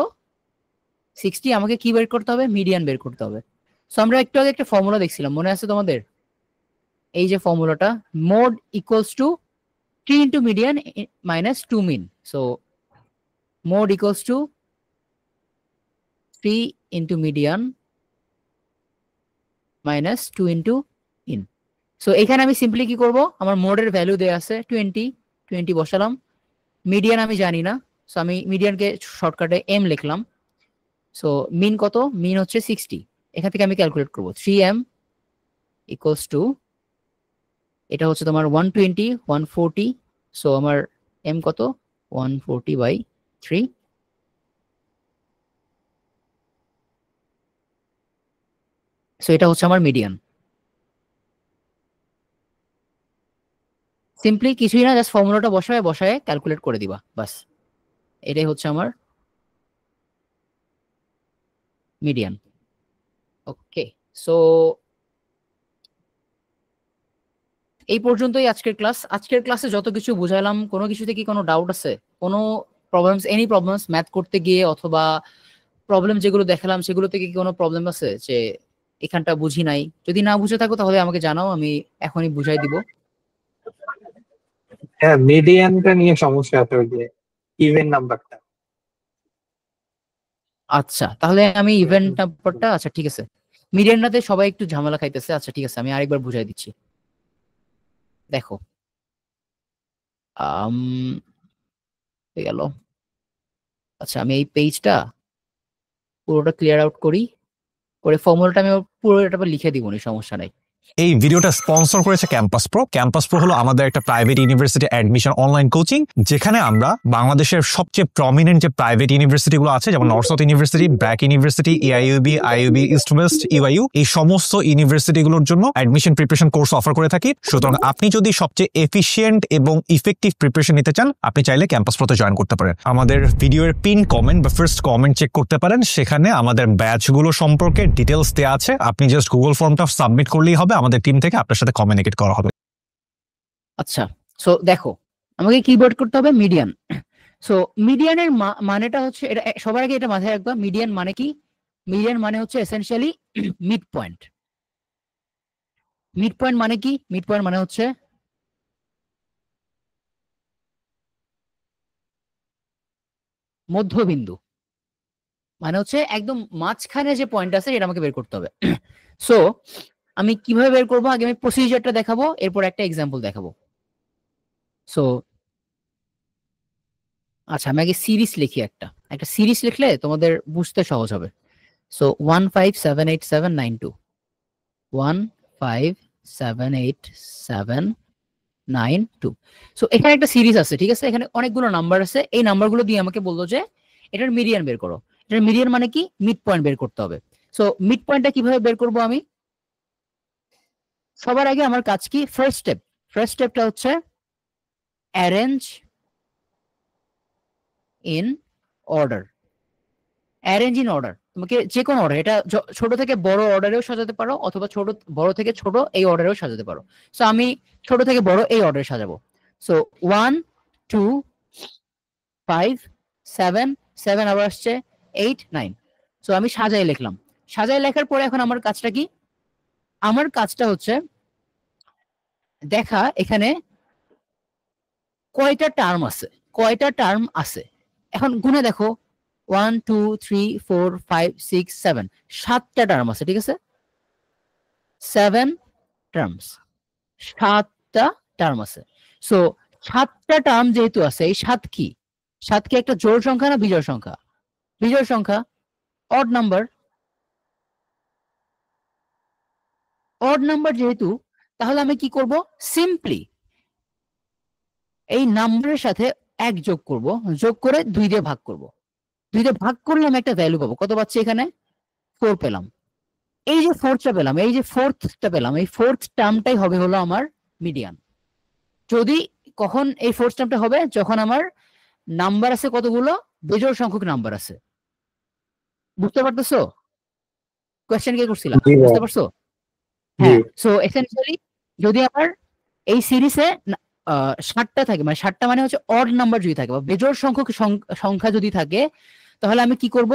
Speaker 1: 60। আমাকে কি বের করতে হবে, মিডিয়ান বের করতে হবে। সো আমরা একটু আগে একটা ফর্মুলা দেখছিলাম, মনে আছে তোমাদের? এই যে ফর্মুলাটা, mode equals to 3 into median minus 2 mean. So mode equals to 3 into median minus 2 into in. So এখানে আমি সিম্পলি কি করব, আমার মোডের ভ্যালু দেয়া আছে 20 বসালাম, মিডিয়ান আমি জানি না, সো আমি মিডিয়ানকে শর্টকাটে এম লিখলাম। সো মিন কত, মিন হচ্ছে 60। এখান থেকে আমি ক্যালকুলেট করব 3m ইকুয়ালস টু, এটা হচ্ছে তোমার 120 140। সো আমার এম কত, 140/3। সো এটা হচ্ছে আমার মিডিয়ান। সিম্পলি কিছুই না, জাস্ট ফর্মুলাটা বসায় ক্যালকুলেট করে দিবা, বাস এটাই হচ্ছে আমার মিডিয়ান। ওকে, সো এই পর্যন্তই আজকের ক্লাস। আজকের ক্লাসে যত কিছু বুঝাইলাম, কোনো কিছুতে কি কোনো ডাউট আছে, কোনো প্রবলেমস, এনি প্রবলেমস ম্যাথ করতে গিয়ে, অথবা প্রবলেম যেগুলো দেখালাম সেগুলো থেকে কি কোনো প্রবলেম আছে যে এখানটা বুঝি নাই? যদি না বুঝে থাকো তাহলে আমাকে জানাও, আমি এখনই বুঝাই দিব।
Speaker 4: হ্যাঁ, মিডিয়ানটা নিয়ে সমস্যা আছে, ওই যে ইভেন নাম্বারটা।
Speaker 1: আচ্ছা, তাহলে আমি ইভেন্ট নাম্বারটা, আচ্ছা ঠিক আছে, মিডিয়ানটাতে সবাই একটু ঝামেলা খাইতেছে। আচ্ছা ঠিক আছে, আমি আরেকবার বুঝাই দিচ্ছি। দেখো, আম হয়ে গেল। আচ্ছা, আমি এই পেজটা পুরোটা ক্লিয়ার আউট করি, করে ফর্মুলাটা আমি পুরোটা লিখে দিব, সমস্যা নাই।
Speaker 2: এই ভিডিওটা স্পন্সর করেছে ক্যাম্পাস প্রো। ক্যাম্পাস প্রো হলো আমাদের একটা private university admission online coaching, যেখানে আমরা বাংলাদেশের সবচেয়ে প্রমিনেন্ট যে প্রাইভেট ইউনিভার্সিটি গুলো আছে, যেমন north south university, BRAC university, AIUB, IUB, east West, UIU, এই সমস্ত ইউনিভার্সিটি গুলোর জন্য অ্যাডমিশন প্রিপারেশন কোর্স অফার করে থাকি। সুতরাং আপনি যদি সবচেয়ে এফিশিয়েন্ট এবং ইফেক্টিভ প্রিপারেশন নিতে চান, আপনি চাইলে ক্যাম্পাস প্রোতে জয়েন করতে পারেন। আমাদের ভিডিওর পিন কমেন্ট বা ফার্স্ট কমেন্ট চেক করতে পারেন, সেখানে আমাদের ব্যাচগুলো সম্পর্কে ডিটেলস দেওয়া আছে। আপনি জাস্ট গুগল ফর্মটা সাবমিট করলেই হবে, আমাদের টিম থেকে আপনার সাথে কমিউনিকেট করা হবে।
Speaker 1: আচ্ছা, সো দেখো, আমাকে কিবোর্ড করতে হবে মিডিয়ান। সো মিডিয়ানের মানেটা হচ্ছে, এটা সবার আগে এটা মাথায় রাখবা, মিডিয়ান মানে কি? মিডিয়ান মানে হচ্ছে essentially mid point. Mid point মানে কি? মিড পয়েন্ট মানে হচ্ছে মধ্যবিন্দু, মানে হচ্ছে একদম মাঝখানে যে পয়েন্ট আছে এটা আমাকে বের করতে হবে। সো আমি কিভাবে বের করবো, আগে আমি প্রসিজারটা দেখাবো, এরপর একটা এক্সাম্পল দেখাবো। সো আচ্ছা, আমি আগে সিরিজ লিখি, একটা সিরিজ লিখলে তোমাদের বুঝতে সহজ হবে। সো 1578792, 1578792। সো এখানে একটা সিরিজ আছে, ঠিক আছে, এখানে অনেকগুলো নাম্বার আছে। এই নাম্বারগুলো দিয়ে আমাকে বললো যে এটার মিডিয়ান বের করো। এটার মিডিয়ান মানে কি? মিড পয়েন্ট বের করতে হবে। সো মিড পয়েন্টটা কিভাবে বের করবো আমি? সবার আগে আমার কাজ কি? ফার্স্ট স্টেপটা হচ্ছে arrange in order. Arrange in order, তোমাকে যে কোনো অর্ডার, এটা ছোট থেকে বড় অর্ডারেও সাজাতে পারো, অথবা বড় থেকে ছোট এই অর্ডারেও সাজাতে পারো। সো আমি ছোট থেকে বড় এই অর্ডারে সাজাবো। সো 1 2 5 7 7, আবার আসছে 8 9। সো আমি সাজাই লিখলাম। সাজাই লেখার পরে এখন আমার কাজটা কি? আমার কাজটা হচ্ছে দেখা এখানে কয়টা টার্ম আছে। এখন গুণে দেখো, 1 2 3 4 5 6 7, 7টা টার্ম আছে, ঠিক আছে, 7 টার্মস, 7টা টার্ম আছে। সো 7টা টার্ম যেহেতু আছে, এই 7 কি? 7 কি একটা জোড় সংখ্যা না বিজোড় সংখ্যা? বিজোড় সংখ্যা, অড নাম্বার। অড নাম্বার যেহেতু, তাহলে আমি কি করব, সিম্পলি এই নাম্বারের সাথে 1 যোগ করব, যোগ করে 2 দিয়ে ভাগ করব। 2 দিয়ে ভাগ করলে আমি একটা ভ্যালু পাবো। কত পাচ্ছি এখানে? 4 পেলাম। এই যে ফোর্থটা পেলাম, এই যে ফোর্থটা পেলাম, এই ফোর্থ টার্মটাই হবে হলো আমার মিডিয়ান। যদি কখন এই ফোর্থ টার্মটা হবে? যখন আমার নাম্বার আছে কতগুলো, বেজোড় সংখ্যক নাম্বার আছে। বুঝতে পারতেছো কোয়েশ্চেন কে করছিলাম?
Speaker 4: জি ভাই,
Speaker 1: বুঝতে পারছো?
Speaker 4: জি।
Speaker 1: হ্যাঁ। সো এসেনশিয়ালি যদি আমার এই সিরিজে 60টা থাকে, মানে 60টা মানে হচ্ছে অড নাম্বার যদি থাকে বা বেজোড় সংখ্যক সংখ্যা যদি থাকে, তাহলে আমি কি করব,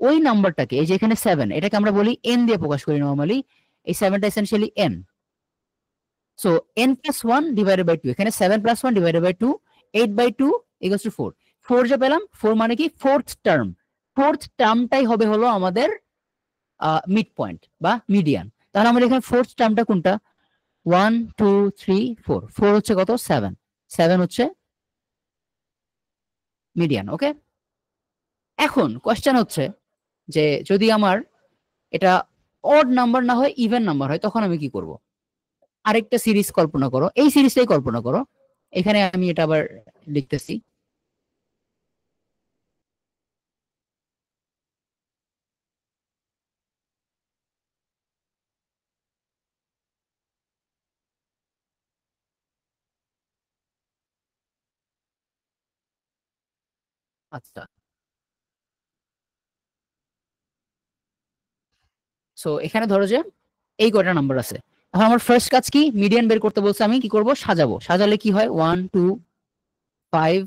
Speaker 1: ওই নাম্বারটাকে, এই যে এখানে 7, এটাকে আমরা বলি n দিয়ে প্রকাশ করি নরমালি। এই 7টা essentially n। So n plus 1 divided by 2, এখানে 7 plus 1 divided by 2, 8 by 2 equals to 4। 4 যে পেলাম, 4 মানে কি ফোর্থ টার্ম। ফোর্থ টার্মটাই হবে হলো আমাদের মিড পয়েন্ট বা মিডিয়ান। তাহলে আমাদের এখানে ফোর্থ টার্মটা কোনটা? 1 2 3 4। 4 হচ্ছে কত? 7। 7 হচ্ছে মিডিয়ান। ওকে। এখন কোয়েশ্চেন হচ্ছে যে যদি আমার এটা অড নাম্বার না হয়, ইভেন নাম্বার হয়, তখন আমি কি করব? আরেকটা সিরিজ কল্পনা করো, এই সিরিজটাই কল্পনা করো। এখানে আমি এটা আবার লিখতেছি। আচ্ছা, সো এখানে ধরো যে এই কয়টা নাম্বার আছে। এখন আমার ফার্স্ট কাজ কি? মিডিয়ান বের করতে বলছে, আমি কি করব? সাজাবো। সাজালে কি হয়? 1 2 5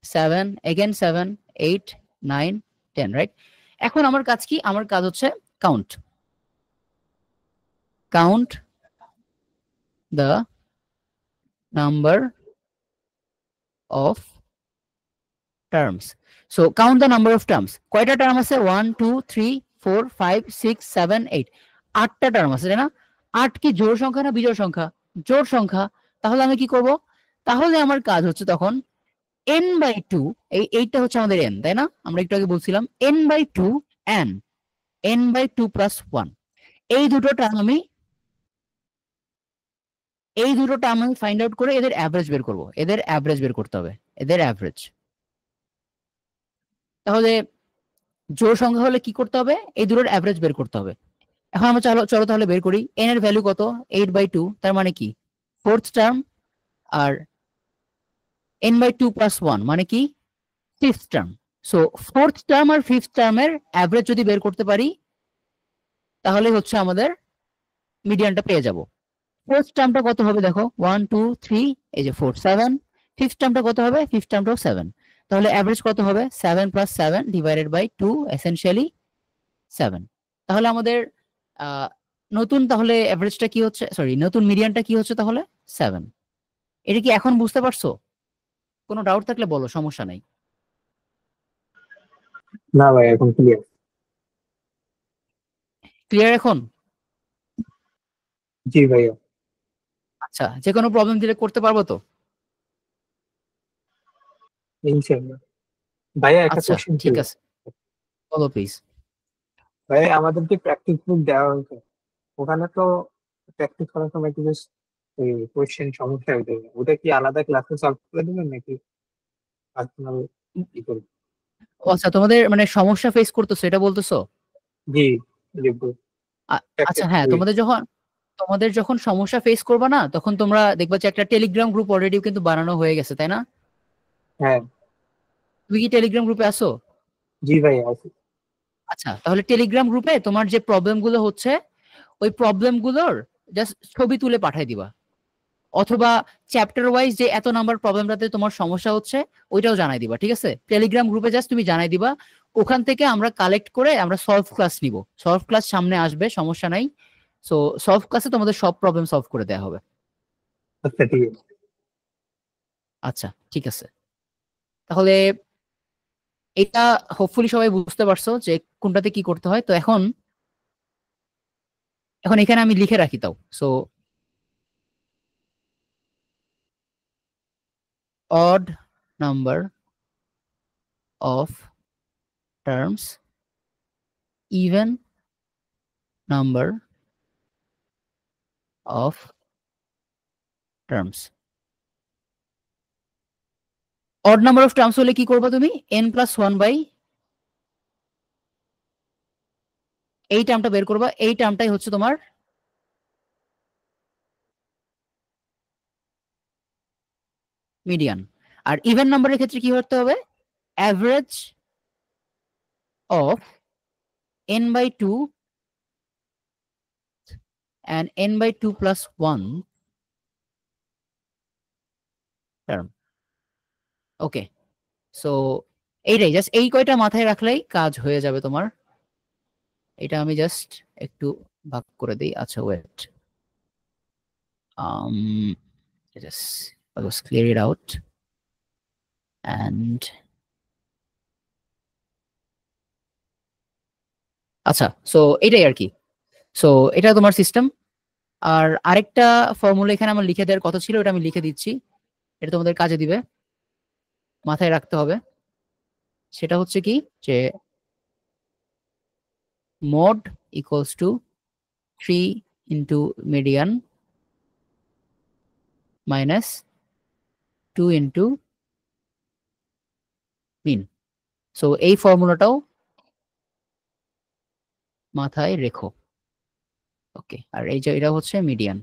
Speaker 1: 7, এগেন 7 8 9 10, রাইট? এখন আমার কাজ কি? আমার কাজ হচ্ছে count count the number of terms. So count the number of terms. কয়টা টার্ম আছে? 1 2 3 4 5 6 7 8। 8টা টার্ম আছে, তাই না? 8 কি জোড় সংখ্যা না বিজোড় সংখ্যা? জোড় সংখ্যা। তাহলে আমি কি করব? তাহলে আমার কাজ হচ্ছে তখন n বাই 2, এই 8টা হচ্ছে আমাদের n, তাই না? আমরা একটু আগে বলছিলাম n by 2 n, n by 2 plus 1। এই দুটো টার্ম আমি ফাইন্ড আউট করে এদের অ্যাভারেজ বের করব। এদের অ্যাভারেজ বের করতে হবে, এদের অ্যাভারেজ। তাহলে জোড় সংখ্যা হলে কি করতে হবে? এই দুটোর অ্যাভারেজ বের করতে হবে। এখন আমরা চলো চলো তাহলে বের করি। n এর ভ্যালু কত? 8 বাই 2, তার মানে কি ফোর্থ টার্ম। আর n বাই 2 প্লাস 1 মানে কি fifth term. So fourth term আর ফিফথ টার্মের অ্যাভারেজ যদি বের করতে পারি, তাহলে হচ্ছে আমাদের মিডিয়ানটা পেয়ে যাব। ফোর্থ টার্মটা কত হবে দেখো? 1 2 3, এই যে 4 7। ফিফথ টার্মটা কত হবে? ফিফথ টার্মটাও 7। তাহলে অ্যাভারেজ কত হবে? 7 প্লাস 7 ডিভাইডেড বাই 2, এসেনশিয়ালি 7। তাহলে আমাদের আহ, নতুন তাহলে অ্যাভারেজটা কি হচ্ছে, সরি নতুন মিডিয়ানটা কি হচ্ছে তাহলে? 7। এটা কি এখন বুঝতে পারছো? কোনো ডাউট থাকলে বলো, সমস্যা নাই।
Speaker 4: না ভাই, এখন ক্লিয়ার।
Speaker 1: ক্লিয়ার এখন?
Speaker 4: জি ভাইয়া।
Speaker 1: আচ্ছা, যে কোনো প্রবলেম দিলে করতে পারবো তো?
Speaker 4: ইনশাআল্লাহ। ভাইয়া একটা
Speaker 1: আচ্ছা
Speaker 4: কোশ্চেন
Speaker 1: ঠিক
Speaker 4: ছিল।
Speaker 1: আছে, বলো প্লিজ।
Speaker 4: ভাইয়া আমাদের যে প্র্যাকটিস বুক দেওয়া হয়েছে, ওখানে তো প্র্যাকটিস করার সময় একটু জাস্ট কোশ্চেন সমস্যা হয়ে যাবে, ওটা কি আলাদা ক্লাসে সলভ করে দেবেন নাকি পার্সোনাল কি করবেন?
Speaker 1: আচ্ছা, তোমাদের মানে সমস্যা ফেস করতেছো এটা বলতেছো?
Speaker 4: জি, লিখবো
Speaker 1: আচ্ছা
Speaker 4: প্র্যাকটিস
Speaker 1: হ্যাঁ,
Speaker 4: বই।
Speaker 1: তোমাদের যখন সমস্যা ফেস করবে না, তখন তোমরা দেখবা যে একটা টেলিগ্রাম গ্রুপ অলরেডি কিন্তু বানানো হয়ে গেছে, তাই না?
Speaker 4: হ্যাঁ।
Speaker 1: তুমি কি টেলিগ্রাম গ্রুপে আছো?
Speaker 4: জি ভাইয়া আছে।
Speaker 1: আচ্ছা, তাহলে টেলিগ্রাম গ্রুপে তোমার যে প্রবলেম গুলো হচ্ছে, ওই প্রবলেম গুলোর জাস্ট ছবি তুলে পাঠিয়ে দিবা। অথবা চ্যাপ্টার ওয়াইজ যে এত নাম্বার প্রবলেমটাতে তোমার সমস্যা হচ্ছে, ওইটাও জানাই দিবা। ঠিক আছে, টেলিগ্রাম গ্রুপে জাস্ট তুমি জানাই দিবা। ওখান থেকে আমরা কালেক্ট করে আমরা সলভ ক্লাস নিব। সলভ ক্লাস সামনে আসবে, সমস্যা নাই। সো সলভ ক্লাসে তোমাদের সব প্রবলেম সলভ করে দেওয়া হবে।
Speaker 4: আচ্ছা ঠিক আছে।
Speaker 1: আচ্ছা ঠিক আছে। তাহলে এটা হোপফুলি সবাই বুঝতে পারছো যে কোনটাতে কি করতে হয়। তো এখন এখন এখানে আমি লিখে রাখি তাও। So odd number of terms, even number of terms. Odd number of terms হলে কি করবা তুমি? n+1 বাই এই টার্মটা বের করবা, এই টার্মটাই হচ্ছে তোমার মিডিয়ান। আর ইভেন নাম্বারের ক্ষেত্রে কি করতে হবে? Average of n/2 and n/2 plus 1 term. Okay, so এইটাই, জাস্ট এই কয়টা মাথায় রাখলেই কাজ হয়ে যাবে তোমার। এটা আমি জাস্ট একটু ভাগ করে দিই। আচ্ছা wait, just clear it out and আচ্ছা, সো এটাই আর কি। সো এটা তোমার সিস্টেম। আর আরেকটা ফর্মুলা এখানে আমার লিখে দেওয়ার কথা ছিল, এটা আমি লিখে দিচ্ছি, এটা তোমাদের কাজে দিবে, মাথায় রাখতে হবে। সেটা হচ্ছে কি, যে mod equals to 3 into median minus 2 into mean. So এই ফর্মুলাটাও মাথায় রেখো। ওকে, আর এই যে এটা হচ্ছে মিডিয়ান।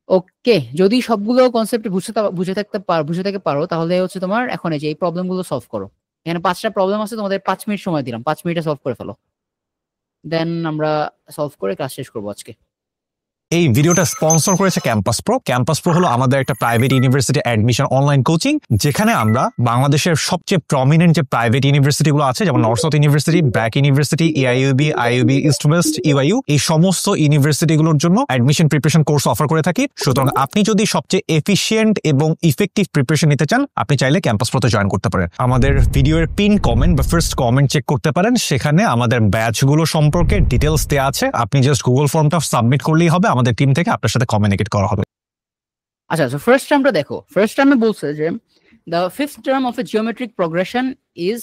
Speaker 1: ওকে, যদি সবগুলো কনসেপ্ট বুঝে থাকতে পারো তাহলে হচ্ছে তোমার এখন এই যে এই প্রবলেমগুলো সলভ করো। এখানে 5টা প্রবলেম আছে, তোমাদের 5 মিনিট সময় দিলাম, 5 মিনিটে সলভ করে ফেলো, দেন আমরা সলভ করে ক্লাস শেষ করবো আজকে।
Speaker 2: এই ভিডিওটা স্পন্সর করেছে ক্যাম্পাস প্রো। ক্যাম্পাস প্রো হলো আমাদের একটা private university admission online coaching, যেখানে আমরা বাংলাদেশের সবচেয়ে প্রমিনেন্ট যে প্রাইভেট ইউনিভার্সিটি গুলো আছে, যেমন north south university, BRAC university, AIUB, IUB, east West, UIU, এই সমস্ত ইউনিভার্সিটি গুলোর জন্য অ্যাডমিশন প্রিপারেশন কোর্স অফার করে থাকি। সুতরাং আপনি যদি সবচেয়ে এফিশিয়েন্ট এবং ইফেক্টিভ প্রিপারেশন নিতে চান, আপনি চাইলে ক্যাম্পাস প্রোতে জয়েন করতে পারেন। আমাদের ভিডিওর পিন কমেন্ট বা ফার্স্ট কমেন্ট চেক করতে পারেন, সেখানে আমাদের ব্যাচগুলো সম্পর্কে ডিটেলস দেওয়া আছে। আপনি জাস্ট গুগল ফর্মটা সাবমিট করলেই হবে, আমাদের টিম থেকে আপনার সাথে কমিউনিকেট করা হবে।
Speaker 1: আচ্ছা, সো ফার্স্ট টার্মটা দেখো। ফার্স্ট টার্মে বলছে যে the fifth term of a geometric progression is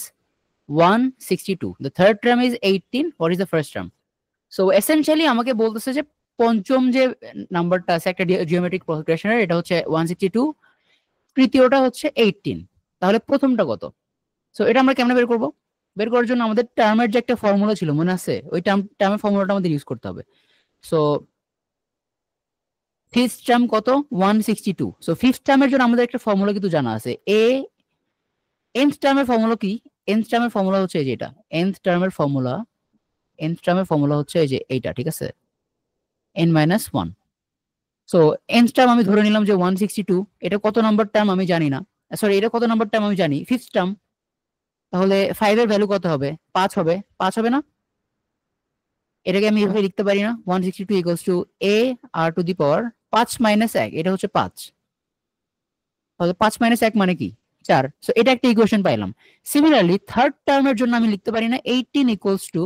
Speaker 1: 162, the third term is 18. What is the first term? So essentially আমাকে বলতেছে যে পঞ্চম যে নাম্বারটা আছে একটা জিওমেট্রিক প্রোগ্রেশনের, এটা হচ্ছে 162, তৃতীয়টা হচ্ছে 18, তাহলে প্রথমটা কত? সো এটা আমরা কেমনে বের করব? বের করার জন্য আমাদের টার্মের যে একটা ফর্মুলা ছিল মনে আছে, ওই টার্মের ফর্মুলাটা আমাদের ইউজ করতে হবে। সো ফিফথ টার্ম কত? 162। সো ফিফথ টার্মের জন্য আমাদের একটা ফর্মুলা কিন্তু জানা আছে। nth টার্মের ফর্মুলা কি? nth টার্মের ফর্মুলা হচ্ছে এই যে এটা। nth টার্মের ফর্মুলা হচ্ছে এই যে এইটা, ঠিক আছে, n-1। সো nth টার্ম আমি ধরে নিলাম যে 162। এটা কত নাম্বার টার্ম আমি জানি না, সরি এটা কত নাম্বার টার্ম আমি জানি, ফিফথ টার্ম। তাহলে 5 এর ভ্যালু কত হবে? 5 হবে। 5 হবে না? এটাকে আমি এভাবে লিখতে পারি না? 162 equals to a r to the power 5 minus 1, এটা হচ্ছে 5। তাহলে 5 মাইনাস 1 মানে কি? 4। সো এটা একটা ইকুয়েশন পাইলাম। সিমিলারলি থার্ড টার্মের জন্য আমি লিখতে পারি না 18 equals to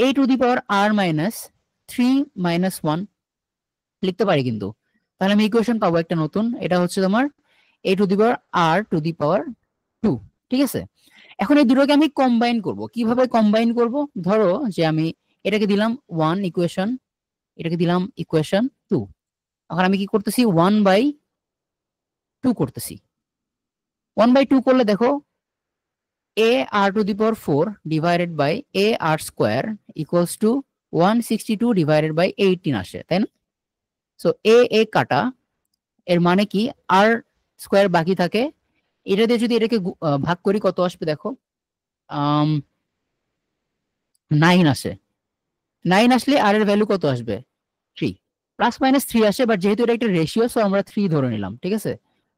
Speaker 1: a to the power r minus 3 minus 1, লিখতে পারি কিন্তু। তাহলে আমি ইকুয়েশন পাবো একটা নতুন, এটা হচ্ছে তোমার a to the power r to the power 2, ঠিক আছে। এখন এই দুটোকে আমি কম্বাইন করব। কিভাবে কম্বাইন করব? ধরো যে আমি এটাকে দিলাম 1 ইকুয়েশন, এটাকে দিলাম ইকুয়েশন 2। এখন আমি কি করতেছি? 1/2 করতেছি। 1/2 করলে দেখো a r to the power 4 divided by a r square equals to 162 divided by 18 আসে, তাই না? সো a কাটা, এর মানে কি r স্কোয়ার বাকি থাকে। এটা দিয়ে যদি এটাকে ভাগ করি কত আসবে দেখো, 9 আসে। 9 আসলে r এর ভ্যালু কত আসবে? 3, প্লাস মাইনাস 3 আসে। বাট যেহেতু এটা একটা রেশিও, সো আমরা 3 ধরে নিলাম, ঠিক আছে।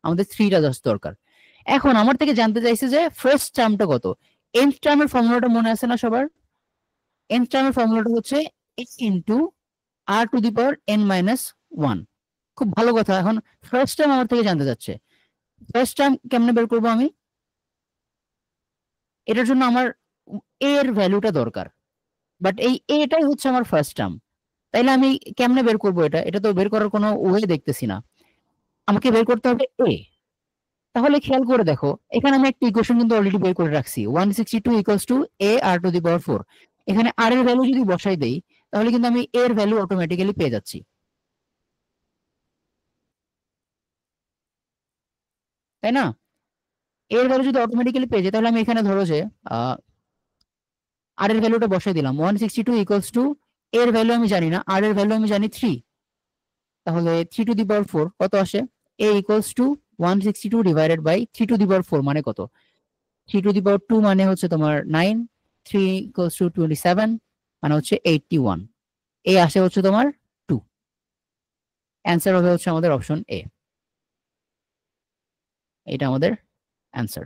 Speaker 1: আমাদের 3টা জাস্ট দরকার। এখন আমার থেকে জানতে চাইছে যে ফার্স্ট টার্মটা কত। nth টার্মের ফর্মুলাটা মনে আছে না সবার? nth টার্মের ফর্মুলাটা হচ্ছে x into r to the power n-1। খুব ভালো কথা। এখন ফার্স্ট টার্ম আমার থেকে জানতে চাচ্ছে। ফার্স্ট টার্ম কেমনে বের করবো আমি? এটার জন্য আমার a এর ভ্যালুটা দরকার, বাট এই এটাই হচ্ছে আমার ফার্স্ট টার্ম। তাইলে আমি কেমনে বের করবো এটা? এটা তো বের করার কোনো ওয়ে দেখতেছি না। আমাকে বের করতে হবে a। তাহলে খেয়াল করে দেখো, এখানে আমি একটা ইকুয়েশন কিন্তু অলরেডি বের করে রাখছি, 162 equals to a r to the power 4। এখানে r এর ভ্যালু যদি বসাই দেই তাহলে কিন্তু আমি a এর ভ্যালু অটোমেটিক্যালি পেয়ে যাচ্ছি। তাই না? এর ভ্যালু যদি অটোমেটিক্যালি পেয়ে যায় তাহলে আমি এখানে ধরো যে আর এর ভ্যালুটা বসাই দিলাম 162 ইকুয়ালস টু এর ভ্যালু আমি জানি না, আর এর ভ্যালু আমি জানি 3, তাহলে 3 টু দি পাওয়ার 4 কত আসে? a equals to 162 divided by 3 to the power 4 মানে কত? 3 টু দি পাওয়ার 2 মানে হচ্ছে তোমার 9, 3 ইকুয়ালস টু 27 মানে হচ্ছে 81, এ আসে হচ্ছে তোমার 2। অ্যান্সার হবে হচ্ছে আমাদের অপশন এ, এটা আমাদের অ্যান্সার।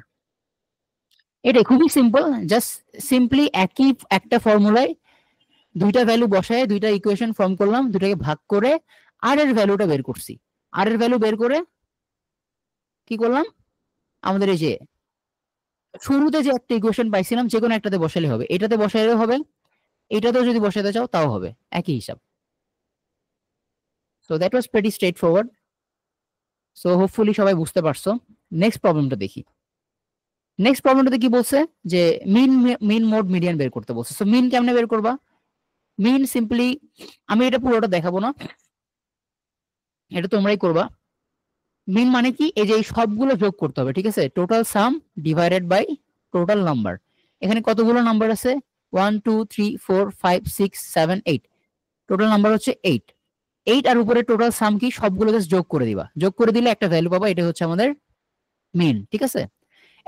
Speaker 1: এটা খুবই সিম্পল, জাস্ট সিম্পলি একই একটা ফর্মুলায় দুইটা ভ্যালু বসায় দুইটা ইকুয়েশন ফর্ম করলাম, দুটাকে ভাগ করে আর এর ভ্যালুটা বের করছি। আর এর ভ্যালু বের করে কি করলাম, আমাদের এই যে শুরুতে যে একটা ইকুয়েশন পাইছিলাম যে কোনো একটাতে বসালে হবে, এটাতে বসাইলেও হবে, এটাতেও যদি বসাতে চাও তাও হবে, একই হিসাব। So that was pretty straight forward. So hopefully সবাই বুঝতে পারছো। নেক্সট প্রবলেমটা দেখি। নেক্সট প্রবলেমটাতে কি বলছে যে মিন মোড মিডিয়ান বের করতে বলছে। সো মিন কেমনে বের করবা? মিন সিম্পলি, আমি এটা পুরোটা দেখাবো না, এটা তোমরাই করবা। মিন মানে কি, এই যে এই সবগুলো যোগ করতে হবে, ঠিক আছে? Total sum divided by total number. এখানে কতগুলো নাম্বার আছে? 1 2 3 4 5 6 7 8, টোটাল নাম্বার হচ্ছে 8। 8 আর উপরে টোটাল সাম কি, সবগুলো জাস্ট যোগ করে দিবা, যোগ করে দিলে একটা ভ্যালু পাবা, এটা হচ্ছে আমাদের মিন, ঠিক আছে?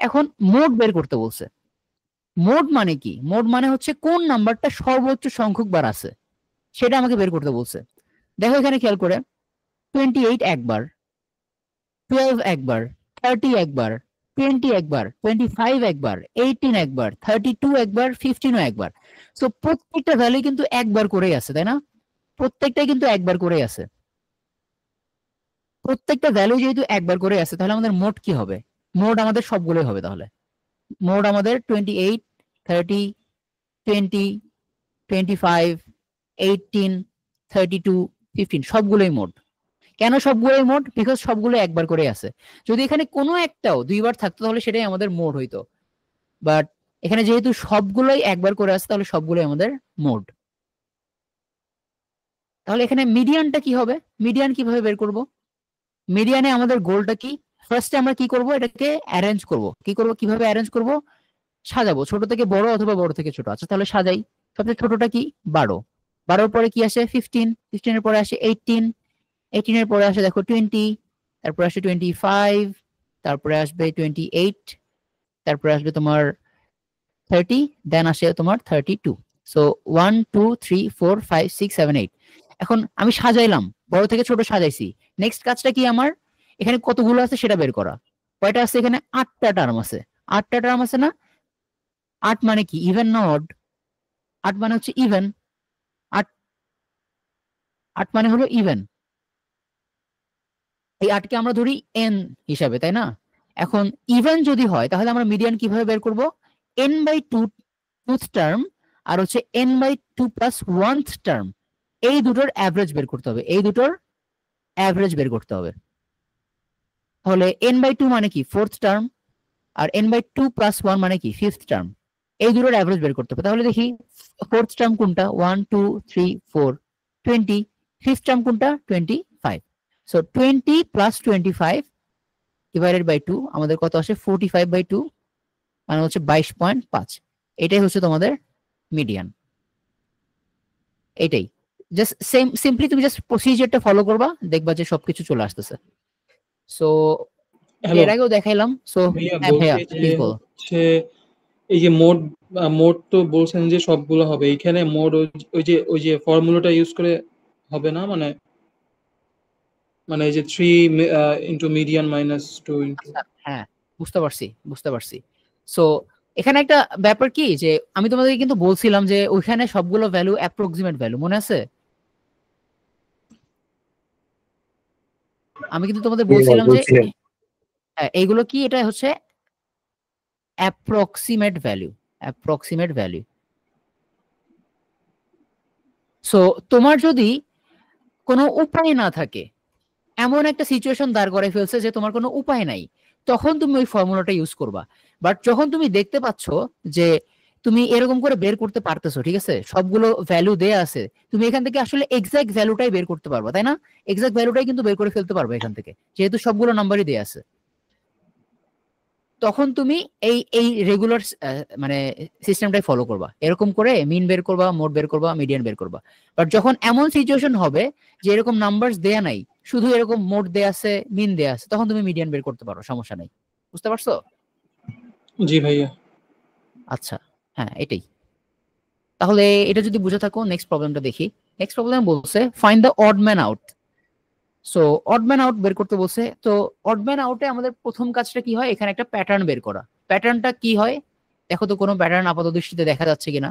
Speaker 1: এখন মোড বের করতে বলছে। মোড মানে কি? মোড মানে হচ্ছে কোন নাম্বারটা সর্বোচ্চ সংখ্যক বার আছে সেটা আমাকে বের করতে বলছে। দেখো এখানে খেয়াল করে, 28 একবার, 12 একবার, 30 একবার, 20 একবার, 25 একবার, 18 একবার, 32 একবার, 15 একবার। সো প্রত্যেকটা ভ্যালু কিন্তু একবার করেই আছে, তাই না? প্রত্যেকটাই কিন্তু একবার করেই আছে। প্রত্যেকটা ভ্যালু যেহেতু একবার করে আছে তাহলে আমাদের মোড কি হবে? মোড আমাদের সবগুলোই হবে। তাহলে মোড আমাদের 28, 30, 20, 25, 18, 32, 15 সবগুলোই মোড। কেন সবগুলোই মোড? বিকজ সবগুলো একবার করে আছে। যদি এখানে কোনো একটাও দুইবার থাকতো তাহলে সেটাই আমাদের মোড হইতো, বাট এখানে যেহেতু সবগুলোই একবার করে আছে তাহলে সবগুলোই আমাদের মোড। তাহলে এখানে মিডিয়ানটা কি হবে? মিডিয়ান কিভাবে বের করব? মিডিয়ানে আমাদের গোলটা কি? ফার্স্টে আমরা কি করব, এটাকে অ্যারেঞ্জ করব। কি করব, কিভাবে অ্যারেঞ্জ করব? সাজাবো, ছোট থেকে বড় অথবা বড় থেকে ছোট। আচ্ছা তাহলে সাজাই। সবচেয়ে ছোটটা কি? 12, 12 পরে কি আসে? 15, 15 এর পরে আসে 18, 18 এর পরে আসে দেখো 20, তারপরে আসে 25, তারপরে আসবে 28, তারপরে আসবে তোমার 30, দেন আসে তোমার 32। সো 1 2 3 4 5 6 7 8। এখন আমি সাজাইলাম, বড় থেকে ছোট সাজাইছি। নেক্সট কাজটা কি আমার? এখানে কতগুলো আছে সেটা বের করা। কয়টা আছে এখানে? 8টা টার্ম আছে। 8টা টার্ম আছে না? 8 মানে কি, ইভেন না অড? 8 মানে হচ্ছে ইভেন। 8 8 মানে হলো ইভেন। এই 8কে আমরা ধরি n হিসাবে, তাই না? এখন ইভেন যদি হয় তাহলে আমরা মিডিয়ান কিভাবে বের করব? n/2 টুথ টার্ম আর হচ্ছে n/2 প্লাস 1th টার্ম, এই দুটোর অ্যাভারেজ বের করতে হবে। এই দুটোর অ্যাভারেজ বের করতে হবে। তাহলে n/2 মানে কি? 4th টার্ম, আর n/2 প্লাস 1 মানে কি? 5th term. এই দুটোর অ্যাভারেজ বের করতে হবে। তাহলে দেখি 4th টার্ম কোনটা? 1 2 3 4 20। 5th টার্ম কোনটা? 25। সো 20 প্লাস 25 ডিভাইডেড বাই 2 আমাদের কত আসে? 45/2 মানে হচ্ছে 22.5। এটাই হচ্ছে তোমাদের মিডিয়ান। এটাই জাস্ট সিম্পলি তুমি জাস্ট প্রসিজারটা ফলো করবা, দেখবা যে সবকিছু চলে আসতেছে। সো
Speaker 3: হ্যালো
Speaker 1: এর আগেও দেখাইলাম। সো
Speaker 3: ভাইয়া,
Speaker 1: ভাইয়া
Speaker 3: বলছি যে
Speaker 1: প্লিজ বলো।
Speaker 3: হচ্ছে এই যে মোড, মোড তো বলছেন যে সবগুলো হবে, এখানে মোড ওই যে ফর্মুলাটা ইউজ করে হবে না? মানে মানে এই যে 3 ইনটু মিডিয়ান মাইনাস 2 ইনটু।
Speaker 1: হ্যাঁ বুঝতে পারছি, বুঝতে পারছি। সো এখানে একটা ব্যাপার কি, যে আমি তোমাদেরকে কিন্তু বলছিলাম যে ওইখানে সবগুলো ভ্যালু অ্যাপ্রক্সিমেট ভ্যালু, মনে আছে? আমি কিন্তু তোমাদের বলছিলাম যে
Speaker 4: বলছিলেন।
Speaker 1: এইগুলো কি, এটা হচ্ছে approximate value, approximate value. So তোমার যদি কোনো উপায় না থাকে, এমন একটা সিচুয়েশন দাঁড় করে ফেলছে যে তোমার কোনো উপায় নাই, তখন তুমি ওই ফর্মুলাটা ইউজ করবা। বাট যখন তুমি দেখতে পাচ্ছ যে তুমি এরকম করে বের করতে পারতেছো, ঠিক আছে, সবগুলো ভ্যালু দেয়া আছে, তুমি এখান থেকে আসলে এক্সাক্ট ভ্যালুটাই বের করতে পারবা, তাই না? এক্সাক্ট ভ্যালুটাই কিন্তু বের করে ফেলতে পারবে এখান থেকে, যেহেতু সবগুলো নাম্বারই দেয়া আছে। তখন তুমি এই রেগুলার মানে সিস্টেমটাই ফলো করবা, এরকম করে মিন বের করবা, মোড বের করবা, মিডিয়ান বের করবা। বাট যখন এমন সিচুয়েশন হবে যে এরকম নাম্বারস দেয়া নাই, শুধু এরকম মোড দেয়া আছে, মিন দেয়া আছে, তখন তুমি মিডিয়ান বের করতে পারো, সমস্যা নাই। বুঝতে পারছো?
Speaker 3: জি ভাইয়া।
Speaker 1: আচ্ছা, হ্যাঁ এটাই। তাহলে এটা যদি বুঝে থাকো, নেক্সট প্রবলেমটা দেখি। নেক্সট প্রবলেম বলছে find the odd man out. So odd man out বের করতে বলছে। তো অড ম্যান আউটে আমাদের প্রথম কাজটা কি হয়, এখানে একটা প্যাটার্ন বের করা। প্যাটার্নটা কি হয় দেখো তো, কোনো প্যাটার্ন আপাত দৃষ্টিতে দেখা যাচ্ছে কিনা।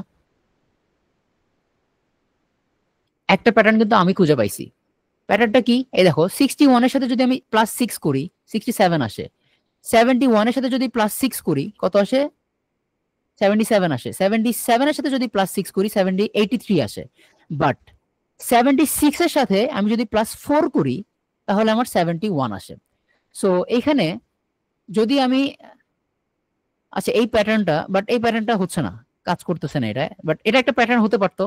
Speaker 1: একটা প্যাটার্ন কিন্তু আমি খুঁজে পাইছি। প্যাটার্নটা কি, এই দেখো 61-এর সাথে যদি আমি +6 করি 67 আসে। 71-এর সাথে যদি +6 করি কত আসে? 77 আসে। 77-এর সাথে যদি +6 করি 83 আসে। বাট 76-এর সাথে আমি যদি +4 করি তাহলে আমার 71 আসে। সো এখানে যদি আমি, আচ্ছা এই প্যাটার্নটা, বাট এই প্যাটার্নটা হচ্ছে না, কাজ করতেছে না এটা। বাট এটা একটা প্যাটার্ন হতে পারতো,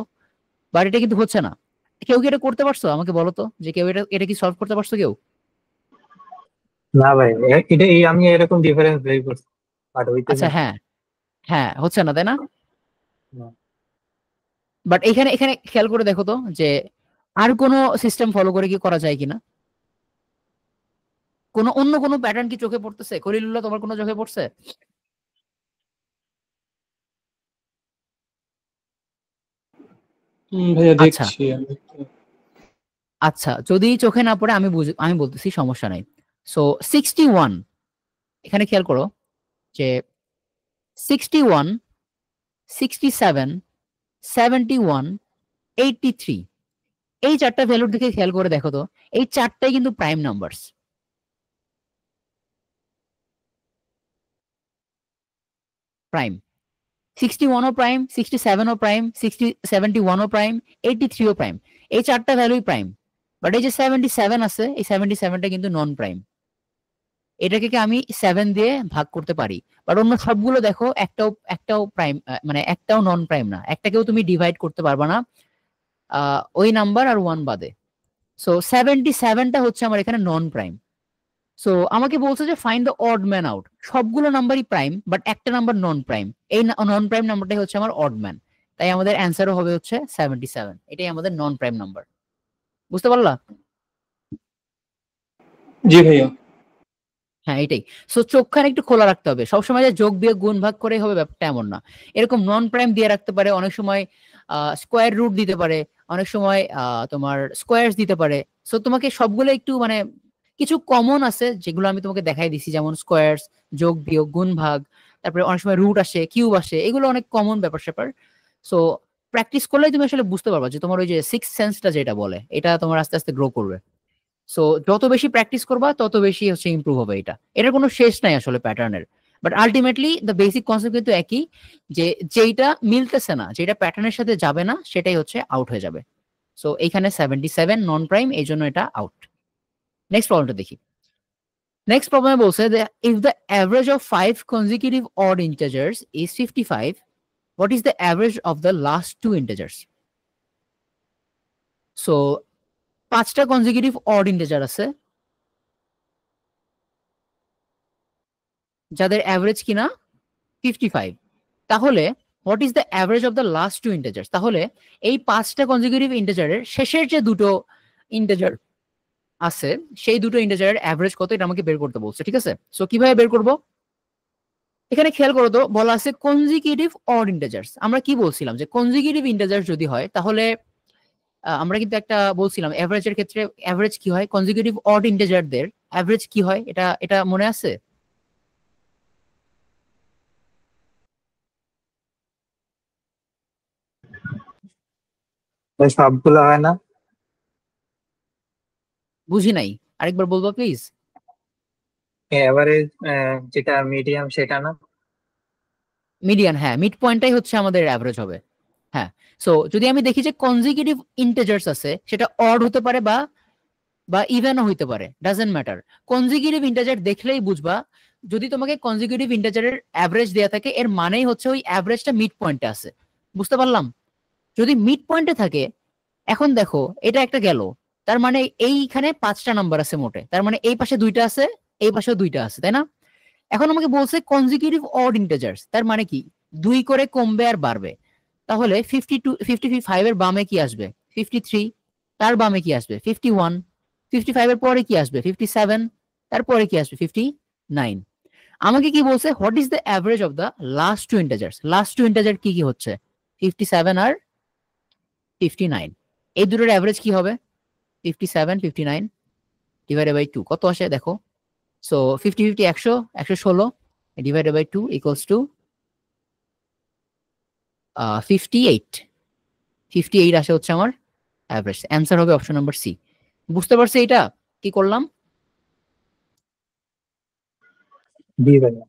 Speaker 1: বাট এটা কিন্তু হচ্ছে না। কেউ কি এটা করতে পারছো আমাকে বলো তো, যে কেউ এটা এটা কি সলভ করতে পারছো কেউ?
Speaker 4: না ভাই, এটা আমি এরকম ডিফারেন্স বের করছি, বাট হইতেছে
Speaker 1: আচ্ছা
Speaker 4: না।
Speaker 1: হ্যাঁ, হ্যাঁ হচ্ছে না তাই না?
Speaker 4: না।
Speaker 1: বাট এখানে এখানে খেয়াল করে দেখো তো যে আর কোনো সিস্টেম ফলো করে কি করা যায় কিনা, কোনো অন্য কোনো প্যাটার্ন কি চোখে পড়তেছে? খলিলুল্লাহ তোমার কোনো চোখে পড়ছে?
Speaker 3: ভাইয়া
Speaker 1: আচ্ছা,
Speaker 3: দেখছি আমি।
Speaker 1: আচ্ছা যদি চোখে না পড়ে আমি বলতেছি, সমস্যা নাই। সো 61, এখানে খেয়াল করো যে 61, 67, 71, 83, এই চারটা ভ্যালুর দিকে খেয়াল করে দেখো তো, এই চারটাই কিন্তু প্রাইম নাম্বারস। প্রাইম, 61ও প্রাইম, 67ও প্রাইম, 71ও প্রাইম, 83ও প্রাইম। এই চারটা ভ্যালুই প্রাইম। বাট এই যে 77 আছে, এই 77টা কিন্তু নন প্রাইম। এটাকে কি আমি 7 দিয়ে ভাগ করতে পারি, বাট অন্য সবগুলো দেখো একটাও একটাও প্রাইম, মানে একটাও নন প্রাইম না, একটাকেও তুমি ডিভাইড করতে পারবা না ওই নাম্বার আর 1 বাদে। সো 77টা হচ্ছে আমার এখানে নন প্রাইম। সো আমাকে বলছে যে find the odd man out. সবগুলো নাম্বারই প্রাইম, বাট একটা নাম্বার নন প্রাইম। এই নন প্রাইম নাম্বারটাই হচ্ছে আমার অড ম্যান। তাই আমাদের অ্যান্সারও হবে হচ্ছে 77। এটাই আমাদের নন প্রাইম নাম্বার। বুঝতে পারলা?
Speaker 3: জি ভাইয়া।
Speaker 1: হ্যাঁ এটাই। সো চোখখানে একটু খোলা রাখতে হবে, সবসময় যে যোগ বিয়োগ গুণ ভাগ করে হবে ব্যাপারটা এমন না। এরকম নন প্রাইম দিয়ে রাখতে পারে, অনেক সময় স্কোয়ার রুট দিতে পারে, অনেক সময় তোমার স্কোয়ারস দিতে পারে। সো তোমাকে সবগুলো একটু মানে, কিছু কমন আছে যেগুলো আমি তোমাকে দেখাই দিছি, যেমন স্কোয়ারস, যোগ বিয়োগ গুণ ভাগ, তারপরে অনেক সময় রুট আসে, কিউব আসে, এগুলো অনেক কমন ব্যাপার স্যাপার। সো প্র্যাকটিস করলেই তুমি আসলে বুঝতে পারবা যে তোমার ওই যে সিক্স সেন্সটা যেটা বলে, এটা তোমার আস্তে আস্তে গ্রো করবে। সো যত বেশি প্র্যাকটিস করবা তত বেশি হচ্ছে ইমপ্রুভ হবে এটা। এটার কোনো শেষ নাই আসলে প্যাটার্নের। But ultimately the basic concept কিন্তু একই, যে যেইটা মিলতেছে না, যেটা প্যাটার্নের সাথে যাবে না, সেটাই হচ্ছে আউট হয়ে যাবে। সো এইখানে 77 নন প্রাইম, এই জন্য এটা আউট। নেক্সট প্রবলেমটা দেখি। নেক্সট প্রবলেমে বলছে যে if the average of 5 consecutive odd integers is 55, what is the average of the last two integers? So 5টা consecutive odd integer আছে যাদের অ্যাভারেজ কিনা 55। তাহলে what is the average of the last two integers? তাহলে এই 5টা consecutive ইন্টিজারের শেষের যে দুটো ইন্টিজার আছে, সেই দুটো ইন্টিজারের অ্যাভারেজ কত, এটা আমাকে বের করতে বলছে। ঠিক আছে, সো কিভাবে বের করব? এখানে খেয়াল করো তো, বলা আছে কনজিকিউটিভ অড ইন্টিজার্স। আমরা কি বলছিলাম যে কনজিকিউটিভ ইন্টিজার্স যদি হয় তাহলে আমরা কিন্তু একটা বলছিলাম অ্যাভারেজের ক্ষেত্রে অ্যাভারেজ কি হয়, কনজিকিউটিভ অড ইন্টিজারদের অ্যাভারেজ কি হয়, এটা এটা মনে আছে?
Speaker 4: ভাই সবগুলো হয় না।
Speaker 1: বুঝি নাই, আরেকবার বলবো প্লিজ।
Speaker 4: এভারেজ যেটা মিডিয়াম সেটা না।
Speaker 1: মিডিয়ান, হ্যাঁ মিড পয়েন্টটাই হচ্ছে আমাদের অ্যাভারেজ হবে। হ্যাঁ, সো যদি আমি দেখি যে কনজিকিউটিভ ইন্টিজার্স আছে, সেটা অড হতে পারে বা বা ইভেনও হইতে পারে, ডাজেন্ট ম্যাটার। কনজিকিউটিভ ইন্টিজার দেখলেই বুঝবা, যদি তোমাকে কনজিকিউটিভ ইন্টিজারের অ্যাভারেজ দেয়া থাকে, এর মানেই হচ্ছে ওই অ্যাভারেজটা মিড পয়েন্টে আছে। বুঝতে পারলাম? যদি মিড পয়েন্টে থাকে, এখন দেখো এটা একটা গেল, তার মানে এইখানে 5টা নাম্বার আছে মোটে, তার মানে এই পাশে 2টা আছে, এই পাশেও 2টা আছে, তাই না? এখন আমাকে বলছে কনজিকিউটিভ অড ইন্টিজার্স, তার মানে কি 2 করে কমবে আর বাড়বে। তাহলে 55 এর বামে কি আসবে 53, তার বামে কি আসবে 51, 55 এর পরে কি আসবে 57, তারপরে কি আসবে 59। আমাকে কি বলছে what is the average of the last two integers, last two integer কি কি হচ্ছে 57 আর 59, এই দুটোর অ্যাভারেজ কি হবে 57 59 ডিভাইডেড বাই 2 কত আসে দেখো। So 50 50 100 116 divided by 2 equals to 58, 58 আসে হচ্ছে আমার অ্যাভারেজ। অ্যান্সার হবে অপশন নাম্বার সি। বুঝতে পারছি এটা কি করলাম?
Speaker 4: জি ভাইয়া।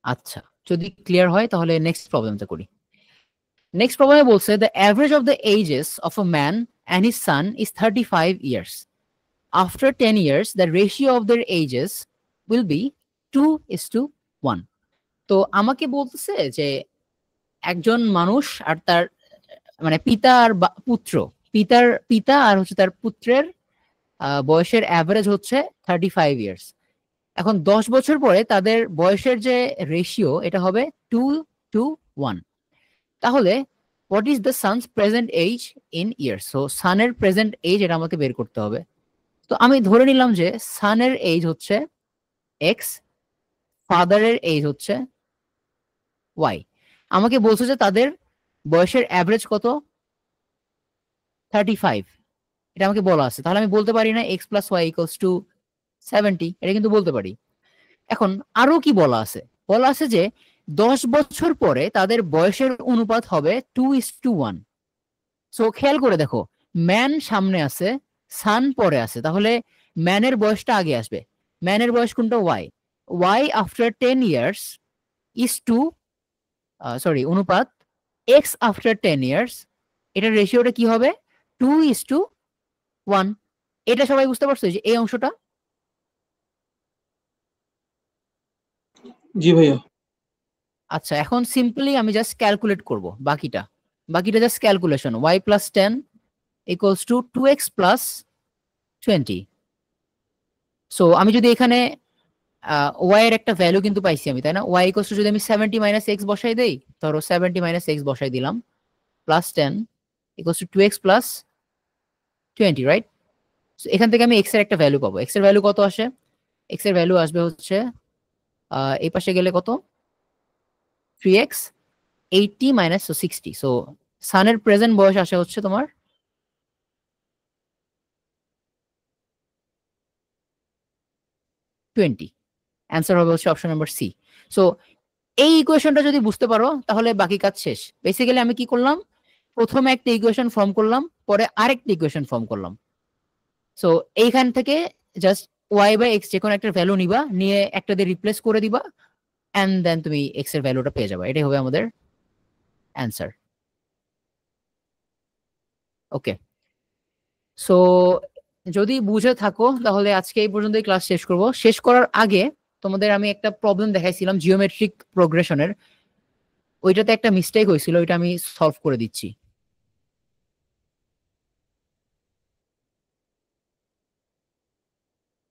Speaker 1: আচ্ছা, যদি ক্লিয়ার হয় তাহলে নেক্সট প্রবলেমটা করি। নেক্সট প্রবলেমে বলছে the average of the ages of a man and his son is 35 years. After 10 years the ratio of their ages will be 2:1। তো আমাকে বলতেছে যে একজন মানুষ আর তার মানে পিতা আর পুত্র, পিতা আর হচ্ছে তার পুত্রের বয়সের অ্যাভারেজ হচ্ছে 35 ইয়ার্স। এখন 10 বছর পরে তাদের বয়সের যে রেশিও এটা হবে 2:1। তাহলে what is the son's present age in years? So সানের প্রেজেন্ট এজ এটা আমাকে বের করতে হবে। তো আমি ধরে নিলাম যে সানের এজ হচ্ছে এক্স, ফাদারের এজ হচ্ছে ওয়াই। আমাকে বলছে যে তাদের বয়সের অ্যাভারেজ কত 35, এটা আমাকে বলা আছে। তাহলে আমি বলতে পারি না x plus y equals to 70, এটা কিন্তু বলতে পারি। এখন আরো কি বলা আছে, বলা আছে যে 10 বছর পরে তাদের বয়সের অনুপাত হবে 2:1। সো খেয়াল করে দেখো, ম্যান সামনে আছে, সান পরে আছে, তাহলে ম্যানের বয়সটা আগে আসবে। ম্যানের বয়স কোনটা y, y after 10 years is to sorry অনুপাত এক্স আফটার 10 ইয়ার্স, এটার রেশিওটা কি হবে 2:1। এটা সবাই বুঝতে পারছো যে এই অংশটা?
Speaker 3: জি ভাইয়া।
Speaker 1: আচ্ছা, এখন সিম্পলি আমি জাস্ট ক্যালকুলেট করব বাকিটা, বাকিটা just calculation. Y plus 10 equals to 2x plus 20। So আমি যদি এখানে ওয়াই এর একটা ভ্যালু কিন্তু পাইছি আমি, তাই না? ওয়াই ইকুয়ালস টু যদি আমি 70 মাইনাস এক্স বসাই দেই, ধরো 70 মাইনাস এক্স বসাই দিলাম, plus 10 equals to 2x plus 20, right? এখান থেকে আমি এক্স এর একটা ভ্যালু পাবো। এক্স এর ভ্যালু কত আসে? এক্স এর ভ্যালু আসবে হচ্ছে এই পাশে গেলে কত 3x 80 মাইনাস 60। সো সানের প্রেজেন্ট বয়স আসে হচ্ছে তোমার 20। অ্যান্সার হবে হচ্ছে অপশন নাম্বার সি। সো এই ইকুয়েশনটা যদি বুঝতে পারো তাহলে বাকি কাজ শেষ। বেসিক্যালি আমি কি করলাম, প্রথমে একটা ইকুয়েশন ফর্ম করলাম, পরে আরেকটা ইকুয়েশন ফর্ম করলাম। সো এইখান থেকে জাস্ট ওয়াই বাই এক্স যে কোনো একটা ভ্যালু নিবা, নিয়ে একটা দিয়ে রিপ্লেস করে দিবা, অ্যান্ড দেন তুমি এক্স এর ভ্যালুটা পেয়ে যাবে। এটাই হবে আমাদের অ্যান্সার। ওকে, সো যদি বুঝে থাকো তাহলে আজকে এই পর্যন্তই ক্লাস শেষ করব। শেষ করার আগে তোমাদের আমি একটা প্রবলেম দেখাইছিলাম জিওমেট্রিক প্রোগ্রেশনের, ওইটাতে একটা মিস্টেক হয়েছিল, ওইটা আমি সলভ করে দিচ্ছি।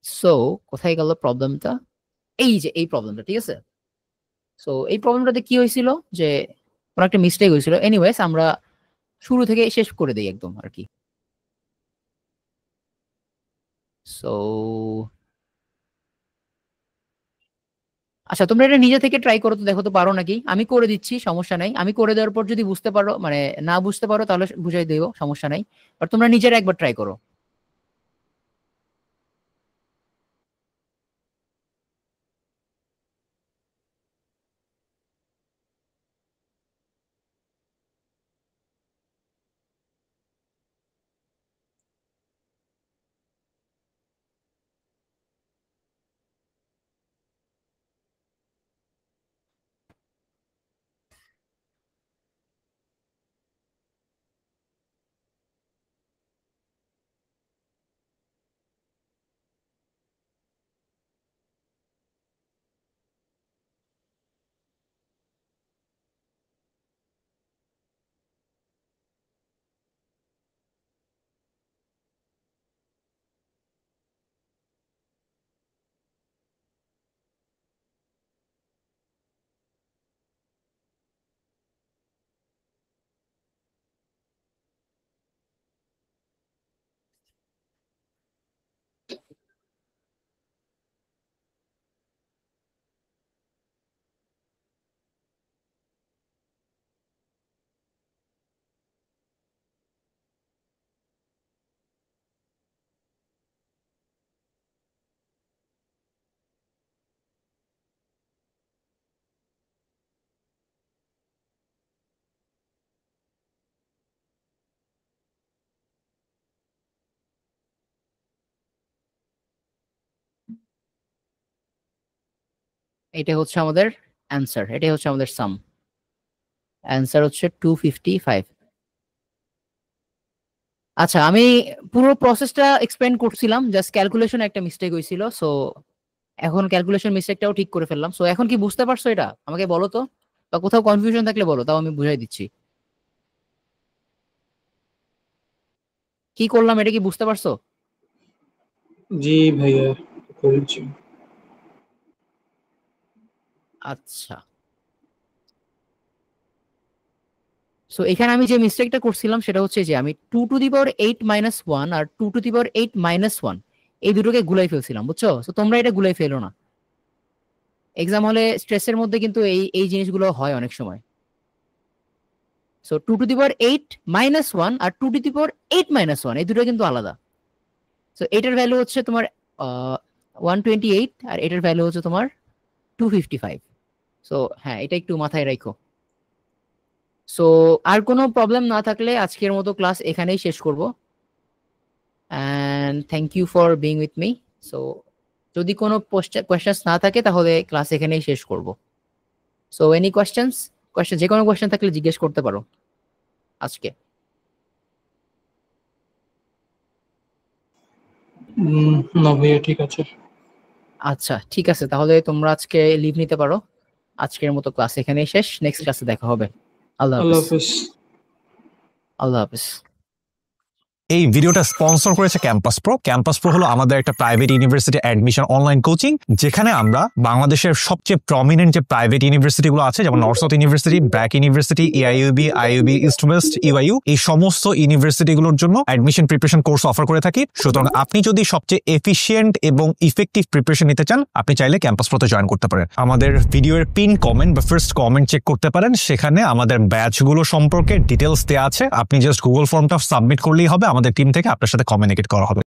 Speaker 1: সো কোথায় গেল প্রবলেমটা? এই যে এই প্রবলেমটা, ঠিক আছে। সো এই প্রবলেমটাতে কি হয়েছিল যে কোনো একটা মিস্টেক হয়েছিল। এনিওয়েজ আমরা শুরু থেকে শেষ করে দিই একদম আর কি। সো আচ্ছা, তোমরা এটা নিজে থেকে ট্রাই করো তো, দেখো তো পারো নাকি। আমি করে দিচ্ছি, সমস্যা নাই। আমি করে দেওয়ার পর যদি বুঝতে পারো, মানে না বুঝতে পারো তাহলে বুঝাই দেবো, সমস্যা নাই। বাট তোমরা নিজেরা একবার ট্রাই করো। এটা হচ্ছে আমাদের অ্যান্সার, এটাই হচ্ছে আমাদের সাম। অ্যান্সার হচ্ছে 255। আচ্ছা, আমি পুরো প্রসেসটা এক্সপ্লেন করছিলাম, জাস্ট ক্যালকুলেশন একটা মিস্টেক হয়েছিল, সো এখন ক্যালকুলেশন মিস্টেকটাও ঠিক করে ফেললাম। সো এখন কি বুঝতে পারছো এটা? আমাকে বলো তো, বা কোথাও কনফিউশন থাকলে বলো, তাও আমি বুঝাই দিচ্ছি কি করলাম। এটা কি বুঝতে পারছো?
Speaker 3: জি ভাইয়া, করেছি।
Speaker 1: আচ্ছা, সো এখানে আমি যে মিস্টেকটা করছিলাম সেটা হচ্ছে যে আমি 2⁸ আর 2⁸ এই দুটোকে গুলাই ফেলছিলাম, বুঝছো? তো তোমরা এটা গুলাই ফেলো না। এক্সাম হলে স্ট্রেসের মধ্যে কিন্তু এই এই জিনিসগুলো হয় অনেক সময়। সো 2⁸ আর 2⁸ এই দুটো কিন্তু আলাদা। সো এটার ভ্যালু হচ্ছে তোমার 128 আর এটার ভ্যালু হচ্ছে তোমার 255। সো হ্যাঁ, এটা একটু মাথায় রাখো। সো আর কোনো প্রবলেম না থাকলে আজকের মতো ক্লাস এখানেই শেষ করব। And thank you for being with me. So যদি কোনো কোয়েশ্চেন্স না থাকে তাহলে ক্লাস এখানেই শেষ করব। সো এনি কোয়েশ্চেন্স, যে কোনো কোয়েশ্চেন থাকলে জিজ্ঞেস করতে পারো আজকে।
Speaker 3: না ভাইয়া, ঠিক আছে।
Speaker 1: আচ্ছা ঠিক আছে, তাহলে তোমরা আজকে লিভ নিতে পারো। আজকের মতো ক্লাস এখানেই শেষ, নেক্সট ক্লাসে দেখা হবে। আল্লাহ
Speaker 3: আল্লাহ
Speaker 1: হাফেজ।
Speaker 3: হাফেজ।
Speaker 1: আল্লাহ হাফেজ।
Speaker 2: এই ভিডিওটা স্পন্সর করেছে ক্যাম্পাস প্রো। ক্যাম্পাস প্রো হলো আমাদের একটা private university admission online coaching, যেখানে আমরা বাংলাদেশের সবচেয়ে প্রমিনেন্ট যে প্রাইভেট ইউনিভার্সিটিগুলো আছে, যেমন north south university, BRAC university, AIUB, IUB, east West, UIU, এই সমস্ত ইউনিভার্সিটিগুলোর জন্য অ্যাডমিশন প্রিপারেশন কোর্স অফার করে থাকি। সুতরাং আপনি যদি সবচেয়ে এফিশিয়েন্ট এবং ইফেক্টিভ প্রিপারেশন নিতে চান, আপনি চাইলে ক্যাম্পাস প্রোতে জয়েন করতে পারেন। আমাদের ভিডিওর পিন কমেন্ট বা ফার্স্ট কমেন্ট চেক করতে পারেন, সেখানে আমাদের ব্যাচগুলো সম্পর্কে ডিটেলস দেওয়া আছে। আপনি জাস্ট গুগল ফর্মটা সাবমিট করলেই হবে, আমাদের টিম থেকে আপনার সাথে কমিউনিকেট করা হবে।